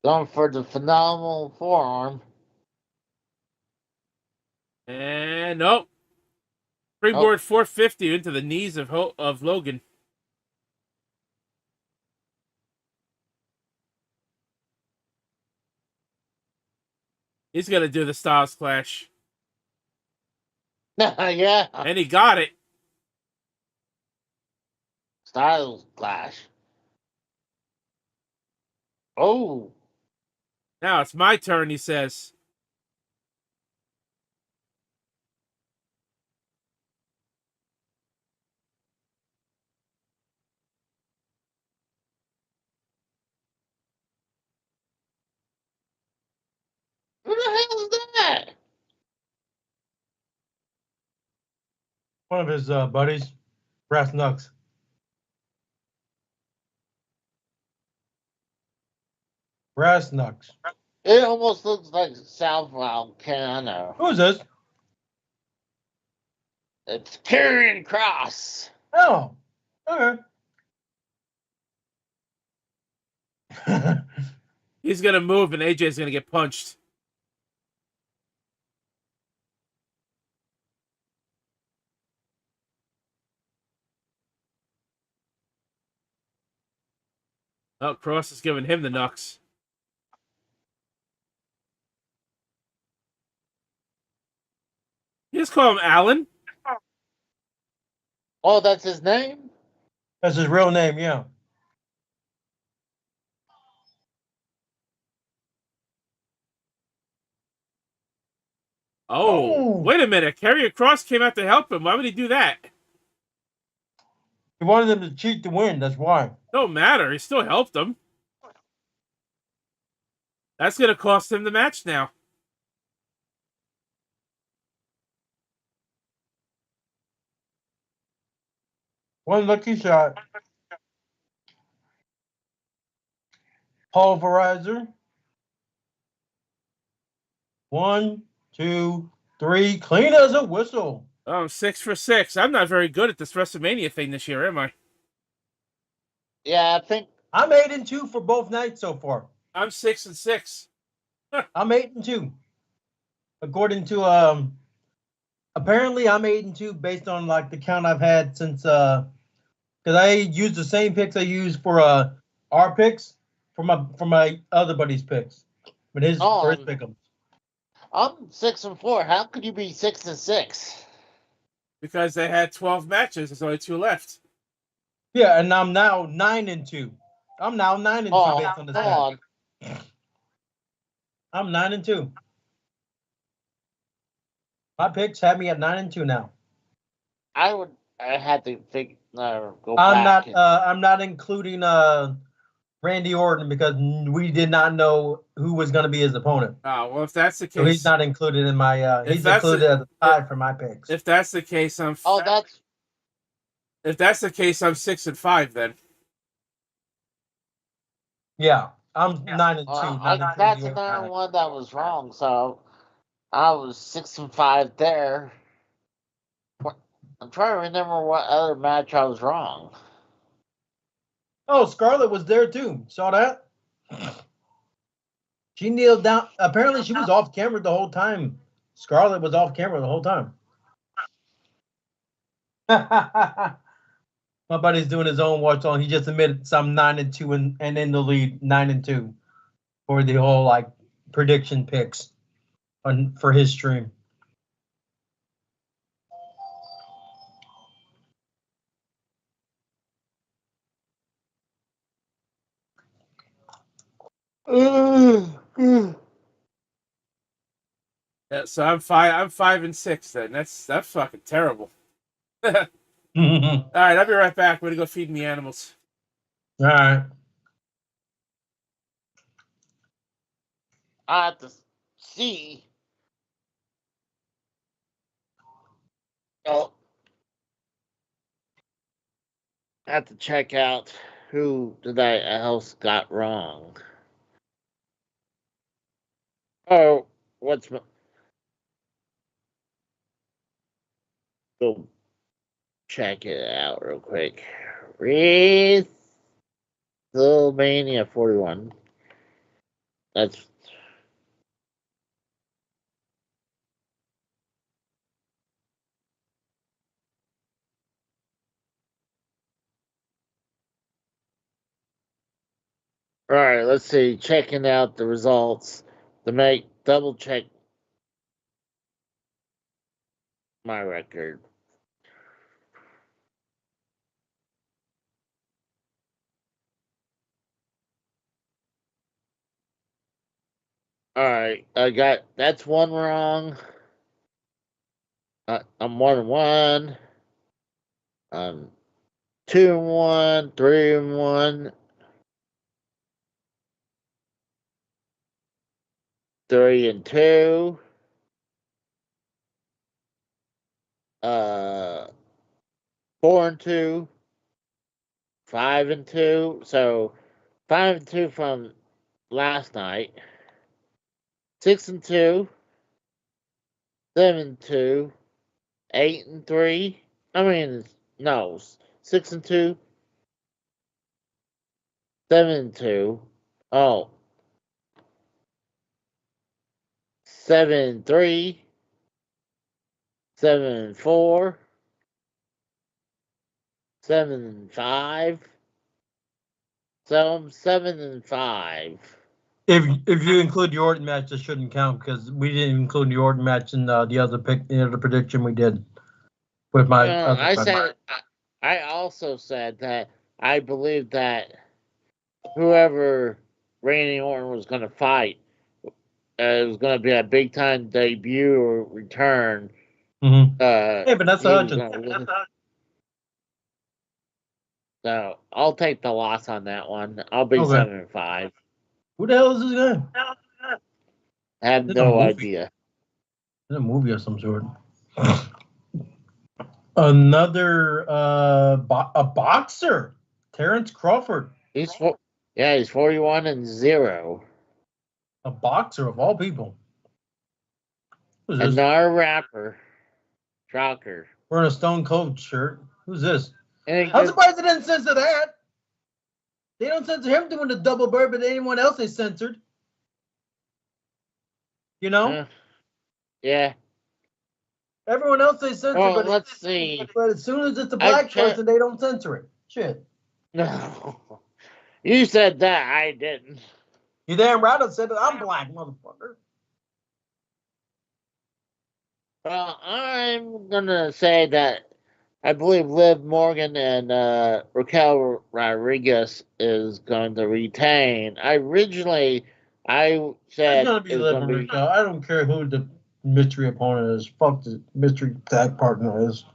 Going for the phenomenal forearm. And nope. Springboard 450 into the knees of Logan. He's gonna do the Styles Clash. Yeah. And he got it. Styles Clash. Oh. Now it's my turn, he says. Who the hell is that? One of his buddies, Brass Knucks. Brass Knucks. It almost looks like South Volcano. Who is this? It's Karrion Kross. Oh, okay. He's gonna move and AJ's gonna get punched. Oh, Cross is giving him the knucks. You just call him Alan? Oh, that's his name? That's his real name, yeah. Oh, wait a minute. Karrion Kross came out to help him. Why would he do that? He wanted him to cheat to win, that's why. Don't matter. He still helped him. That's going to cost him the match now. One lucky shot. Pulverizer. 1, 2, 3. Clean as a whistle. Oh, 6 for 6. I'm not very good at this WrestleMania thing this year, am I? Yeah, I think I'm 8-2 for both nights so far. I'm 6 and 6. I'm 8-2. According to apparently I'm 8-2 based on like the count I've had since because I used the same picks I used for our picks for my other buddy's picks. But for his pick'em. I'm 6 and 4. How could you be 6 and 6? Because they had 12 matches. There's only 2 left. Yeah, and I'm now 9-2. I'm now 9-2 based on this bet. I'm 9-2. My picks have me at 9-2 now. I had to go I'm back. I'm not including Randy Orton because we did not know who was going to be his opponent. Oh, well, if that's the case, so he's not included in my. He's included as a tie for my picks. If that's the case, If that's the case, I'm 6 and 5 then. Yeah, I'm 9-2. That's another one that was wrong. So I was 6 and 5 there. I'm trying to remember what other match I was wrong. Oh, Scarlett was there too. Saw that? She kneeled down. Apparently, she was off camera the whole time. Scarlett was off camera the whole time. My buddy's doing his own watch on. He just admitted some 9-2 and in the lead, 9-2 for the whole like prediction picks for his stream. Yeah, so I'm 5-6 then. That's fucking terrible. All right, I'll be right back. I'm gonna go feed me animals. All right. I have to see. Oh, I have to check out who did I else got wrong. Oh, what's my... Go check it out real quick. WrestleMania 41. That's... All right, let's see. Checking out the results to make double check my record. All right, that's one wrong. I'm 1-1. 2-1, 3-1, 3-2. 4-2, 5-2. So 5-2 from last night. 6-2, 7-2, 8-3. I mean, no, 6-2, 7-2. Oh, 7-3, 7-4, 7-5. So I'm 7-5. If you include the Orton match, this shouldn't count because we didn't include the Orton match in the other prediction we did with my. I also said that I believe that whoever Randy Orton was going to fight, it was going to be a big time debut or return. Mm-hmm. Hey, Vanessa Hudgens. So I'll take the loss on that one. I'll be 7-5. Who the hell is this guy? I have no idea. In a movie of some sort. Another a boxer, Terrence Crawford. He's 41-0. A boxer of all people. Who's this? Another rapper. Shocker. Wearing a Stone Cold shirt. Who's this? I'm surprised they didn't censor that. They don't censor him doing the double bird, but anyone else they censored. You know? Yeah. Everyone else they censor, but let's see. But as soon as it's a black person, they don't censor it. Shit. No. You said that. I didn't. You damn right I said that. I'm black, motherfucker. Well, I'm going to say that I believe Liv Morgan and Raquel Rodriguez is going to retain. I said it's going to be Liv and Raquel. I don't care who the mystery opponent is. Fuck the mystery tag partner is.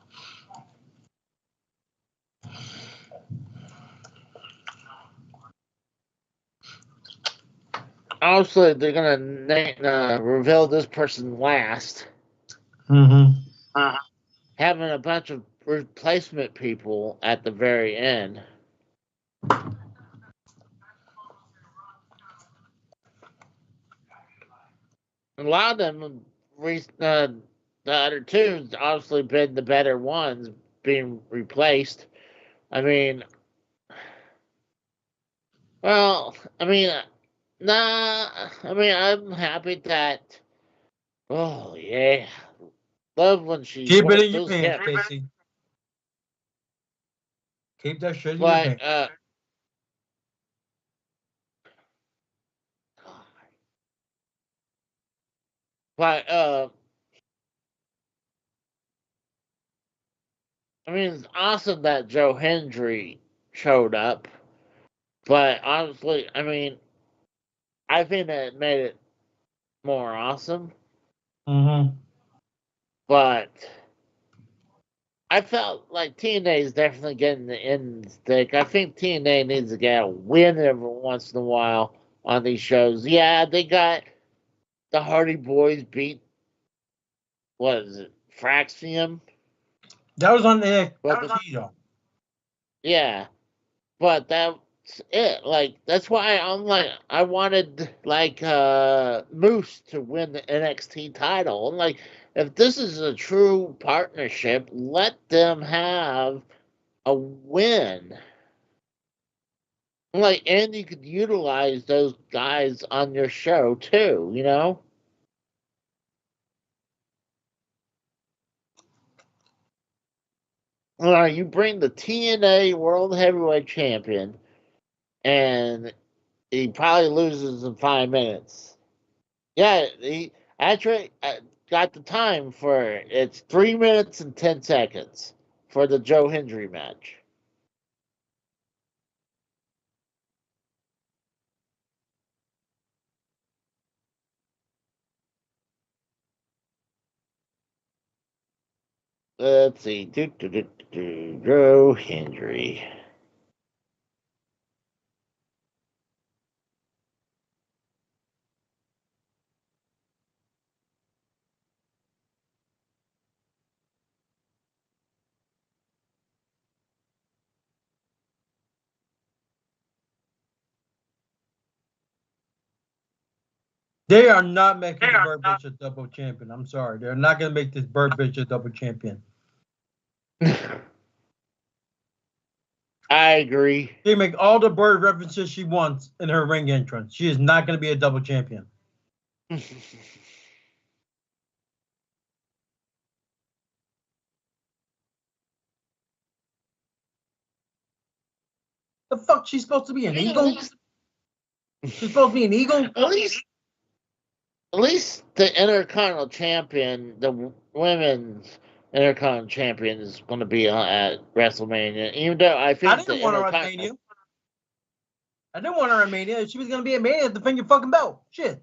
Obviously, they're going to reveal this person last. Mm-hmm. Having a bunch of replacement people at the very end. A lot of them, the other two, obviously been the better ones being replaced. I mean, well, I mean, I'm happy that. Oh yeah, love when she keep it in your pants, Casey. Keep that shit in your pants. But I mean, it's awesome that Joe Hendry showed up. But honestly, I mean, I think that it made it more awesome. Mm-hmm. But I felt like TNA is definitely getting the end stick. I think TNA needs to get a win every once in a while on these shows. Yeah, they got the Hardy Boys beat, what is it, Fraxium? That was on the But Cheeto. yeah, but that's it. Like, that's why I'm like, I wanted, like, Moose to win the NXT title. I'm like, if this is a true partnership, let them have a win. Like, and you could utilize those guys on your show too, you know? You bring the TNA World Heavyweight Champion, and he probably loses in 5 minutes. Yeah, he actually got the time for it. It's 3 minutes and 10 seconds for the Joe Hendry match. Let's see. Joe Hendry. They are not making the Bird Bitch a double champion. I'm sorry. They're not going to make this Bird Bitch a double champion. I agree. They make all the bird references she wants in her ring entrance. She is not going to be a double champion. The fuck? She's supposed to be an eagle? She's supposed to be an eagle? At least the Intercontinental Champion, the women's Intercontinental Champion, is going to be at WrestleMania. Even though I think I didn't want her at Mania. I didn't want her at Mania. She was going to be at Mania to defend your fucking belt. Shit.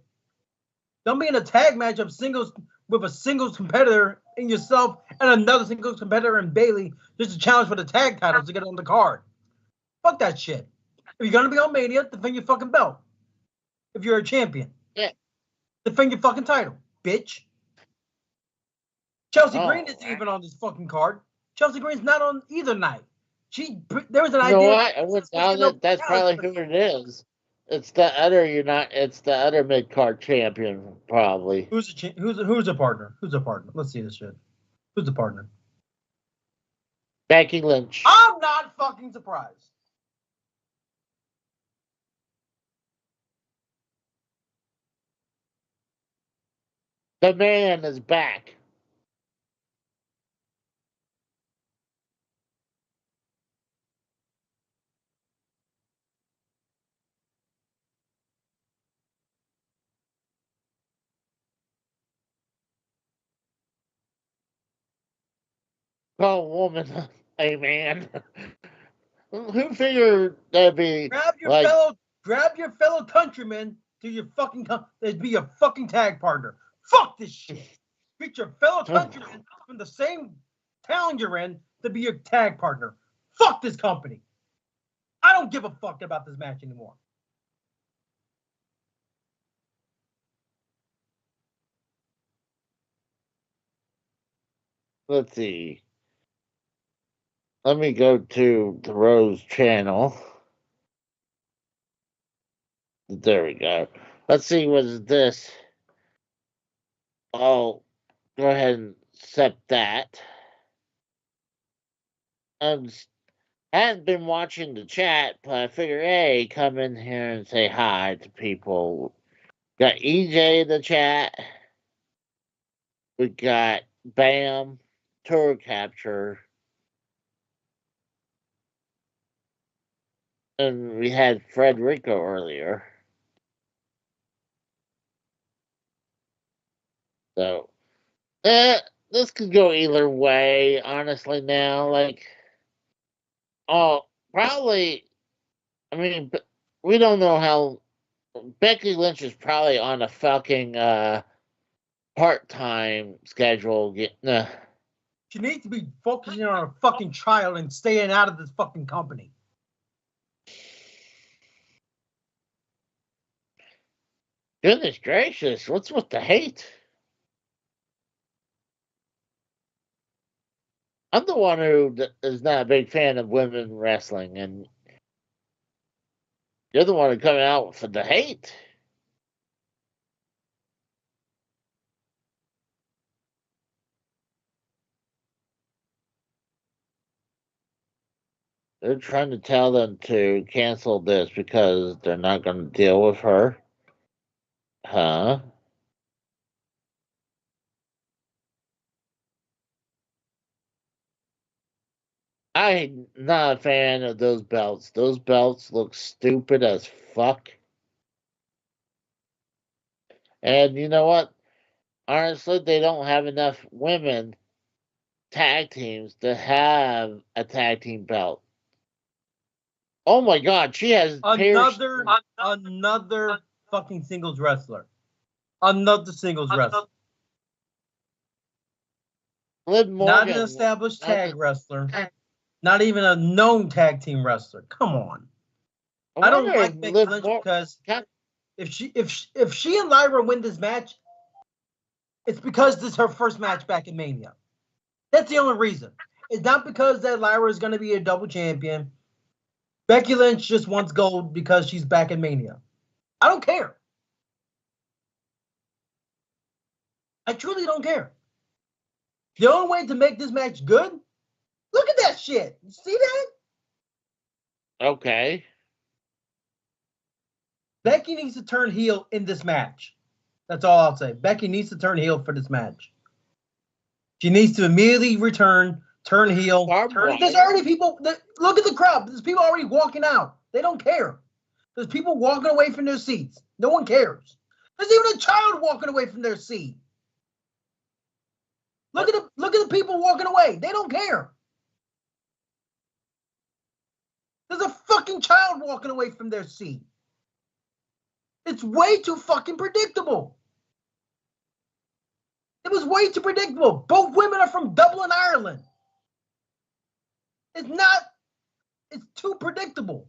Don't be in a tag match of singles with a singles competitor in yourself and another singles competitor in Bailey just to challenge for the tag titles to get on the card. Fuck that shit. If you're going to be on Mania, defend your fucking belt. If you're a champion. Yeah. Defend your fucking title, bitch. Chelsea Green isn't even on this fucking card. Chelsea Green's not on either night. There was an idea. You know what? I would now that that's probably who it is. It's the other It's the other mid card champion, probably. Who's a partner? Who's a partner? Let's see this shit. Who's the partner? Becky Lynch. I'm not fucking surprised. The man is back. Call a woman a man. Who figured that'd be grab your fellow countrymen to your fucking be your fucking tag partner. Fuck this shit. Get your fellow countrymen from the same town you're in to be your tag partner. Fuck this company. I don't give a fuck about this match anymore. Let's see. Let me go to the Rose channel. There we go. Let's see what is this. Oh, go ahead and set that. I hadn't been watching the chat, but I figured, hey, come in here and say hi to people. Got EJ in the chat. We got Bam, Tour Capture. And we had Frederico earlier. So, this could go either way, honestly, now. Like, oh, probably, I mean, we don't know how. Becky Lynch is probably on a fucking part-time schedule. She needs to be focusing on a fucking trial and staying out of this fucking company. Goodness gracious, what's with the hate? I'm the one who is not a big fan of women wrestling, and you're the one who coming out for the hate. They're trying to tell them to cancel this because they're not going to deal with her. Huh? I'm not a fan of those belts. Those belts look stupid as fuck. And you know what? Honestly, they don't have enough women tag teams to have a tag team belt. Oh my god, she has another fucking singles wrestler. Another singles wrestler. Liv Morgan, not an established tag wrestler. Not even a known tag team wrestler. Come on. I don't like Becky Lynch because if she and Lyra win this match, it's because this is her first match back in Mania. That's the only reason. It's not because that Lyra is going to be a double champion. Becky Lynch just wants gold because she's back in Mania. I don't care. I truly don't care. The only way to make this match good, look at that shit. You see that? Okay. Becky needs to turn heel in this match. That's all I'll say. Becky needs to turn heel for this match. She needs to immediately turn heel. There's already people. Look at the crowd. There's people already walking out. They don't care. There's people walking away from their seats. No one cares. There's even a child walking away from their seat. Look at the people walking away. They don't care. There's a fucking child walking away from their seat. It's way too fucking predictable. It was way too predictable. Both women are from Dublin, Ireland. It's too predictable.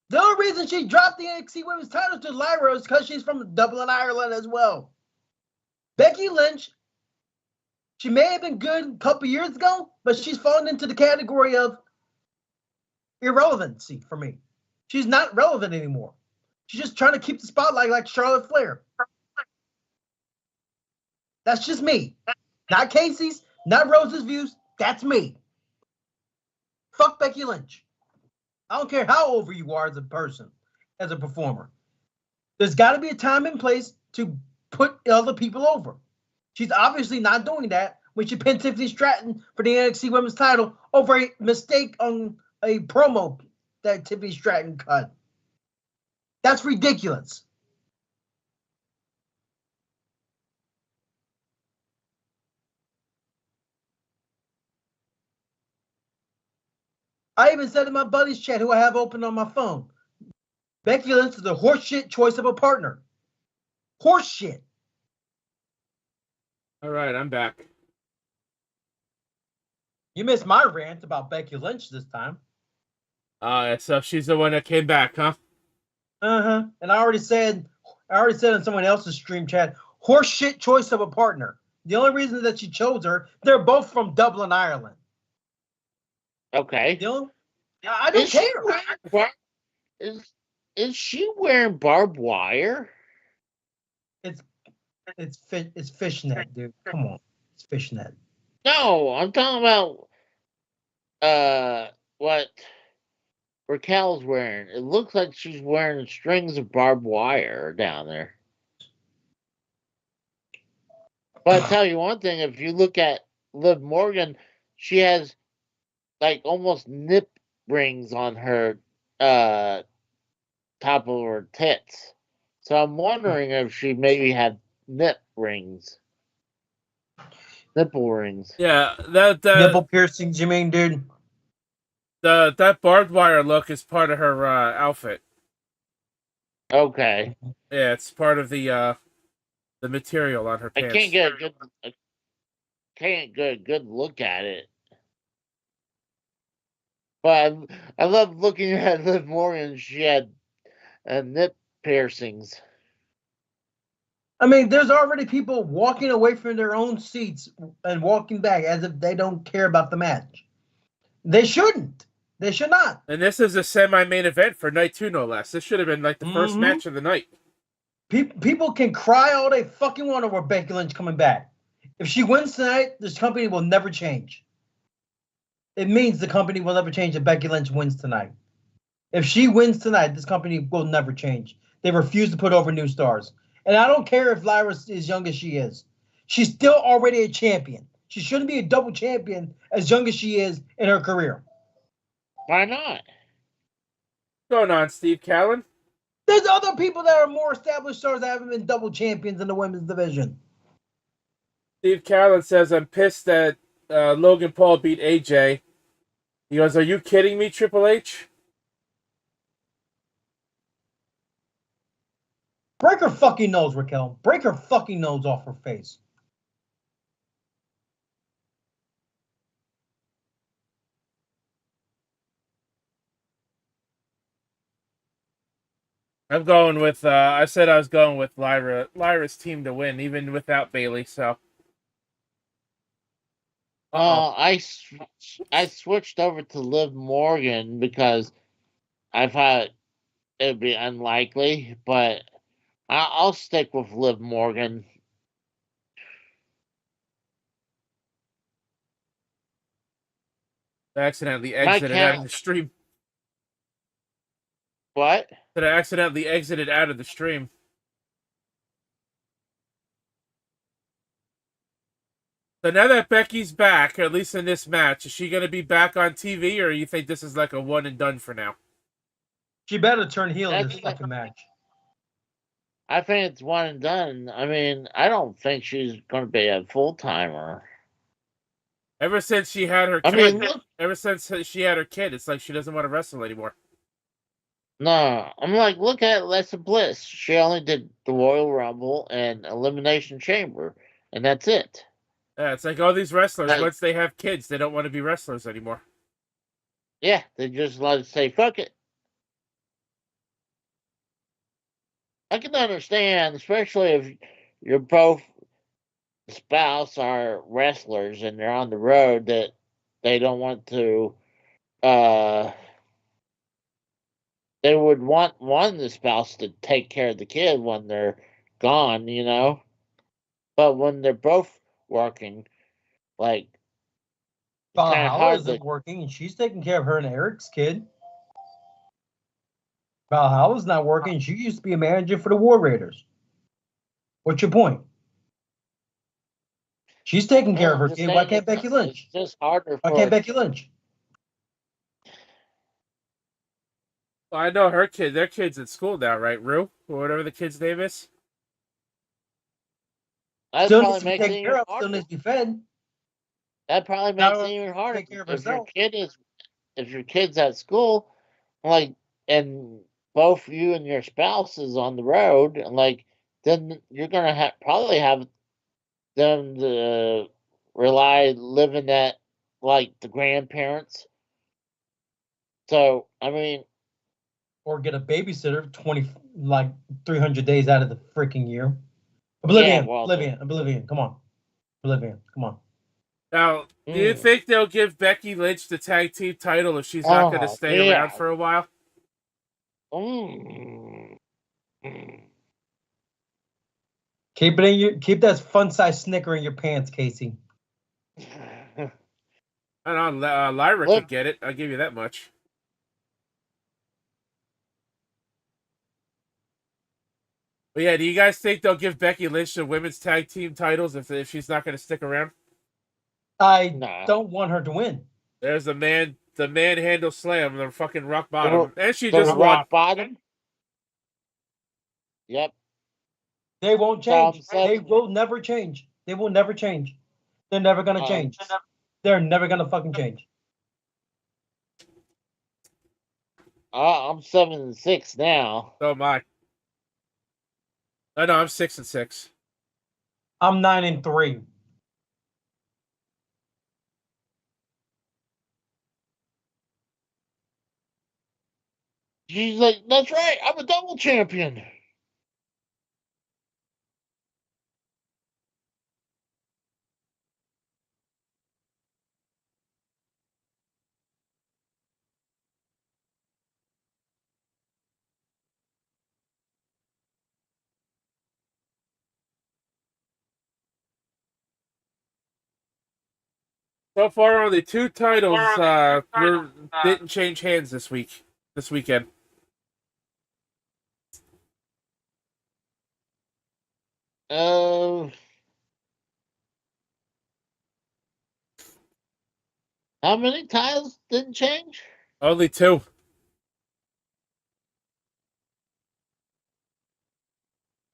The only reason she dropped the NXT Women's title to Lyra is because she's from Dublin, Ireland as well. Becky Lynch, she may have been good a couple years ago, but she's fallen into the category of irrelevancy for me. She's not relevant anymore. She's just trying to keep the spotlight like Charlotte Flair. That's just me. Not Casey's, not Rose's views. That's me. Fuck Becky Lynch. I don't care how over you are as a person, as a performer. There's got to be a time and place to put other people over. She's obviously not doing that when she pinned Tiffany Stratton for the NXT Women's title over a mistake on a promo that Tiffany Stratton cut. That's ridiculous. I even said in my buddy's chat, who I have open on my phone, Becky Lynch is a horseshit choice of a partner. Horseshit. All right, I'm back. You missed my rant about Becky Lynch this time. So she's the one that came back, huh? Uh-huh. And I already said in someone else's stream chat, horseshit choice of a partner. The only reason that she chose her, they're both from Dublin, Ireland. Okay. I don't care. Is she wearing barbed wire? It's fishnet, dude. Come on. It's fishnet. No, I'm talking about what Raquel's wearing. It looks like she's wearing strings of barbed wire down there. But I'll tell you one thing, if you look at Liv Morgan, she has like almost nip rings on her top of her tits. So I'm wondering if she maybe had nipple rings. Yeah, Nipple piercings, you mean, dude? that barbed wire look is part of her outfit. Okay, Yeah, it's part of the material on her I pants. can't get a good look at it. But I love looking at Liv Morgan. She had nip piercings. I mean, there's already people walking away from their own seats and walking back as if they don't care about the match. They shouldn't. They should not. And this is a semi-main event for night 2, no less. This should have been like the first match of the night. People can cry all they fucking want over Becky Lynch coming back. If she wins tonight, this company will never change. It means the company will never change if Becky Lynch wins tonight. If she wins tonight, this company will never change. They refuse to put over new stars. And I don't care if Lyra is young as she is. She's still already a champion. She shouldn't be a double champion as young as she is in her career. Why not? What's going on, Steve Callan? There's other people that are more established stars that haven't been double champions in the women's division. Steve Callan says, I'm pissed that Logan Paul beat AJ. He goes, are you kidding me, Triple H? Break her fucking nose, Raquel. Break her fucking nose off her face. I'm going with, I said I was going with Lyra's team to win, even without Bayley, so. I switched over to Liv Morgan because I thought it'd be unlikely, but I'll stick with Liv Morgan. I accidentally exited out of the stream. What? That I accidentally exited out of the stream. So now that Becky's back, or at least in this match, is she going to be back on TV, or you think this is like a one and done for now? She better turn heel in this fucking match. I think it's one and done. I mean, I don't think she's going to be a full timer. Ever since she had her kid, it's like she doesn't want to wrestle anymore. No, I'm like, look at Alexa Bliss. She only did the Royal Rumble and Elimination Chamber, and that's it. Yeah, it's like all these wrestlers, once they have kids, they don't want to be wrestlers anymore. Yeah, they just like to say, fuck it. I can understand, especially if you're both spouse are wrestlers and they're on the road, that they don't want to they would want one of the spouse to take care of the kid when they're gone, you know. But when they're both working, like, it's kind of Valhalla hard isn't working, and she's taking care of her and Eric's kid. Valhalla's not working. She used to be a manager for the War Raiders. What's your point? She's taking care of her kid. Why can't Becky Lynch? It's just harder. Why can't Becky Lynch? Well, I know her kid. Their kid's at school now, right, Rue? Or whatever the kid's name is. Still needs to be taken care of. Still needs to be fed. That probably makes it even harder. If your kid's at school, like, and both you and your spouse is on the road, like, then you're gonna probably have them to living at, like, the grandparents. So, I mean, or get a babysitter 300 days out of the freaking year. Oblivion. Come on. Oblivion. Come on. Now, do you think they'll give Becky Lynch the tag team title if she's not going to stay around for a while? Keep that fun size Snicker in your pants, Casey. I don't know. Lyra could get it. I'll give you that much. But yeah, do you guys think they'll give Becky Lynch the women's tag team titles if she's not going to stick around? I don't want her to win. There's the manhandle slam, the fucking rock bottom, and she just won. Rock bottom. Yep. They won't change. So I'm They saying- will never change. They will never change. They're never gonna change. They're never gonna fucking change. I'm 7-6 now. So am I. I know I'm 6-6. I'm 9-3. She's like, that's right. I'm a double champion. So far, only 2 titles didn't change hands this weekend. How many titles didn't change? Only 2.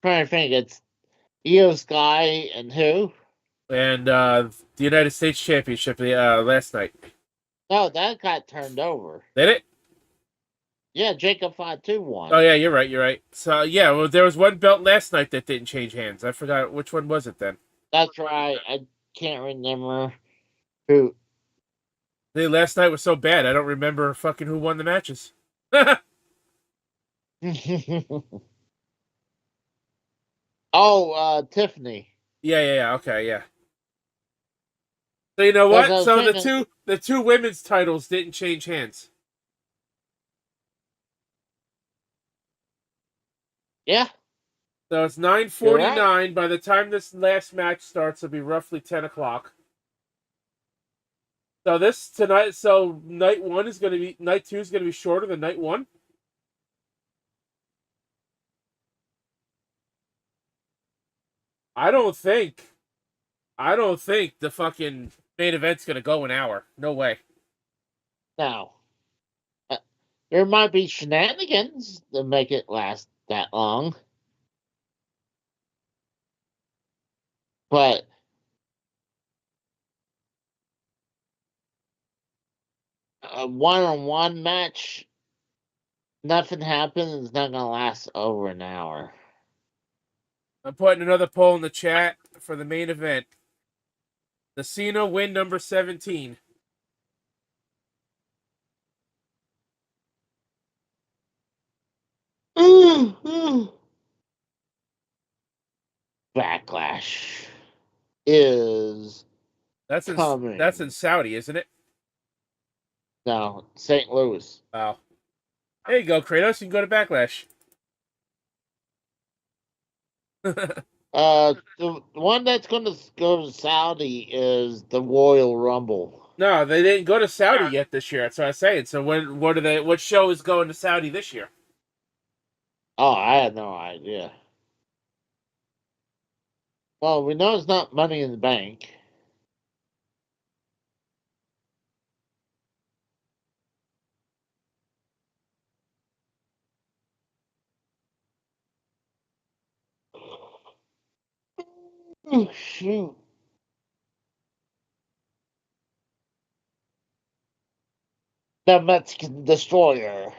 Trying to think. It's Io Sky and who? And the United States Championship last night. No, that got turned over. Did it? Yeah, Jacob Fatu won. Oh yeah, you're right. So yeah, well, there was one belt last night that didn't change hands. I forgot which one was it then. That's right. I can't remember who. The last night was so bad, I don't remember fucking who won the matches. Tiffany. Yeah. Okay, yeah. So you know what? That's So what I was thinking. the two women's titles didn't change hands. Yeah. So it's 9:49. By the time this last match starts, it'll be roughly 10 o'clock. So night 1 is going to be night 2 is going to be shorter than night 1. I don't think the fucking main event's going to go an hour. No way. Now, there might be shenanigans to make it last that long. But a one-on-one match, nothing happens. It's not going to last over an hour. I'm putting another poll in the chat for the main event. The Cena win number 17. Backlash is coming. That's in Saudi, isn't it? No, St. Louis. Wow. There you go, Kratos. You can go to Backlash. The one that's going to go to Saudi is the Royal Rumble. No, they didn't go to Saudi yet this year. That's what I'm saying. So what show is going to Saudi this year? Oh, I had no idea. Well, we know it's not Money in the Bank. Oh, shoot. The Mexican Destroyer.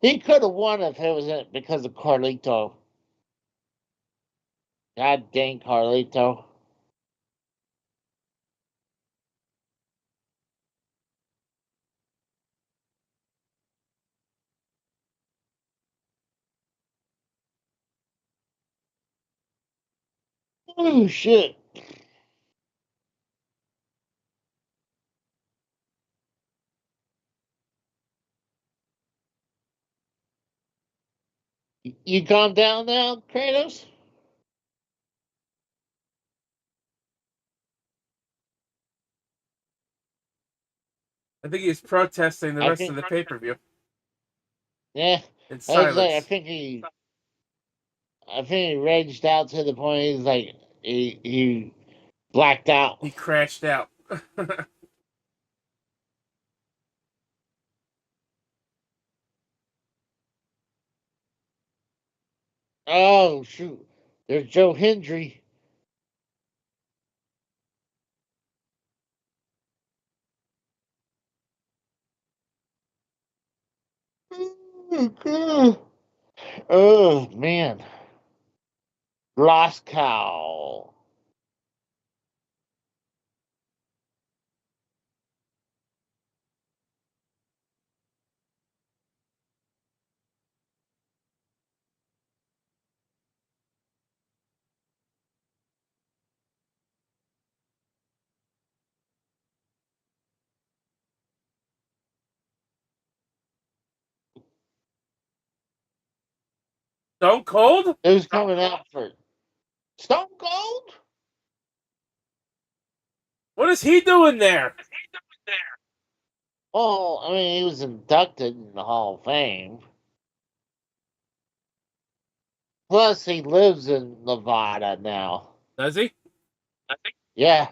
He could have won if it wasn't because of Carlito. God dang Carlito. Oh, shit. You calm down now, Kratos? I think he's protesting the I rest think- of the pay-per-view Yeah. in I was silence. like, I think he raged out to the point he's like he blacked out. He crashed out. Oh shoot! There's Joe Hendry. Oh man, Lost Cow. Stone Cold? Who's coming out for Stone Cold? What is he doing there? Well, I mean, he was inducted in the Hall of Fame. Plus, he lives in Nevada now. Does he? Yeah.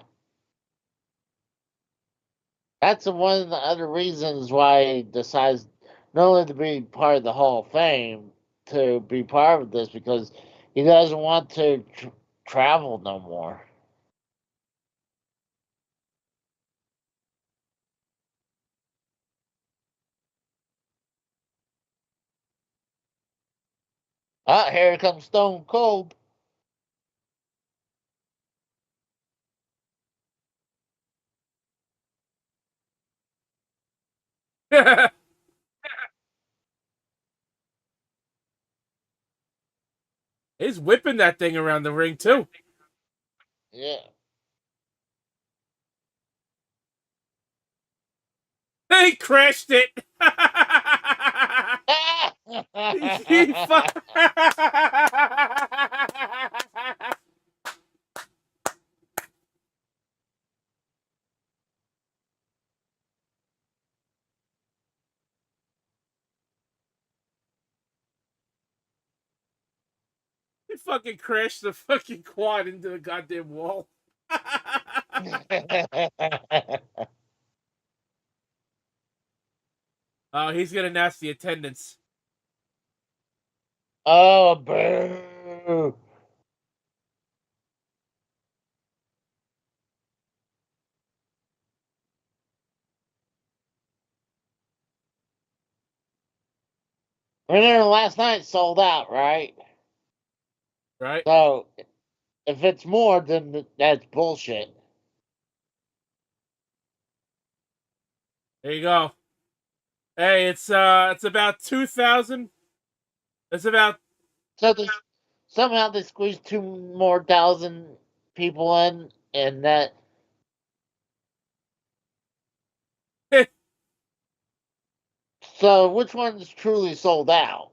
That's one of the other reasons why he decides not only to be part of the Hall of Fame, to be part of this, because he doesn't want to travel no more. Ah, here comes Stone Cold. He's whipping that thing around the ring too. Yeah. He crashed it. He He fucking crashed the fucking quad into the goddamn wall. Oh, he's gonna announce the attendance. Oh, boo. Remember last night sold out, right? Right? So if it's more, then that's bullshit. There you go. Hey, it's about 2,000. It's about So somehow they squeezed 2,000 more people in, and that. So which one's truly sold out?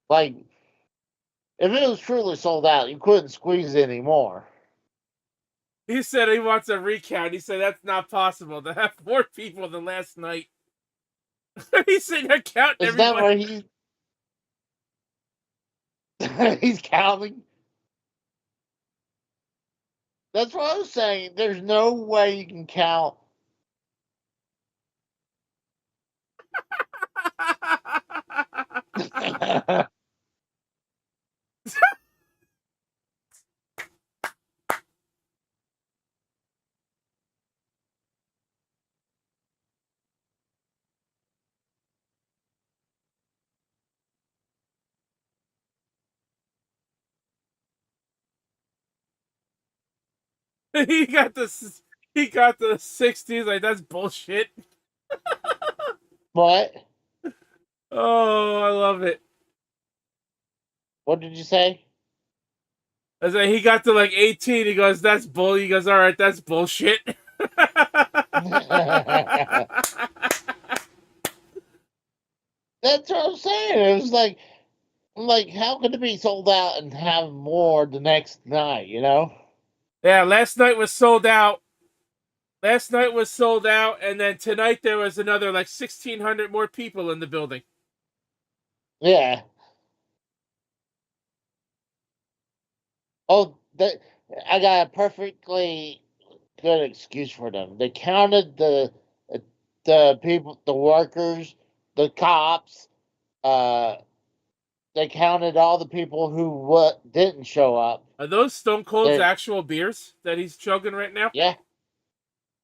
Like, if it was truly sold out, you couldn't squeeze any more. He said he wants a recount. He said that's not possible to have more people than last night. He's sitting there counting Is that everybody. where he's counting? That's what I was saying. There's no way you can count. he got the 60s. Like, that's bullshit. What? Oh, I love it. What did you say? I said he got to like 18. He goes, that's bull. He goes, all right, that's bullshit. That's what I'm saying. It was like, how could it be sold out and have more the next night? You know? Yeah, last night was sold out. Last night was sold out, and then tonight there was another like 1,600 more people in the building. Yeah. Oh, I got a perfectly good excuse for them. They counted the people, the workers, the cops, uh, they counted all the people who didn't show up. Are those Stone Cold's They're- actual beers that he's chugging right now? Yeah.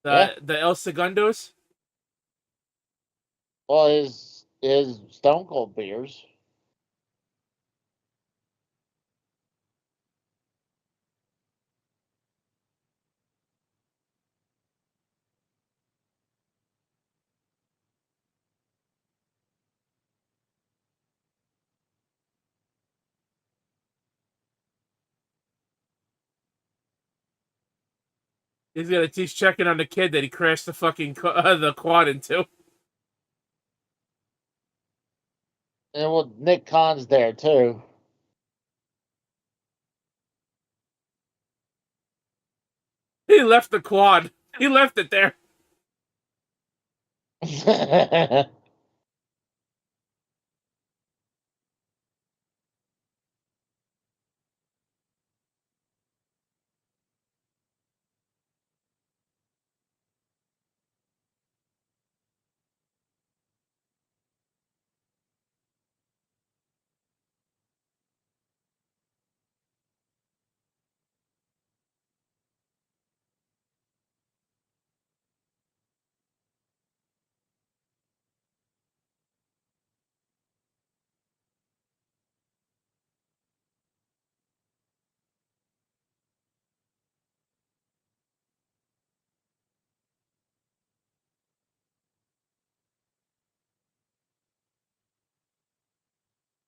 The El Segundos? Well, his Stone Cold beers. He's checking on the kid that he crashed the fucking the quad into. And well, Nick Khan's there too. He left the quad. He left it there.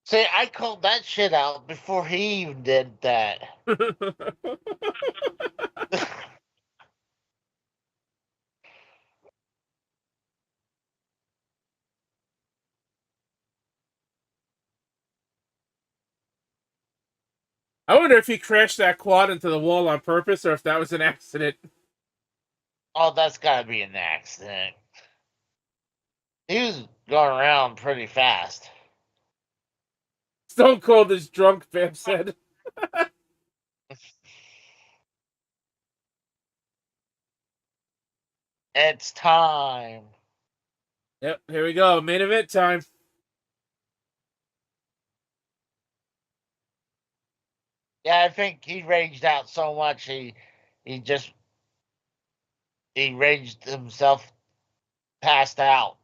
See, I called that shit out before he even did that. I wonder if he crashed that quad into the wall on purpose or if that was an accident. Oh, that's gotta be an accident. He was going around pretty fast. Stone Cold is drunk, Bam said. It's time. Yep, here we go. Main event time. Yeah, I think he raged out so much he just he raged himself passed out.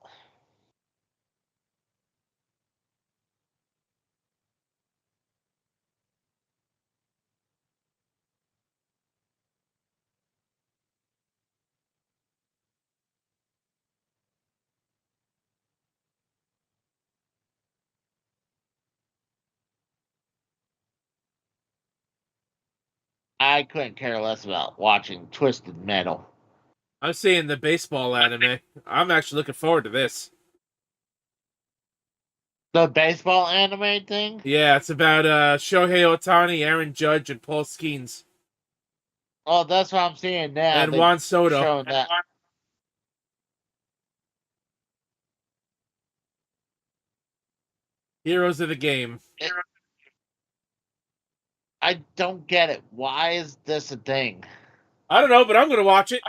I couldn't care less about watching Twisted Metal. I'm seeing the baseball anime. I'm actually looking forward to this. The baseball anime thing? Yeah, it's about Shohei Ohtani, Aaron Judge, and Paul Skeens. Oh, that's what I'm seeing now. And They Juan Soto. showing that. Heroes of the game. I don't get it. Why is this a thing? I don't know, but I'm going to watch it.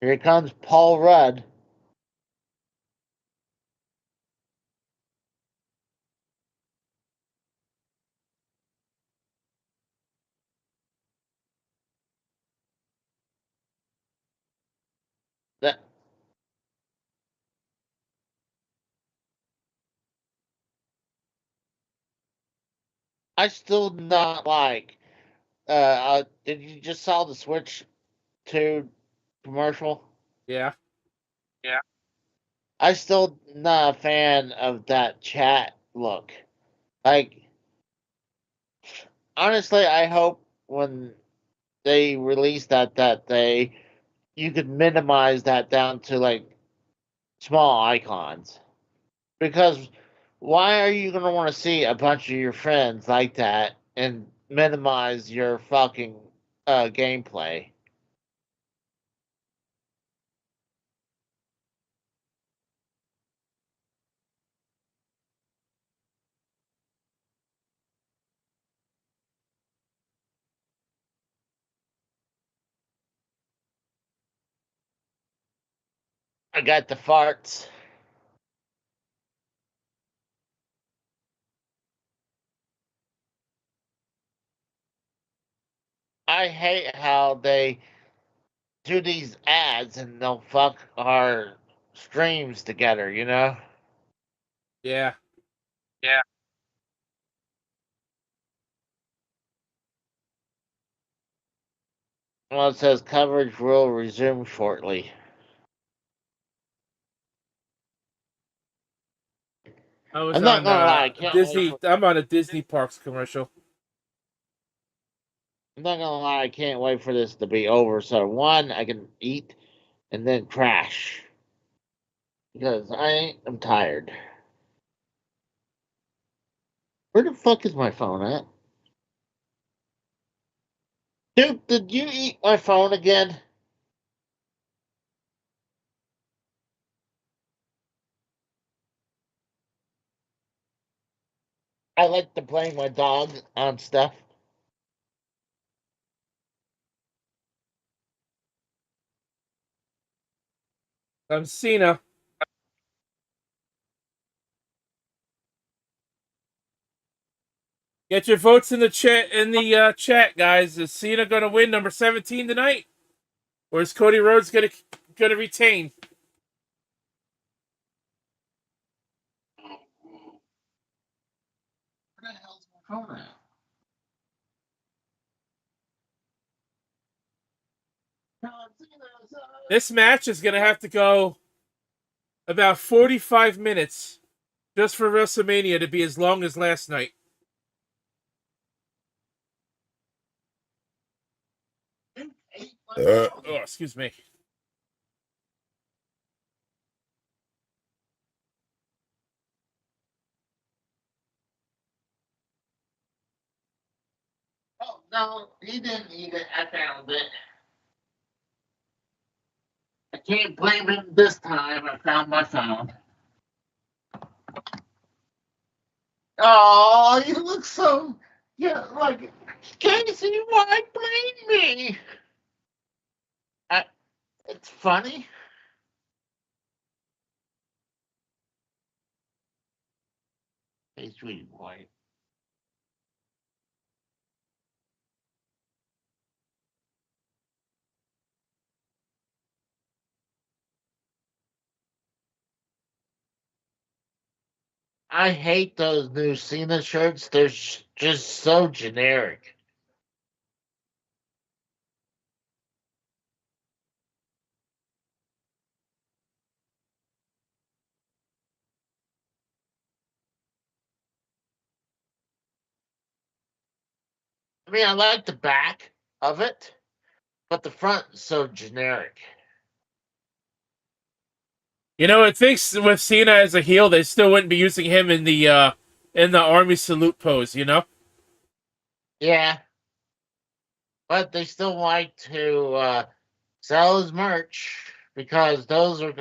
Here comes Paul Rudd. That I still not like. Did you just saw the Switch 2 commercial? Yeah. I still not a fan of that chat look. Like, honestly, I hope when they release that you could minimize that down to like small icons. Because why are you gonna want to see a bunch of your friends like that and minimize your fucking gameplay? I got the farts. I hate how they do these ads and they'll fuck our streams together, you know? Yeah. Yeah. Well, it says coverage will resume shortly. I was I'm not on gonna lie, I can't Disney. wait I'm on a Disney Parks commercial. I'm not gonna lie, I can't wait for this to be over so one, I can eat and then crash. Because I'm tired. Where the fuck is my phone at? Dude, did you eat my phone again? I like to blame my dog on stuff. I'm Cena. Get your votes in the chat. Chat, guys. Is Cena gonna win number 17 tonight, or is Cody Rhodes gonna retain? Where the hell's my phone at? This match is gonna have to go about 45 minutes just for WrestleMania to be as long as last night. Oh, excuse me. Oh, no, he didn't eat it. I found it. I can't blame him this time. I found my phone. Oh, you look so. Yeah, like. Casey, why blame me? It's funny. Hey, sweetie boy. I hate those new Cena shirts. They're just so generic. I mean, I like the back of it, but the front is so generic. You know, it thinks with Cena as a heel, they still wouldn't be using him in the army salute pose. You know. Yeah, but they still like to sell his merch because those are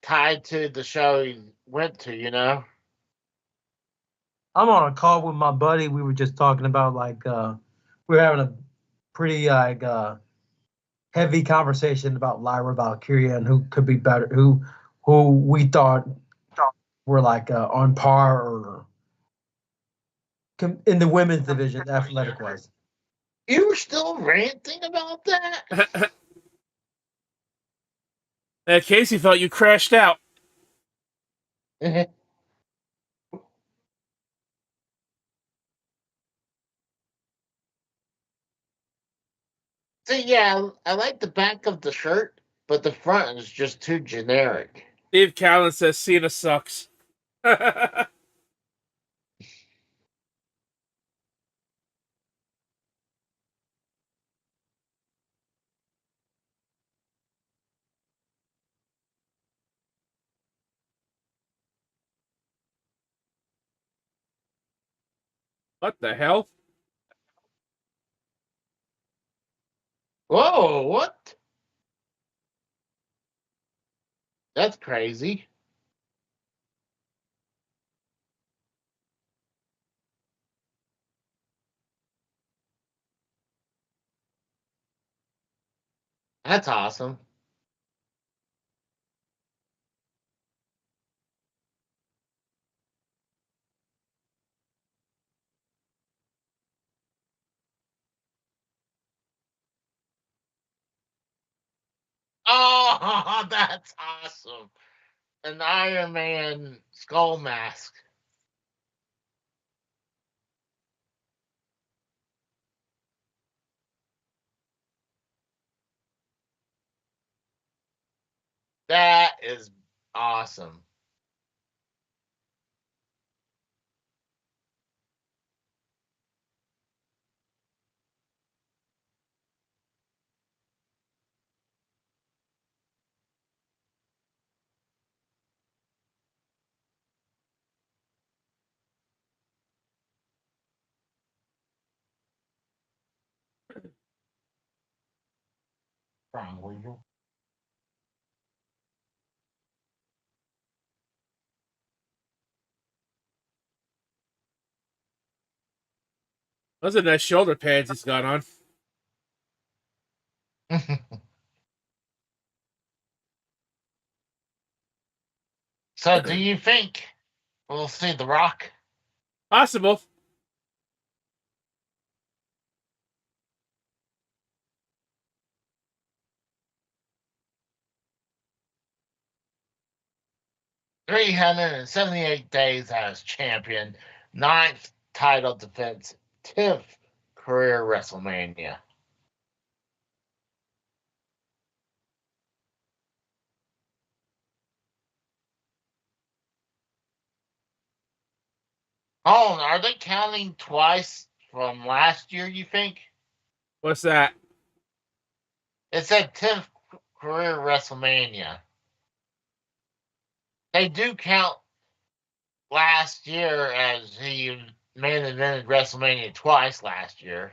tied to the show he went to, you know? I'm on a call with my buddy. We were just talking about we are having a pretty heavy conversation about Lyra Valkyria and who could be better, who we thought were on par or in the women's division, athletic wise. You were still ranting about that? Casey thought you crashed out. See, yeah, I like the back of the shirt, but the front is just too generic. Dave Callen says Cena sucks. What the hell? Whoa, what? That's crazy. That's awesome. Oh, that's awesome. An Iron Man skull mask. That is awesome. Probably. Those are nice shoulder pads he's got on. So, do you think we'll see The Rock? Possible. $378 days as champion, 9th title defense, 10th career WrestleMania. Oh, are they counting twice from last year, you think? What's that? It said 10th career WrestleMania. They do count last year as he main evented WrestleMania twice last year.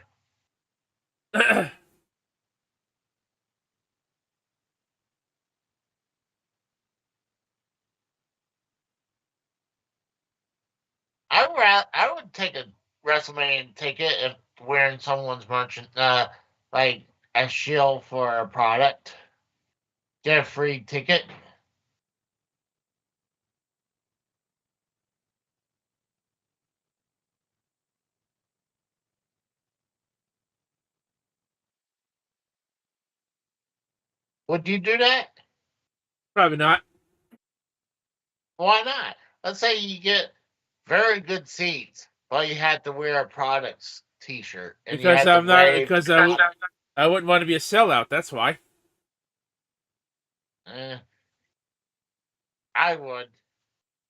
I would take a WrestleMania ticket if wearing someone's merchant, like a shield for a product. Get a free ticket. Would you do that? Probably not. Why not? Let's say you get very good seats, but you had to wear a products T-shirt and you Because had to I'm not. wave. Because I wouldn't want to be a sellout. That's why. Eh, I would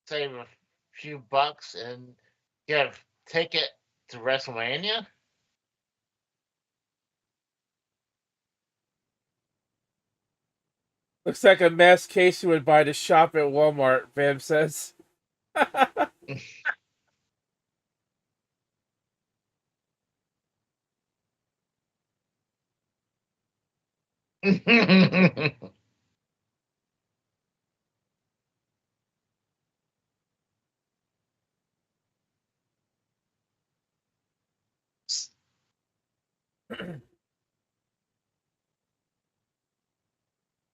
save a few bucks and get a ticket to WrestleMania. Looks like a mass case you would buy to shop at Walmart. Bam says.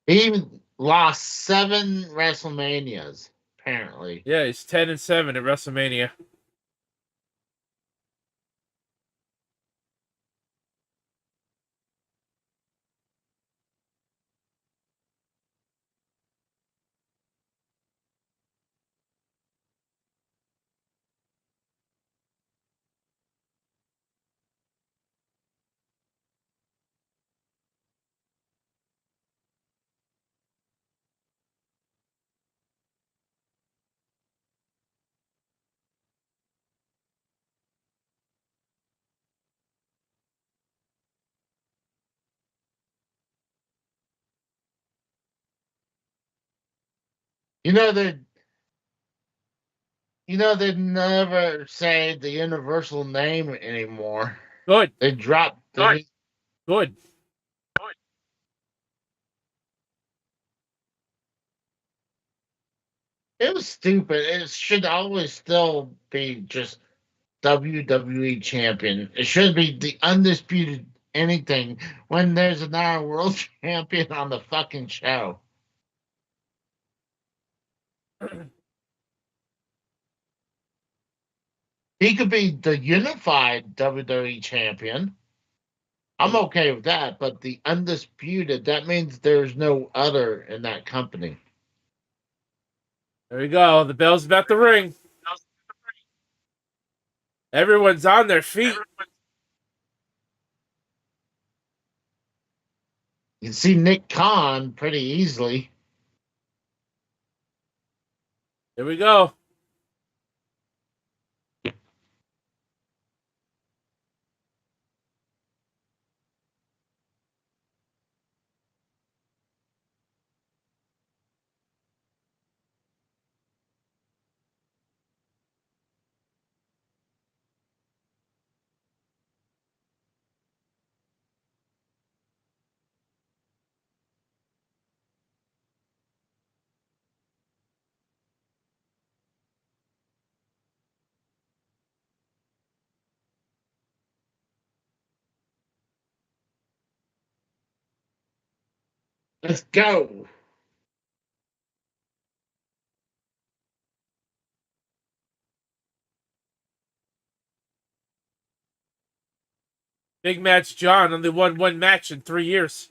He lost 7 WrestleManias, apparently. Yeah, he's 10-7 at WrestleMania. You know they they never say the universal name anymore. Good. They dropped the Good. It was stupid. It should always still be just WWE champion. It should be the undisputed anything when there's another world champion on the fucking show. He could be the unified WWE champion. I'm okay with that, but the undisputed, that means there's no other in that company. There you go. The bell's about to ring. Everyone's on their feet. You can see Nick Khan pretty easily. Here we go. Let's go. Big match John only won one match in 3 years.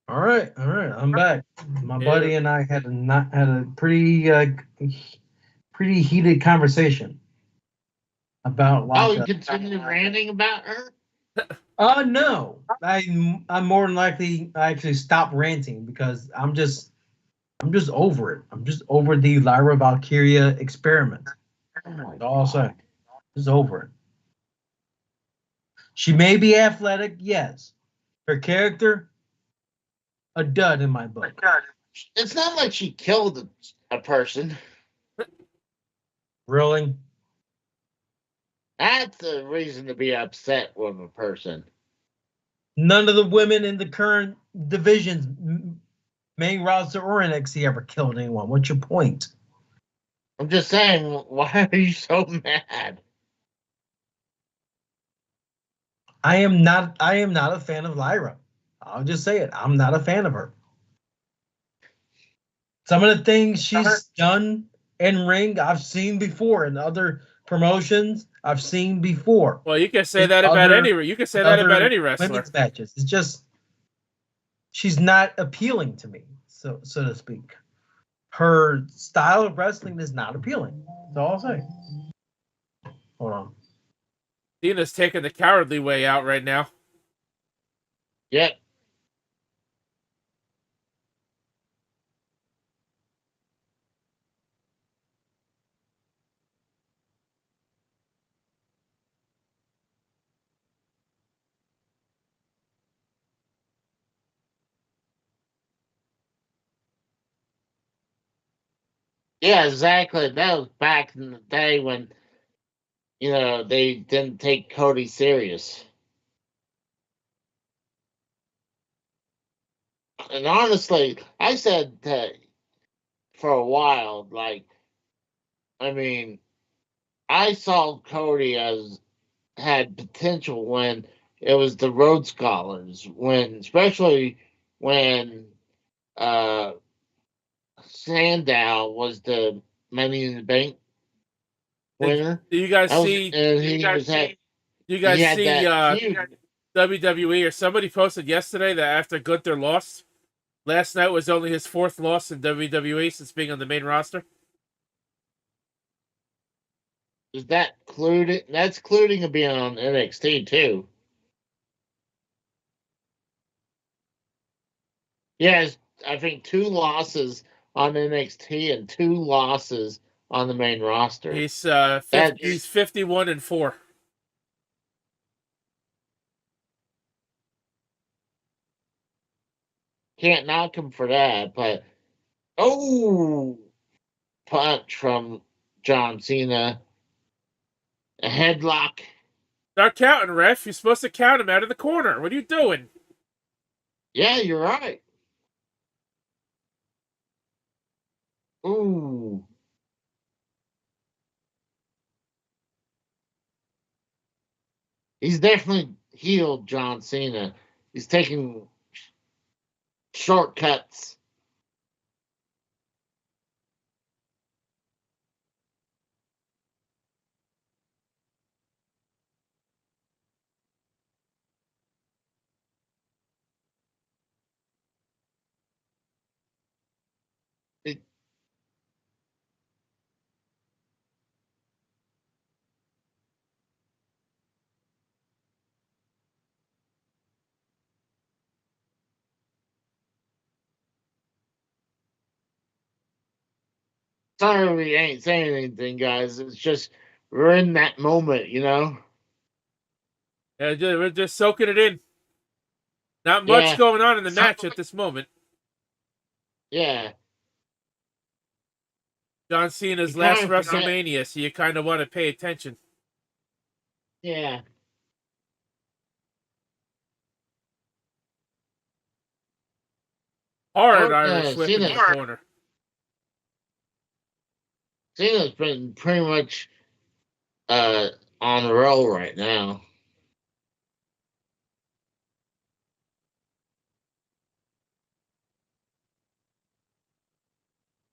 All right. I'm back. My buddy and I had a pretty heated conversation about Oh, you continue ranting about her? No. I'm more than likely I actually stopped ranting because I'm just over it. I'm just over the Lyra Valkyria experiment. That's all I'll say. Just over it. She may be athletic, yes. Her character, a dud in my book. It's not like she killed a person. Really? That's a reason to be upset with a person. None of the women in the current divisions, main roster or NXT, ever killed anyone. What's your point? I'm just saying, why are you so mad? I am not a fan of Lyra. I'll just say it. I'm not a fan of her. Some of the things she's done in ring, I've seen before in other promotions. I've seen before. Well, you can say that about any. You can say that about any wrestler. Women's matches. It's just she's not appealing to me, so to speak. Her style of wrestling is not appealing. That's all I'll say. Hold on. Cena's taking the cowardly way out right now. Yep. Yeah, exactly. That was back in the day when, they didn't take Cody serious. And honestly, I said that for a while, I saw Cody as had potential when it was the Rhodes Scholars, especially when uh, Sandow was the Money in the Bank winner. Do you guys see? And you guys see that WWE or somebody posted yesterday that after Gunther lost, last night was only his 4th loss in WWE since being on the main roster. Is that included? That's including being on NXT too. Yes, I think 2 losses on NXT and 2 losses on the main roster. He's 51-4. Can't knock him for that, but punch from John Cena, a headlock. Start counting, ref. You're supposed to count him out of the corner. What are you doing? Yeah, you're right. Ooh. He's definitely healed John Cena. He's taking shortcuts. Sorry we ain't saying anything, guys. It's just we're in that moment, you know? Yeah, we're just soaking it in. Not much Yeah. going on in the match at this moment. Yeah. John Cena's You last kinda forget. WrestleMania, so you kind of want to pay attention. Yeah. Hard Irish whip into the corner. Cena's been pretty much on a roll right now.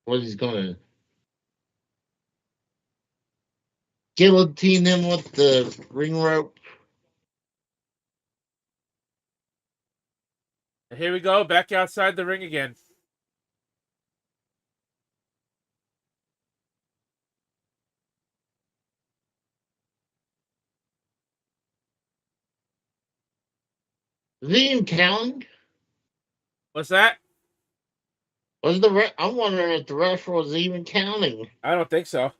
What he's gonna guillotine him with the ring rope? And here we go, back outside the ring again. Is he even counting? What's that? Was I'm wondering if the ref was even counting. I don't think so.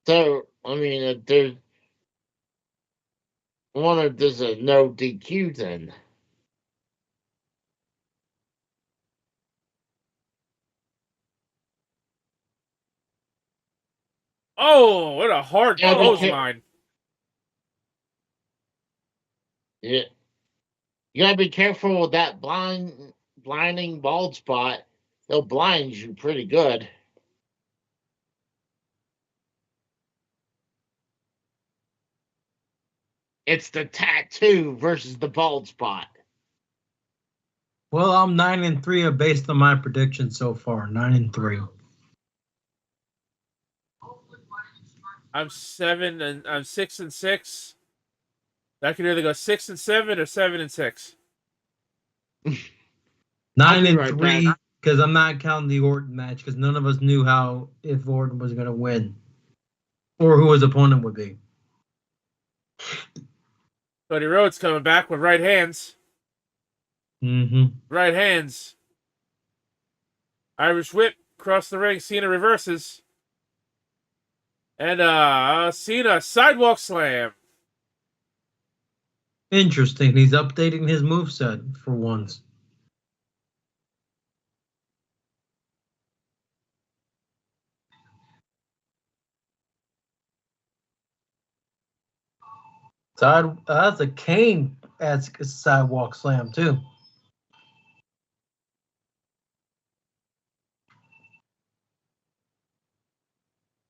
So I mean, if there's I wonder if there's a no DQ then. Oh, what a hard Yeah, clothesline. Yeah, you gotta be careful with that blinding bald spot. They'll blind you pretty good. It's the tattoo versus the bald spot. Well, I'm 9-3 based on my prediction so far. 9-3. I'm 6-6. I could either go 6-7 or 7-6. 9-3 because I'm not counting the Orton match because none of us knew if Orton was going to win or who his opponent would be. Cody Rhodes coming back with right hands. Mm-hmm. Right hands. Irish whip across the ring. Cena reverses. And Cena sidewalk slam. Interesting. He's updating his moveset for once. That's a Kane as sidewalk slam too.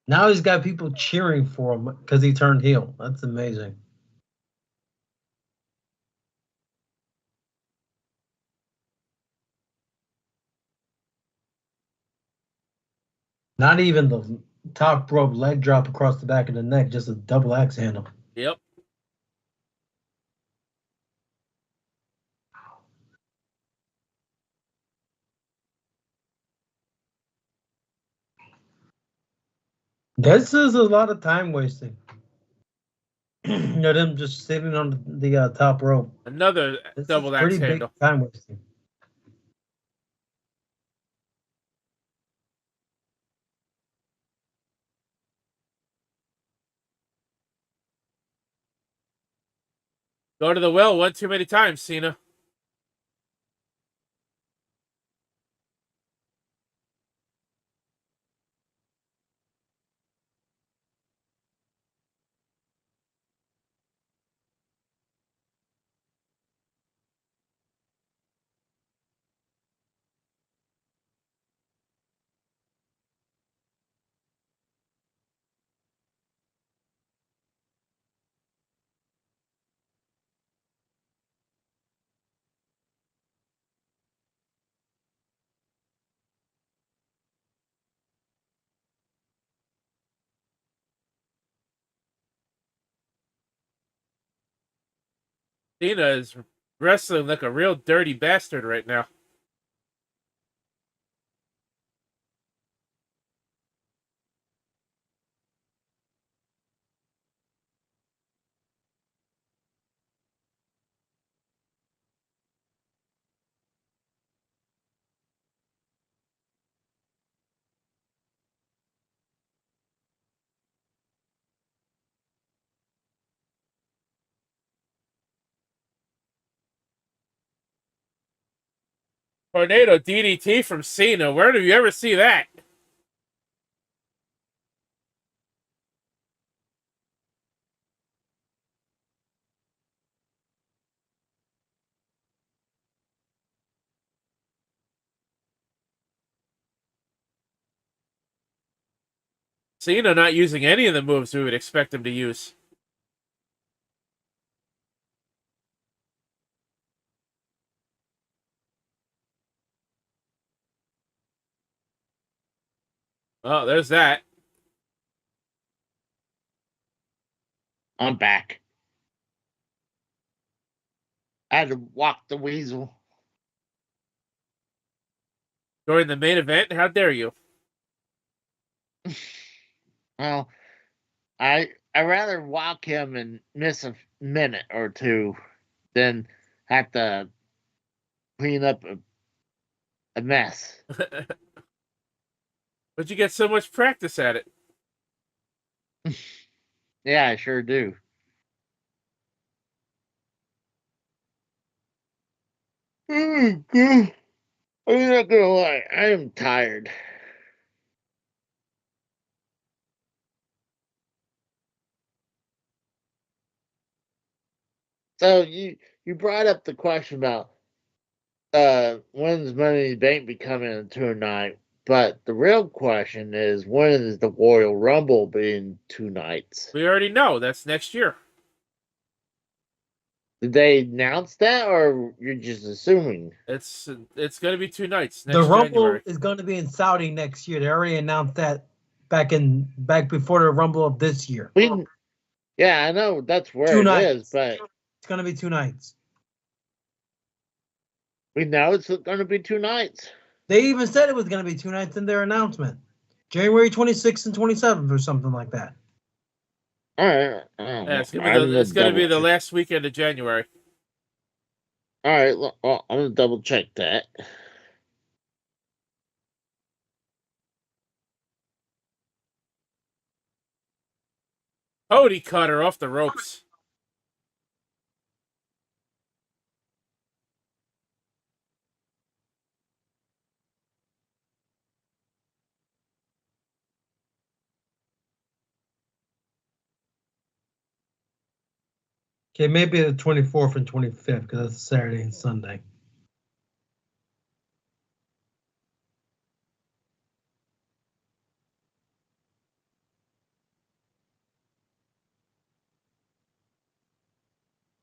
Now he's got people cheering for him because he turned heel. That's amazing. Not even the top rope leg drop across the back of the neck, just a double axe handle. Yep. This is a lot of time wasting. Them just sitting on the top rope. Another This double is axe pretty handle. big time wasting. Go to the well one too many times, Cena. Cena is wrestling like a real dirty bastard right now. Tornado DDT from Cena. Where do you ever see that? Cena not using any of the moves we would expect him to use. Oh, there's that. I'm back. I had to walk the weasel. During the main event? How dare you? Well, I rather walk him and miss a minute or two than have to clean up a mess. But you get so much practice at it. Yeah, I sure do. I'm not gonna lie, I am tired. So you brought up the question about when's Money in the Bank becoming a tour night, but the real question is when is the Royal Rumble being 2 nights? We already know that's next year. Did they announce that, or you're just assuming? It's going to be 2 nights next The Rumble January. is going to be in Saudi next year. They already announced that back before the Rumble of this year. Yeah, I know that's where 2 it nights. is, but It's going to be 2 nights. we know it's going to be 2 nights. They even said it was going to be 2 nights in their announcement. January 26th and 27th or something like that. All right. Yeah, it's gonna be the last weekend of January. All right, well, I'm gonna double check that. Cody cut her off the ropes. Okay, maybe the 24th and 25th because that's Saturday and Sunday.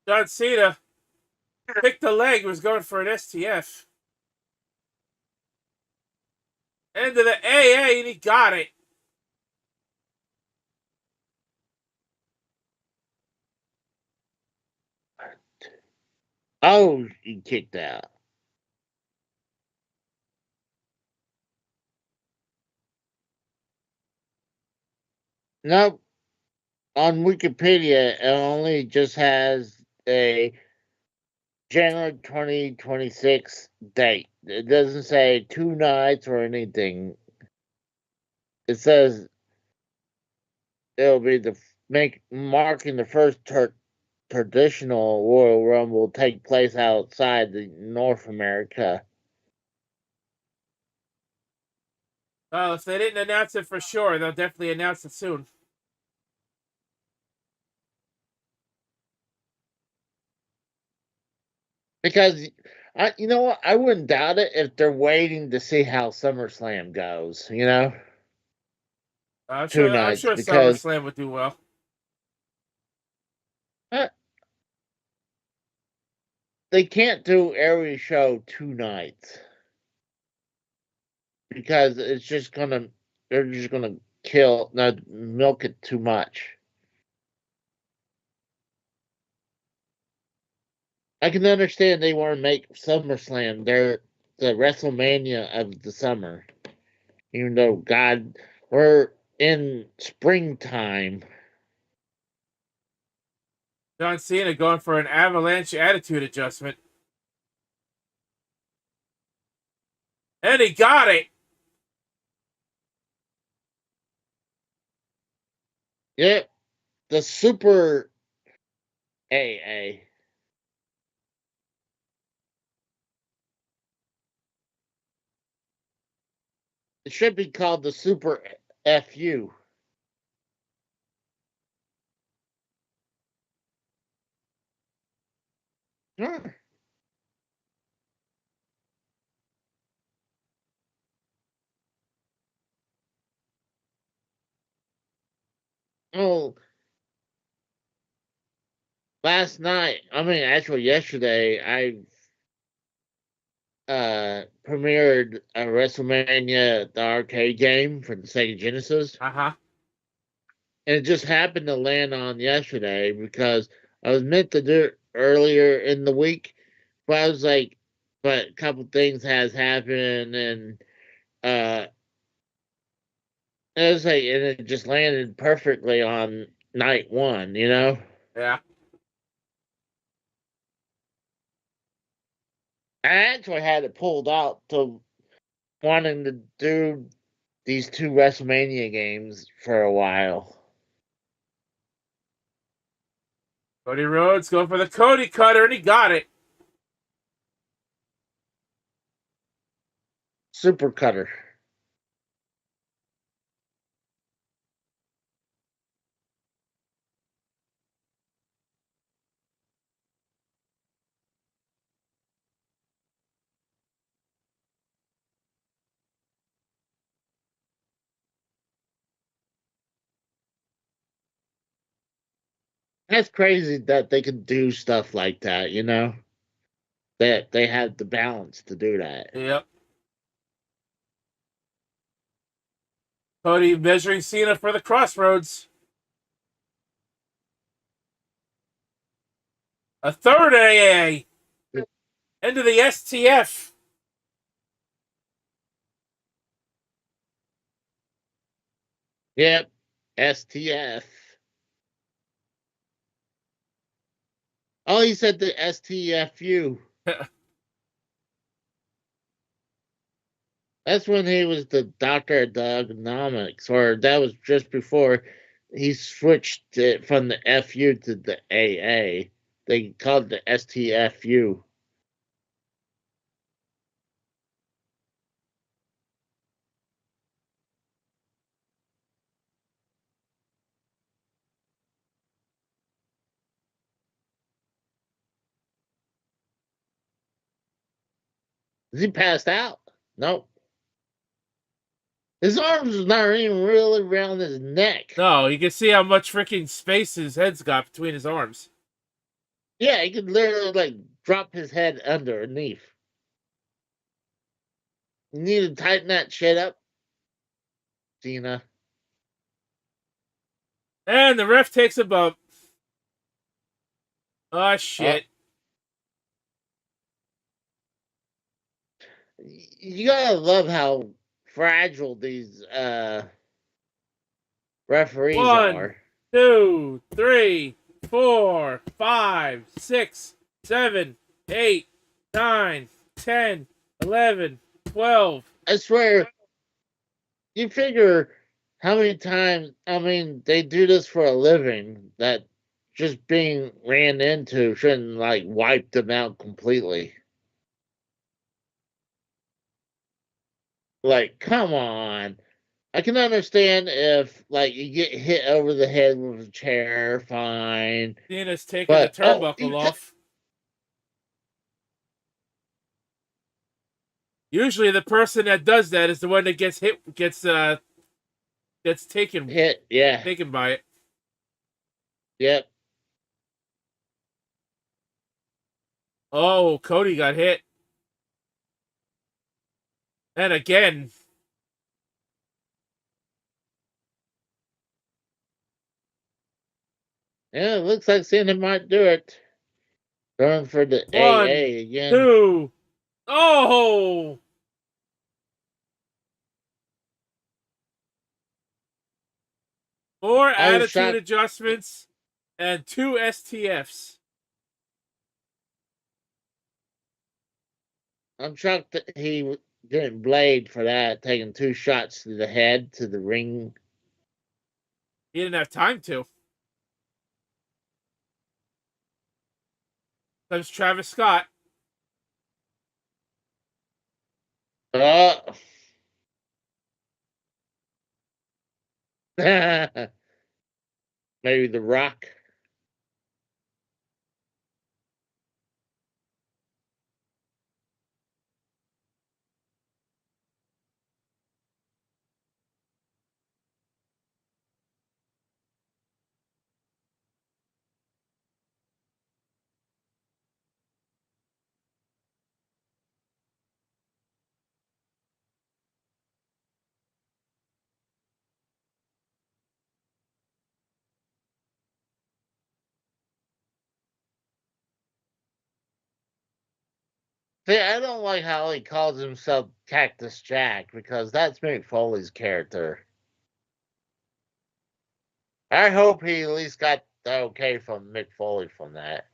John Cena picked the leg, was going for an STF. Into the AA, and he got it. Oh, he kicked out. Nope. On Wikipedia, it only just has a January 2026 date. It doesn't say 2 nights or anything. It says it'll be marking the first traditional Royal Rumble take place outside the North America. Well, if they didn't announce it for sure, they'll definitely announce it soon. Because you know what, I wouldn't doubt it if they're waiting to see how SummerSlam goes. You know, I'm 2 sure. I'm nights sure because SummerSlam would do well. they can't do every show 2 nights because they're just gonna milk it too much. I can understand they want to make SummerSlam the WrestleMania of the summer, even though God, we're in springtime. John Cena going for an avalanche attitude adjustment. And he got it. Yep, the super AA. It should be called the Super FU. Sure. Oh, last night, actually yesterday, I premiered a WrestleMania the arcade game for the Sega Genesis. Uh-huh. And it just happened to land on yesterday because I was meant to do it earlier in the week, but I was like, but a couple things has happened, and it was like, and it just landed perfectly on night one, you know. Yeah. I actually had it pulled out to wanting to do these two WrestleMania games for a while. Cody Rhodes going for the Cody cutter, and he got it. Super cutter. That's crazy that they can do stuff like that, you know? That they have the balance to do that. Yep. Cody measuring Cena for the crossroads. A third AA. Into the STF. Yep. STF. Oh, he said the STFU. That's when he was the doctor of ergonomics, or that was just before he switched it from the FU to the AA. They called it the STFU. Is he passed out? Nope. His arms are not even really around his neck. No, you can see how much freaking space his head's got between his arms. Yeah, he could literally like drop his head underneath. You need to tighten that shit up, Cena. And the ref takes a bump. Oh, shit. You gotta love how fragile these referees 1, are. 2, 3, 4, 5, 6, 7, 8, 9, 10, 11, 12. I swear, you figure how many times, they do this for a living, that just being ran into shouldn't, like, wipe them out completely. Like, come on. I can understand if, like, you get hit over the head with a chair, fine. Cena's taking the But, turnbuckle off. Usually the person that does that is the one that gets hit, gets taken hit, yeah. taken by it. Yep. Oh, Cody got hit. And again. Yeah, it looks like Cena might do it. Going for the 1, AA again. 2. Oh! More attitude adjustments and 2 STFs. I'm shocked that he didn't blade for that, taking 2 shots to the head, to the ring. He didn't have time to. Comes Travis Scott. Uh, Maybe The Rock. See, I don't like how he calls himself Cactus Jack because that's Mick Foley's character. I hope he at least got the okay from Mick Foley from that.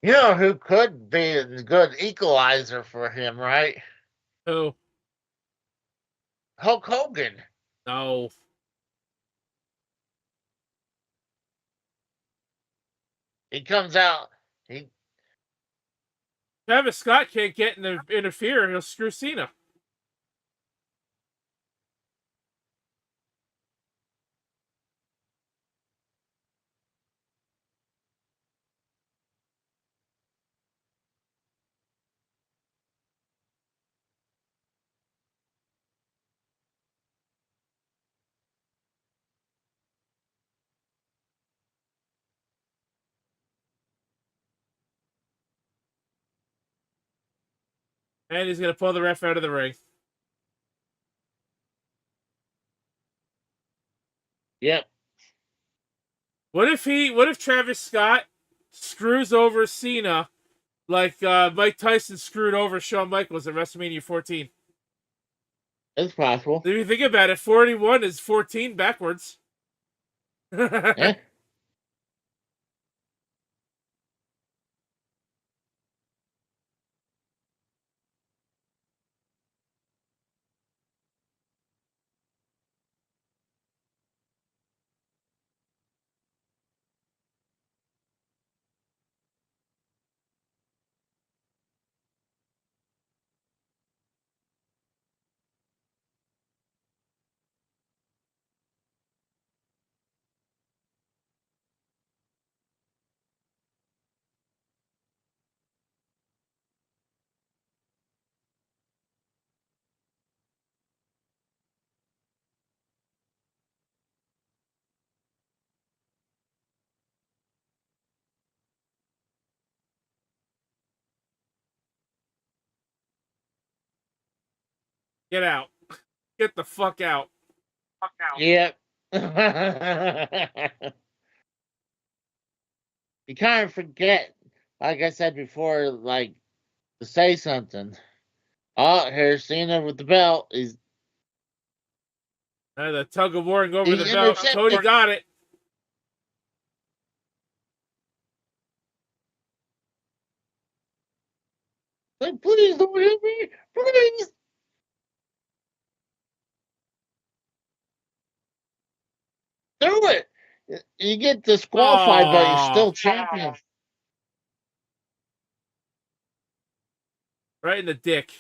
You know who could be a good equalizer for him, right? Who? Hulk Hogan. No. He comes out. Travis Scott can't get interfere. He'll screw Cena. And he's gonna pull the ref out of the ring. Yep. What if Travis Scott screws over Cena like Mike Tyson screwed over Shawn Michaels at WrestleMania 14? It's possible. If you think about it, 41 is 14 backwards. Yeah. Get out. Get the fuck out. Yep. You kind of forget, like I said before, like to say something. Oh, here's Cena with the belt. He's The tug of war and go over He the belt. intercepted. Cody got it. like, please don't hit me, please. Do it. You get disqualified, but you're still champion. Right in the dick.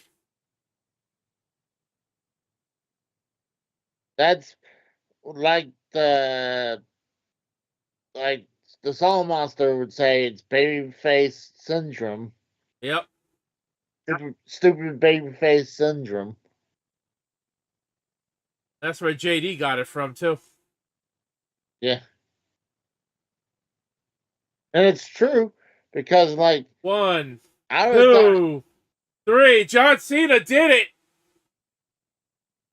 That's like the Soul Monster would say. It's babyface syndrome. Yep. Stupid babyface syndrome. That's where JD got it from, too. Yeah. And it's true because, like, 1, I was 2, 3. John Cena did it.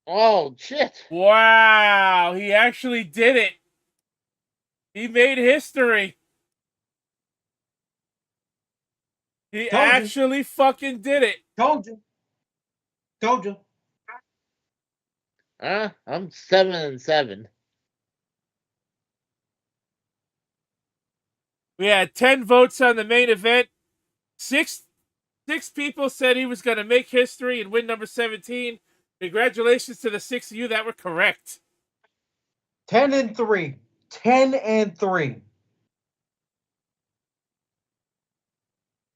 Oh, shit. Wow. He actually did it. He made history. He actually fucking did it. Told you. Told you. I'm 7-7. We had 10 votes on the main event. Six people said he was going to make history and win number 17. Congratulations to the 6 of you that were correct. 10-3. 10-3.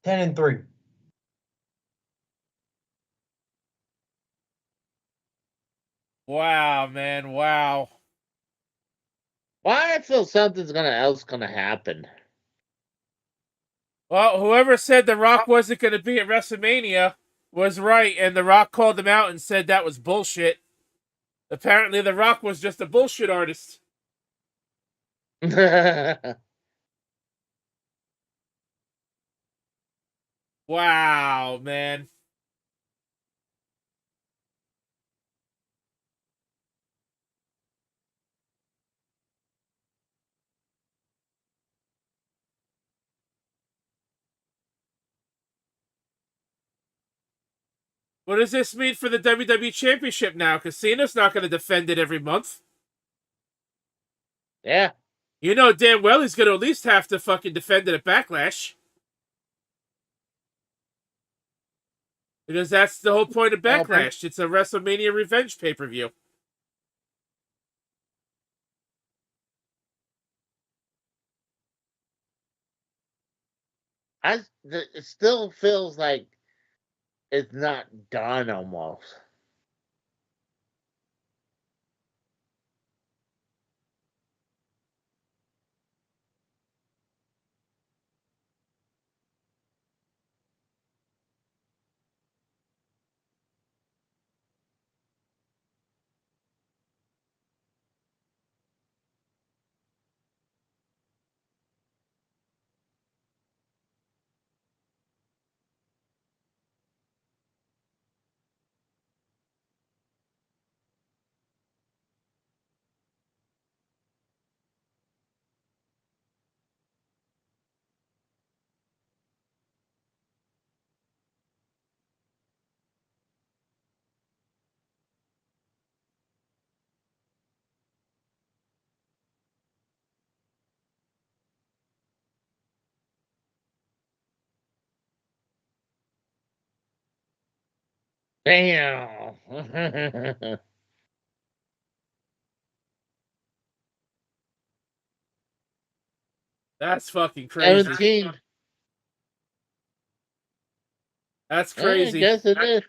10-3. Wow, man. Wow. Why I feel something's else gonna happen. Well, whoever said The Rock wasn't going to be at WrestleMania was right, and The Rock called him out and said that was bullshit. Apparently, The Rock was just a bullshit artist. Wow, man. What does this mean for the WWE Championship now? Because Cena's not going to defend it every month. Yeah. You know damn well he's going to at least have to fucking defend it at Backlash. Because that's the whole point of Backlash. It's a WrestleMania revenge pay-per-view. It still feels like it's not done almost. Damn. That's fucking crazy. 17. That's I crazy. guess it is.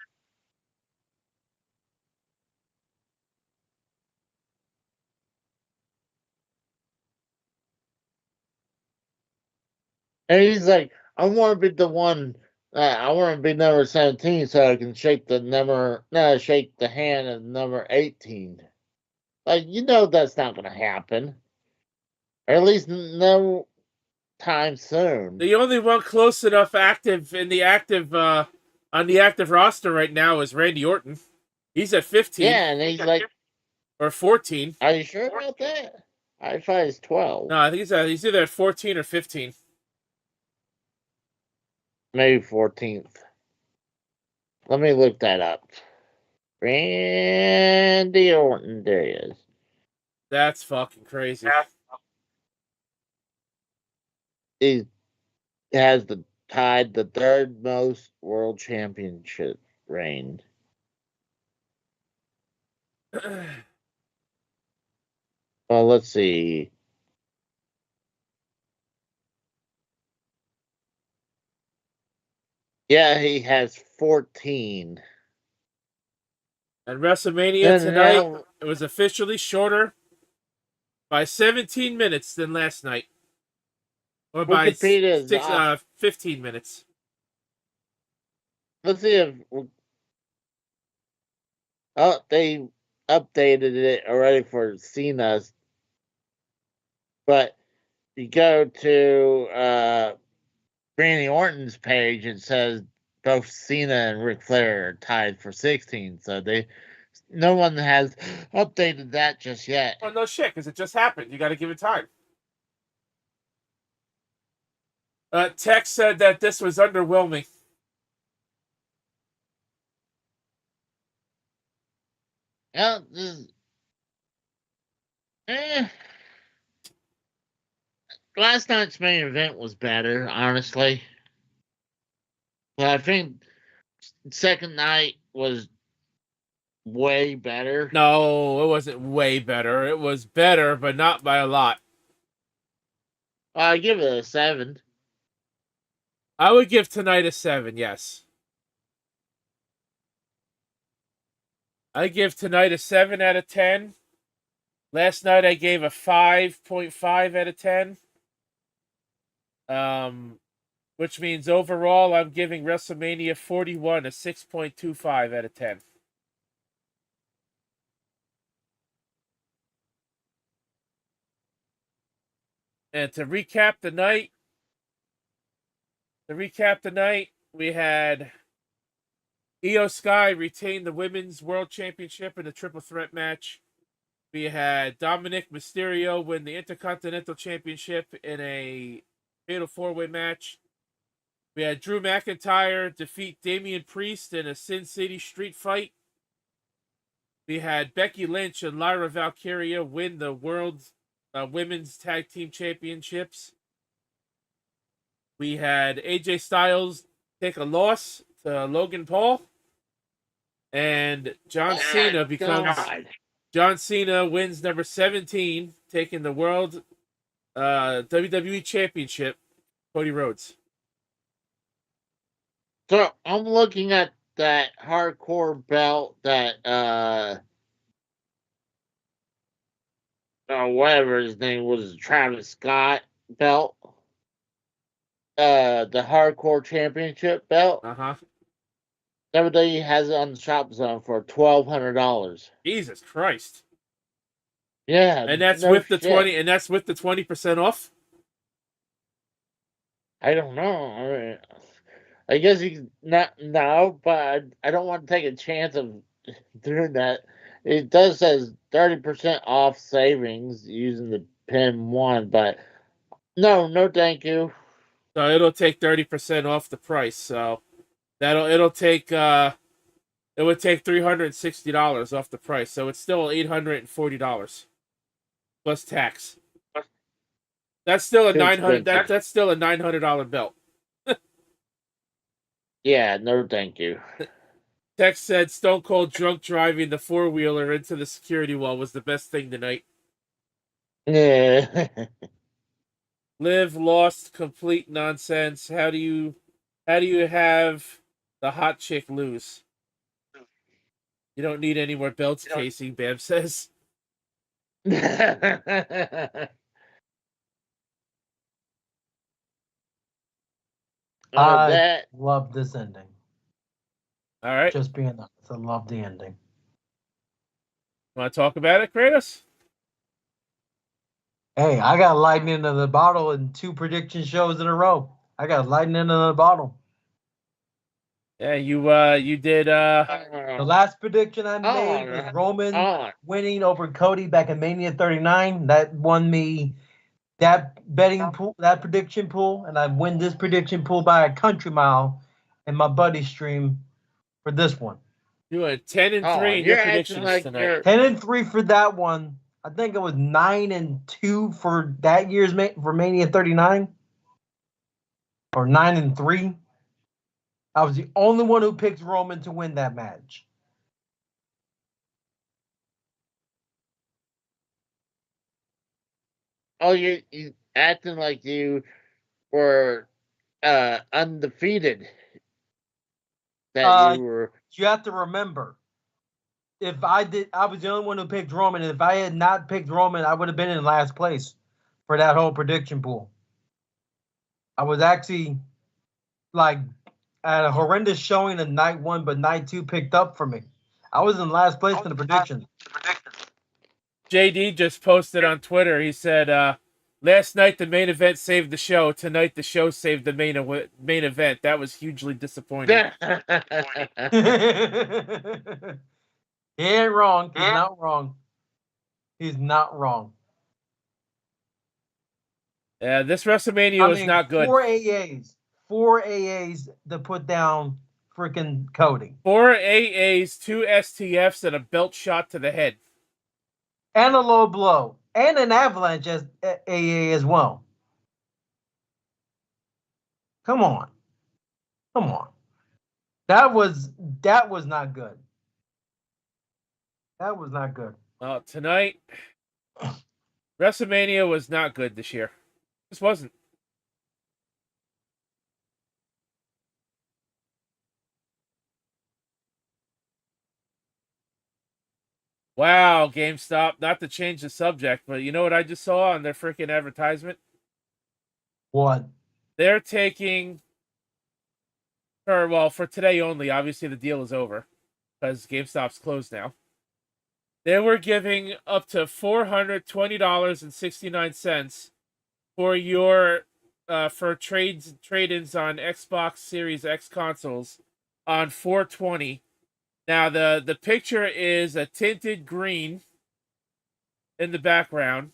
And he's like, I want to be the one. I want to be number 17 so I can shake the hand of number 18. Like, that's not going to happen. Or at least no time soon. The only one close enough active in the active on the active roster right now is Randy Orton. He's at 15. Yeah, and he's like, or 14. Are you sure about that? I thought it's 12. No, I think he's either at 14 or 15. Maybe 14th. Let me look that up. Randy Orton, there he is. That's fucking crazy. He has tied the third most world championship reign. Well, let's see. Yeah, he has 14. And WrestleMania tonight, it was officially shorter by 17 minutes than last night. Or by 15 minutes. Let's see if... Oh, they updated it already for Cena's. But you go to Randy Orton's page, it says both Cena and Ric Flair are tied for 16. So no one has updated that just yet. Well, no shit, because it just happened. You got to give it time. Tech said that this was underwhelming. Yeah, last night's main event was better, honestly. But I think second night was way better. No, it wasn't way better. It was better, but not by a lot. I give it a 7. I would give tonight a 7, yes. I give tonight a 7 out of 10. Last night I gave a 5.5 out of 10. Which means overall I'm giving WrestleMania 41 a 6.25 out of 10. And to recap the night, we had Io Sky retain the Women's World Championship in a triple threat match. We had Dominic Mysterio win the Intercontinental Championship in a fatal 4-way match. We had Drew McIntyre defeat Damian Priest in a Sin City street fight. We had Becky Lynch and Lyra Valkyria win the World Women's Tag Team Championships. We had AJ Styles take a loss to Logan Paul. And John Cena wins number 17, taking the World WWE Championship, Cody Rhodes. So I'm looking at that hardcore belt that whatever his name was, Travis Scott belt. The hardcore championship belt. Uh-huh. WWE has it on the shop zone for $1,200. Jesus Christ. Yeah. And that's no with the shit. 20 and that's with the 20% off? I don't know. I mean, I guess he's not now, but I don't want to take a chance of doing that. It does says 30% off savings using the PIN 1, but no, thank you. So it'll take 30% off the price. So it would take $360 off the price. So it's still $840 plus tax. That's still a $900. That's still a $900 belt. Yeah, no, thank you. Tex said Stone Cold drunk driving the 4-wheeler into the security wall was the best thing tonight. Yeah. Liv lost, complete nonsense. How do you have the hot chick lose? You don't need any more belts, Casey, Bam says. I love this ending. All right. Just being honest, I love the ending. Want to talk about it, Kratos? Hey, I got lightning in the bottle in 2 prediction shows in a row. I got lightning in the bottle. Yeah, you did. The last prediction I made was Roman winning over Cody back in Mania 39. That won me that betting pool, that prediction pool, and I win this prediction pool by a country mile in my buddy stream for this one. You went 10-3 in your predictions tonight. 10-3 for that one. I think it was 9-2 for that year's for Mania 39, or 9-3. I was the only one who picked Roman to win that match. Oh, you acting like you were undefeated. That you were. You have to remember, I was the only one who picked Roman. And if I had not picked Roman, I would have been in last place for that whole prediction pool. I was actually like at a horrendous showing in night 1, but night 2 picked up for me. I was in last place in the prediction. JD just posted on Twitter. He said, "Last night the main event saved the show. Tonight the show saved the main event. That was hugely disappointing." He ain't wrong. He's not wrong. He's not wrong. Yeah, this WrestleMania was not good. 4 AAs to put down freaking Cody. 4 AAs, 2 STFs, and a belt shot to the head. And a low blow. And an avalanche as AA as well. Come on. Come on. That was not good. That was not good. Tonight, WrestleMania was not good this year. Just wasn't. Wow, GameStop. Not to change the subject, but you know what I just saw on their freaking advertisement? What? They're taking, for today only. Obviously, the deal is over because GameStop's closed now. They were giving up to $420.69 for your for trade-ins on Xbox Series X consoles on 420. Now the picture is a tinted green in the background,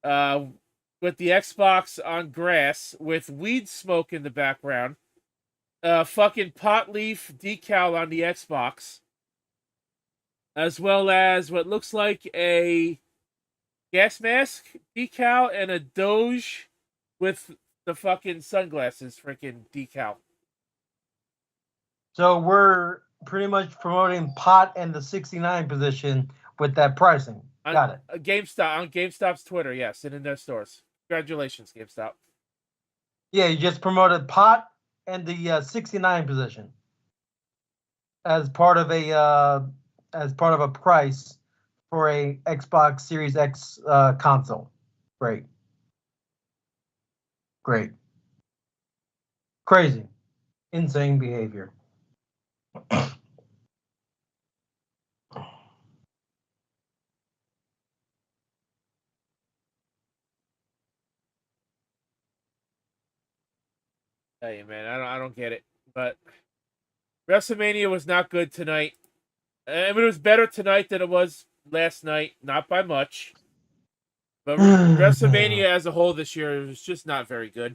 with the Xbox on grass with weed smoke in the background, fucking pot leaf decal on the Xbox, as well as what looks like a gas mask decal and a Doge with the fucking sunglasses freaking decal. So we're pretty much promoting pot and the 69 position with that pricing. Got it. GameStop on GameStop's Twitter, yes, and in their stores. Congratulations, GameStop. Yeah, you just promoted pot and the 69 position as part of a price for a Xbox Series X console. Great. Crazy. Insane behavior. Hey man, I don't get it. But WrestleMania was not good tonight. I mean, it was better tonight than it was last night, not by much. But WrestleMania as a whole this year was just not very good.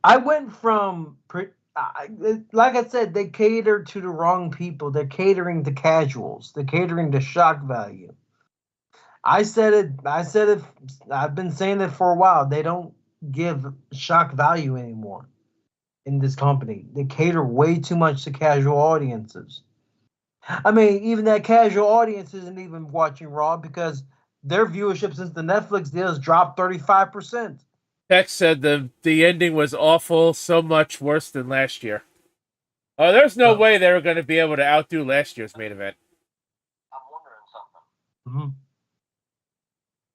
I went from, like I said, they cater to the wrong people. They're catering to casuals. They're catering to shock value. I said it. I've been saying it for a while. They don't give shock value anymore in this company. They cater way too much to casual audiences. I mean, even that casual audience isn't even watching Raw because their viewership since the Netflix deal has dropped 35%. Tex said the ending was awful, so much worse than last year. Oh, there's no way they were going to be able to outdo last year's main event. I'm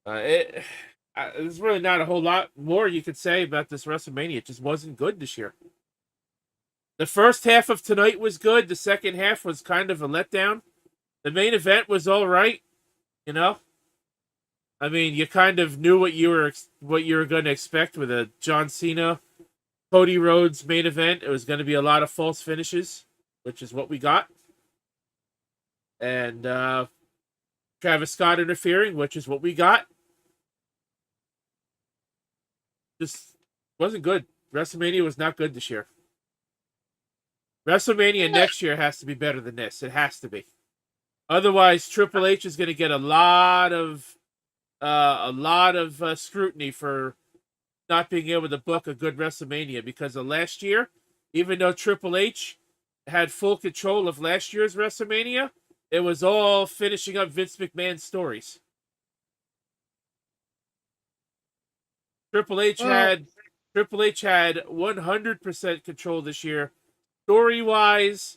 wondering something. There's really not a whole lot more you could say about this WrestleMania. It just wasn't good this year. The first half of tonight was good. The second half was kind of a letdown. The main event was all right, you know. I mean, you kind of knew what you were going to expect with a John Cena, Cody Rhodes main event. It was going to be a lot of false finishes, which is what we got, and Travis Scott interfering, which is what we got. Just wasn't good. WrestleMania was not good this year. WrestleMania next year has to be better than this. It has to be. Otherwise, Triple H is going to get a lot of scrutiny for not being able to book a good WrestleMania because of last year. Even though Triple H had full control of last year's WrestleMania, it was all finishing up Vince McMahon's stories. Triple H had 100% control this year, story wise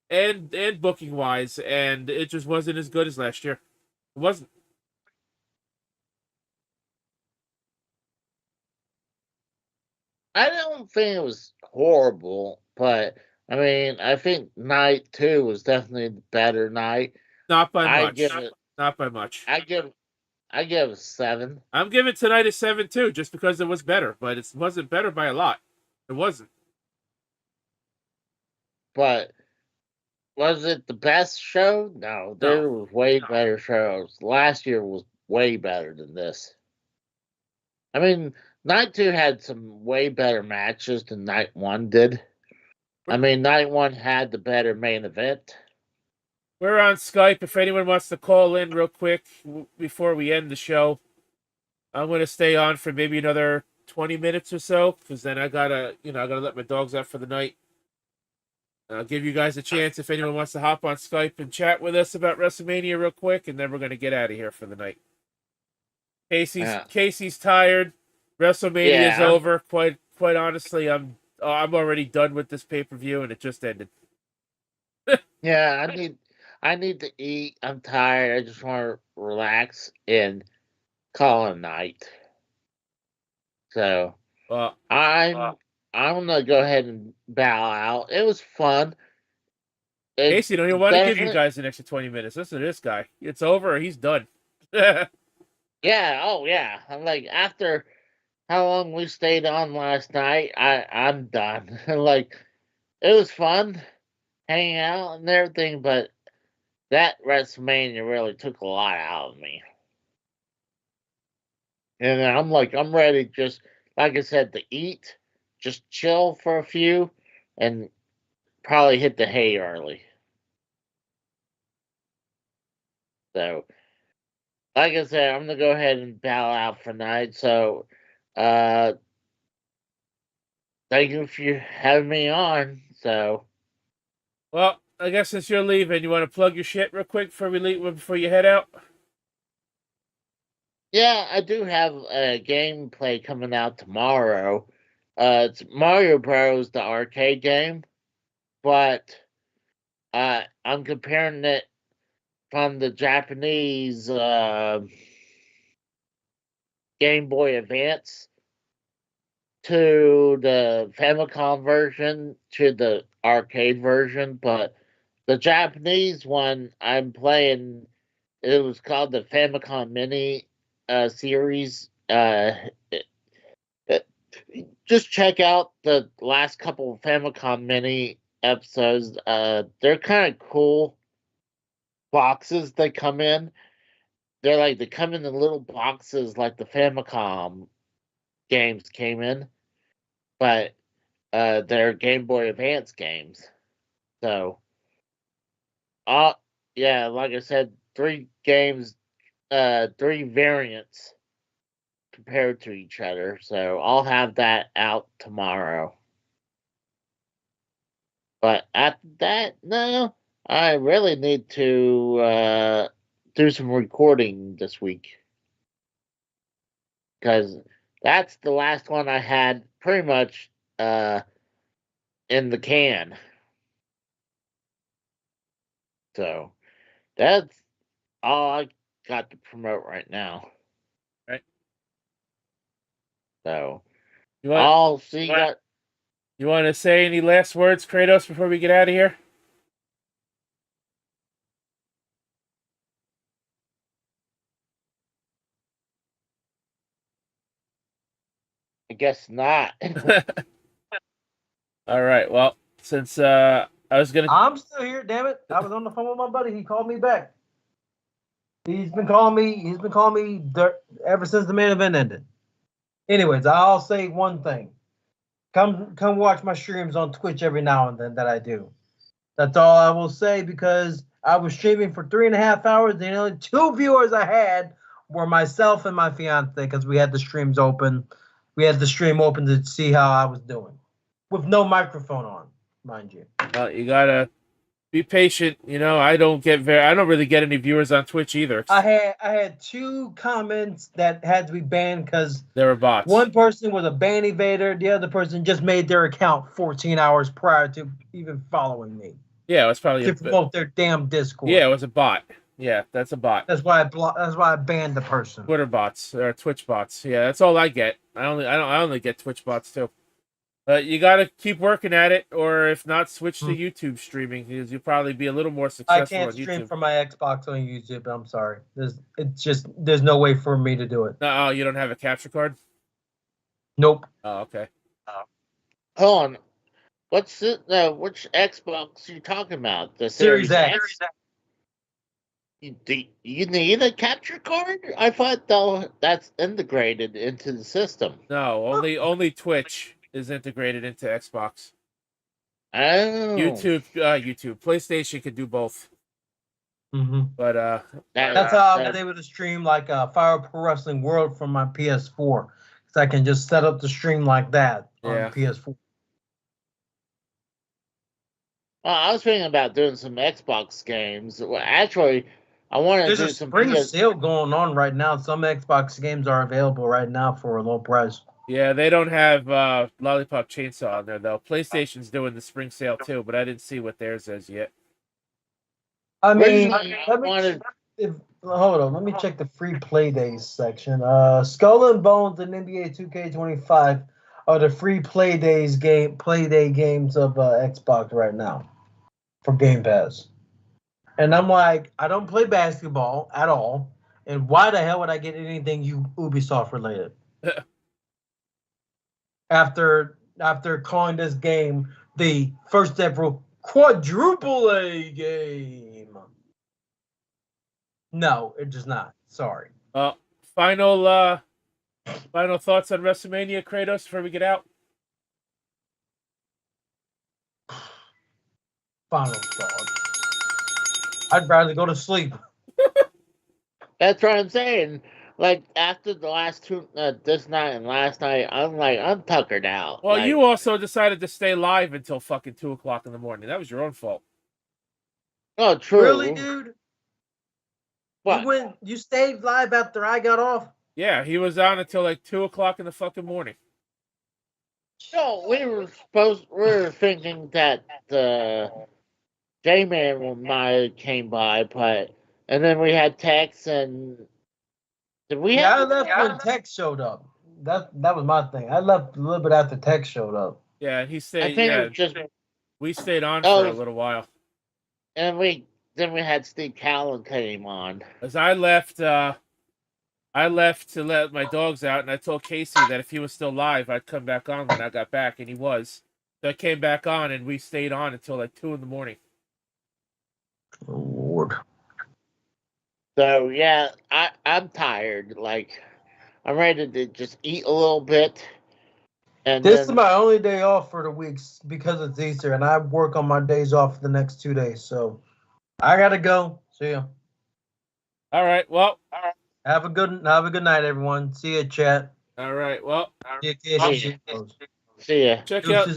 and booking wise, and it just wasn't as good as last year. It wasn't. I don't think it was horrible, but I mean, I think night 2 was definitely the better night. Not by much. Not by much. I give it a 7. I'm giving tonight a 7 too, just because it was better, but it wasn't better by a lot. It wasn't. But was it the best show? No, there was way better shows. Last year was way better than this. I mean, night 2 had some way better matches than night 1 did. I mean, night 1 had the better main event. We're on Skype. If anyone wants to call in real quick before we end the show, I'm going to stay on for maybe another 20 minutes or so, because then I gotta let my dogs out for the night. I'll give you guys a chance if anyone wants to hop on Skype and chat with us about WrestleMania real quick, and then we're gonna get out of here for the night. Casey's tired. WrestleMania is over. Quite honestly, I'm already done with this pay-per-view, and it just ended. Yeah, I need to eat. I'm tired. I just want to relax and call it a night. So I'm gonna go ahead and bow out. It was fun. Casey don't even want to give you guys an extra 20 minutes. Listen to this guy. It's over. He's done. Yeah. Oh yeah. I'm like, after how long we stayed on last night, I'm done. Like, it was fun hanging out and everything, but that WrestleMania really took a lot out of me. And I'm like, I'm ready, just like I said, to eat, just chill for a few, and probably hit the hay early. So, like I said, I'm gonna go ahead and bow out for night. So, thank you for having me on. So, well, I guess since you're leaving, you want to plug your shit real quick before we leave, before you head out? yeah, I do have a gameplay coming out tomorrow. It's Mario Bros. The arcade game, but I'm comparing it from the Japanese Game Boy Advance to the Famicom version to the arcade version. But the Japanese one I'm playing, it was called the Famicom Mini series. Just check out the last couple of Famicom Mini episodes. They're kind of cool boxes they come in. They come in little boxes like the Famicom games came in, but they're Game Boy Advance games. So, yeah, like I said, 3 games, 3 variants compared to each other. So I'll have that out tomorrow. But after that, no, I really need to do some recording this week, because that's the last one I had pretty much in the can. So that's all I got to promote right now. Right. So You want I'll see what. You want to say any last words, Kratos, before we get out of here? I guess not. All right. Well, since I was gonna, I'm still here. Damn it! I was on the phone with my buddy. He called me back. He's been calling me ever since the main event ended. Anyways, I'll say one thing. Come watch my streams on Twitch every now and then that I do. That's all I will say, because I was streaming for 3.5 hours. The only 2 viewers I had were myself and my fiance, because we had the streams open. We had the stream open to see how I was doing, with no microphone on, mind you. you gotta be patient. I don't really get any viewers on Twitch either. I had 2 comments that had to be banned because they were bots. One person was a ban evader. The other person just made their account 14 hours prior to even following me. Yeah, it was probably to promote their damn Discord. Yeah, it was a bot. Yeah, that's a bot. That's why I banned the person. Twitter bots or Twitch bots. Yeah, that's all I get. I only get Twitch bots too. But you got to keep working at it, or if not, switch to YouTube streaming, because you'll probably be a little more successful on YouTube. I can't stream from my Xbox on YouTube. I'm sorry. There's no way for me to do it. No, you don't have a capture card? Nope. Oh, okay. Hold on. What's which Xbox are you talking about? The Series X. You need a capture card? I thought that's integrated into the system. No, only Twitch is integrated into Xbox. Oh. YouTube, PlayStation can do both. Mm-hmm. But that's how I was able to stream like Fire Pro Wrestling World from my PS4. So I can just set up the stream like that Yeah. on PS4. I was thinking about doing some Xbox games. Well, actually, I want to There's do a some spring PS. sale going on right now. Some Xbox games are available right now for a low price. Yeah, they don't have Lollipop Chainsaw on there though. PlayStation's doing the spring sale too, but I didn't see what theirs is yet. I mean, Originally, I wanted. hold on, let me check the free play days section. Skull and Bones and NBA 2K25 are the free play day games of Xbox right now for Game Pass. And I'm like, I don't play basketball at all, and why the hell would I get anything Ubisoft related? After calling this game the first ever quadruple A game. No, it does not. Sorry. Final thoughts on WrestleMania, Kratos, before we get out. Final thoughts. I'd rather go to sleep. That's what I'm saying. Like after the last two, this night and last night, I'm tuckered out. Well, like, you also decided to stay live until fucking 2:00 in the morning. That was your own fault. Oh, true. Really, dude? What? You stayed live after I got off? Yeah, he was on until like 2:00 in the fucking morning. No, we were thinking that the J-Man might came by, and then we had Tex and did we Yeah, I have? left when Tex showed up. That was my thing. I left a little bit after Tex showed up. Yeah, and he I stayed. think it Yeah, was just. we stayed on for a little while. And then we had Steve Callan came on. As I left to let my dogs out, and I told Casey that if he was still live, I'd come back on when I got back, and he was. So I came back on, and we stayed on until like 2 in the morning. Oh, Lord. So yeah, I'm tired. Like I'm ready to just eat a little bit. And This is my only day off for the weeks because it's Easter, and I work on my days off for the next 2 days. So I gotta go. See ya. All right. Well. Have a good night, everyone. See ya, chat. All right. Well. See ya. Check out.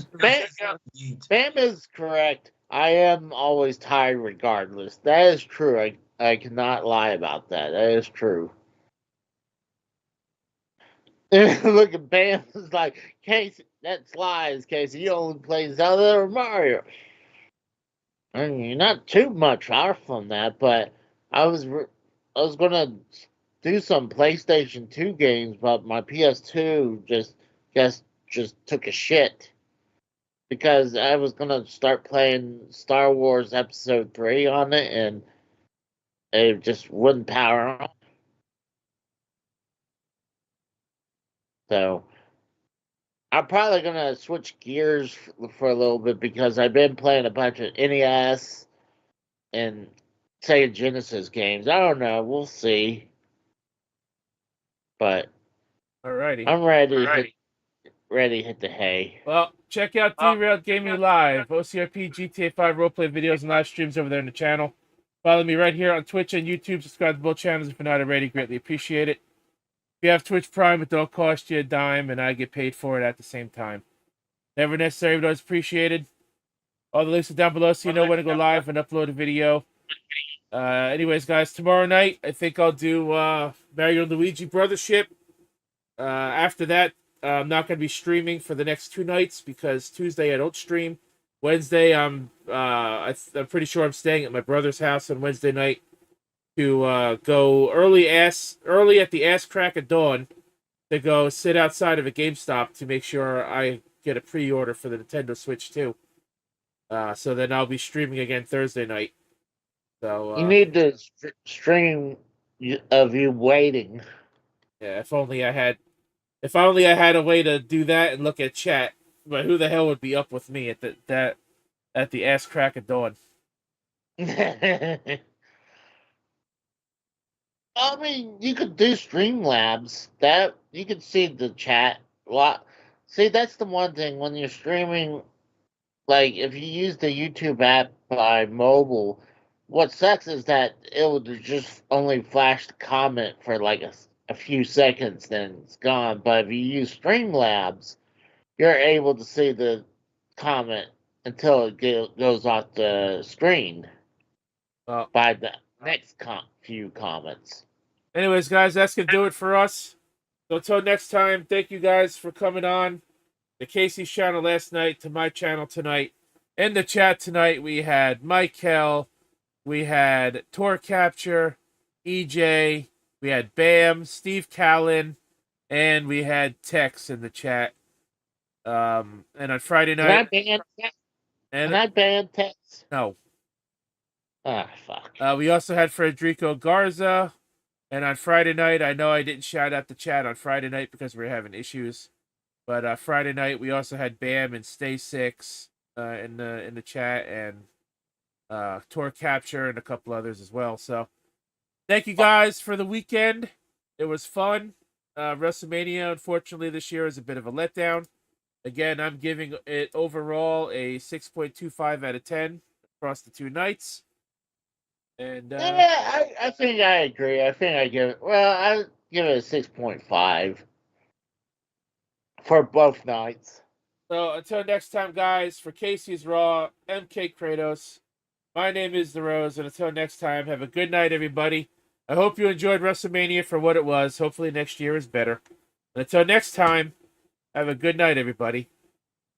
Bam is correct. I am always tired regardless. That is true. I cannot lie about that. That is true. Look at Bam is like, Casey, that's lies, Casey. You only play Zelda or Mario. I mean, you're not too much off from that, but I was gonna do some PlayStation 2 games, but my PS2 just took a shit. Because I was gonna start playing Star Wars Episode 3 on it, and it just wouldn't power on. So I'm probably gonna switch gears for a little bit because I've been playing a bunch of NES and Sega Genesis games. I don't know. We'll see. But Alrighty. I'm ready. Ready to hit the hay. Well, check out Derailed Gaming Live, OCRP, GTA 5 roleplay videos and live streams over there in the channel. Follow me right here on Twitch and YouTube. Subscribe to both channels if you're not already. Greatly appreciate it. If you have Twitch Prime, it don't cost you a dime, and I get paid for it at the same time. Never necessary, but always appreciated. All the links are down below so you know when to go live and upload a video. Anyways, guys, tomorrow night, I think I'll do Mario and Luigi Brothership. After that, I'm not going to be streaming for the next 2 nights because Tuesday I don't stream. Wednesday, I'm pretty sure I'm staying at my brother's house on Wednesday night to go early at the ass crack of dawn to go sit outside of a GameStop to make sure I get a pre-order for the Nintendo Switch 2. So then I'll be streaming again Thursday night. So you need to stream of you waiting. Yeah, if only I had a way to do that and look at chat. But who the hell would be up with me at the ass crack of dawn? I mean, you could do Streamlabs. That you could see the chat a lot. See, that's the one thing when you're streaming. Like, if you use the YouTube app by mobile, what sucks is that it would just only flash the comment for like a few seconds, then it's gone. But if you use Streamlabs, you're able to see the comment until it goes off the screen by the next few comments. Anyways, guys, that's going to do it for us. So until next time, thank you guys for coming on to Casey's channel last night, to my channel tonight. In the chat tonight, we had Michael, we had Tour Capture, EJ, we had Bam, Steve Callan, and we had Tex in the chat. And on Friday night... Can I ban Tex? No. Ah, fuck. We also had Federico Garza. And on Friday night, I know I didn't shout out the chat on Friday night because we were having issues. But Friday night, we also had Bam and Stay Six in the chat, and Tour Capture and a couple others as well. So thank you guys for the weekend. It was fun. WrestleMania, unfortunately, this year is a bit of a letdown. Again, I'm giving it overall a 6.25 out of 10 across the two nights. And yeah, I think I agree. I think I give it. Well, I give it a 6.5 for both nights. So until next time, guys, for Casey's Raw, MK Kratos, my name is The Rose, and until next time, have a good night, everybody. I hope you enjoyed WrestleMania for what it was. Hopefully next year is better. And until next time, have a good night, everybody,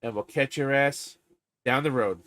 and we'll catch your ass down the road.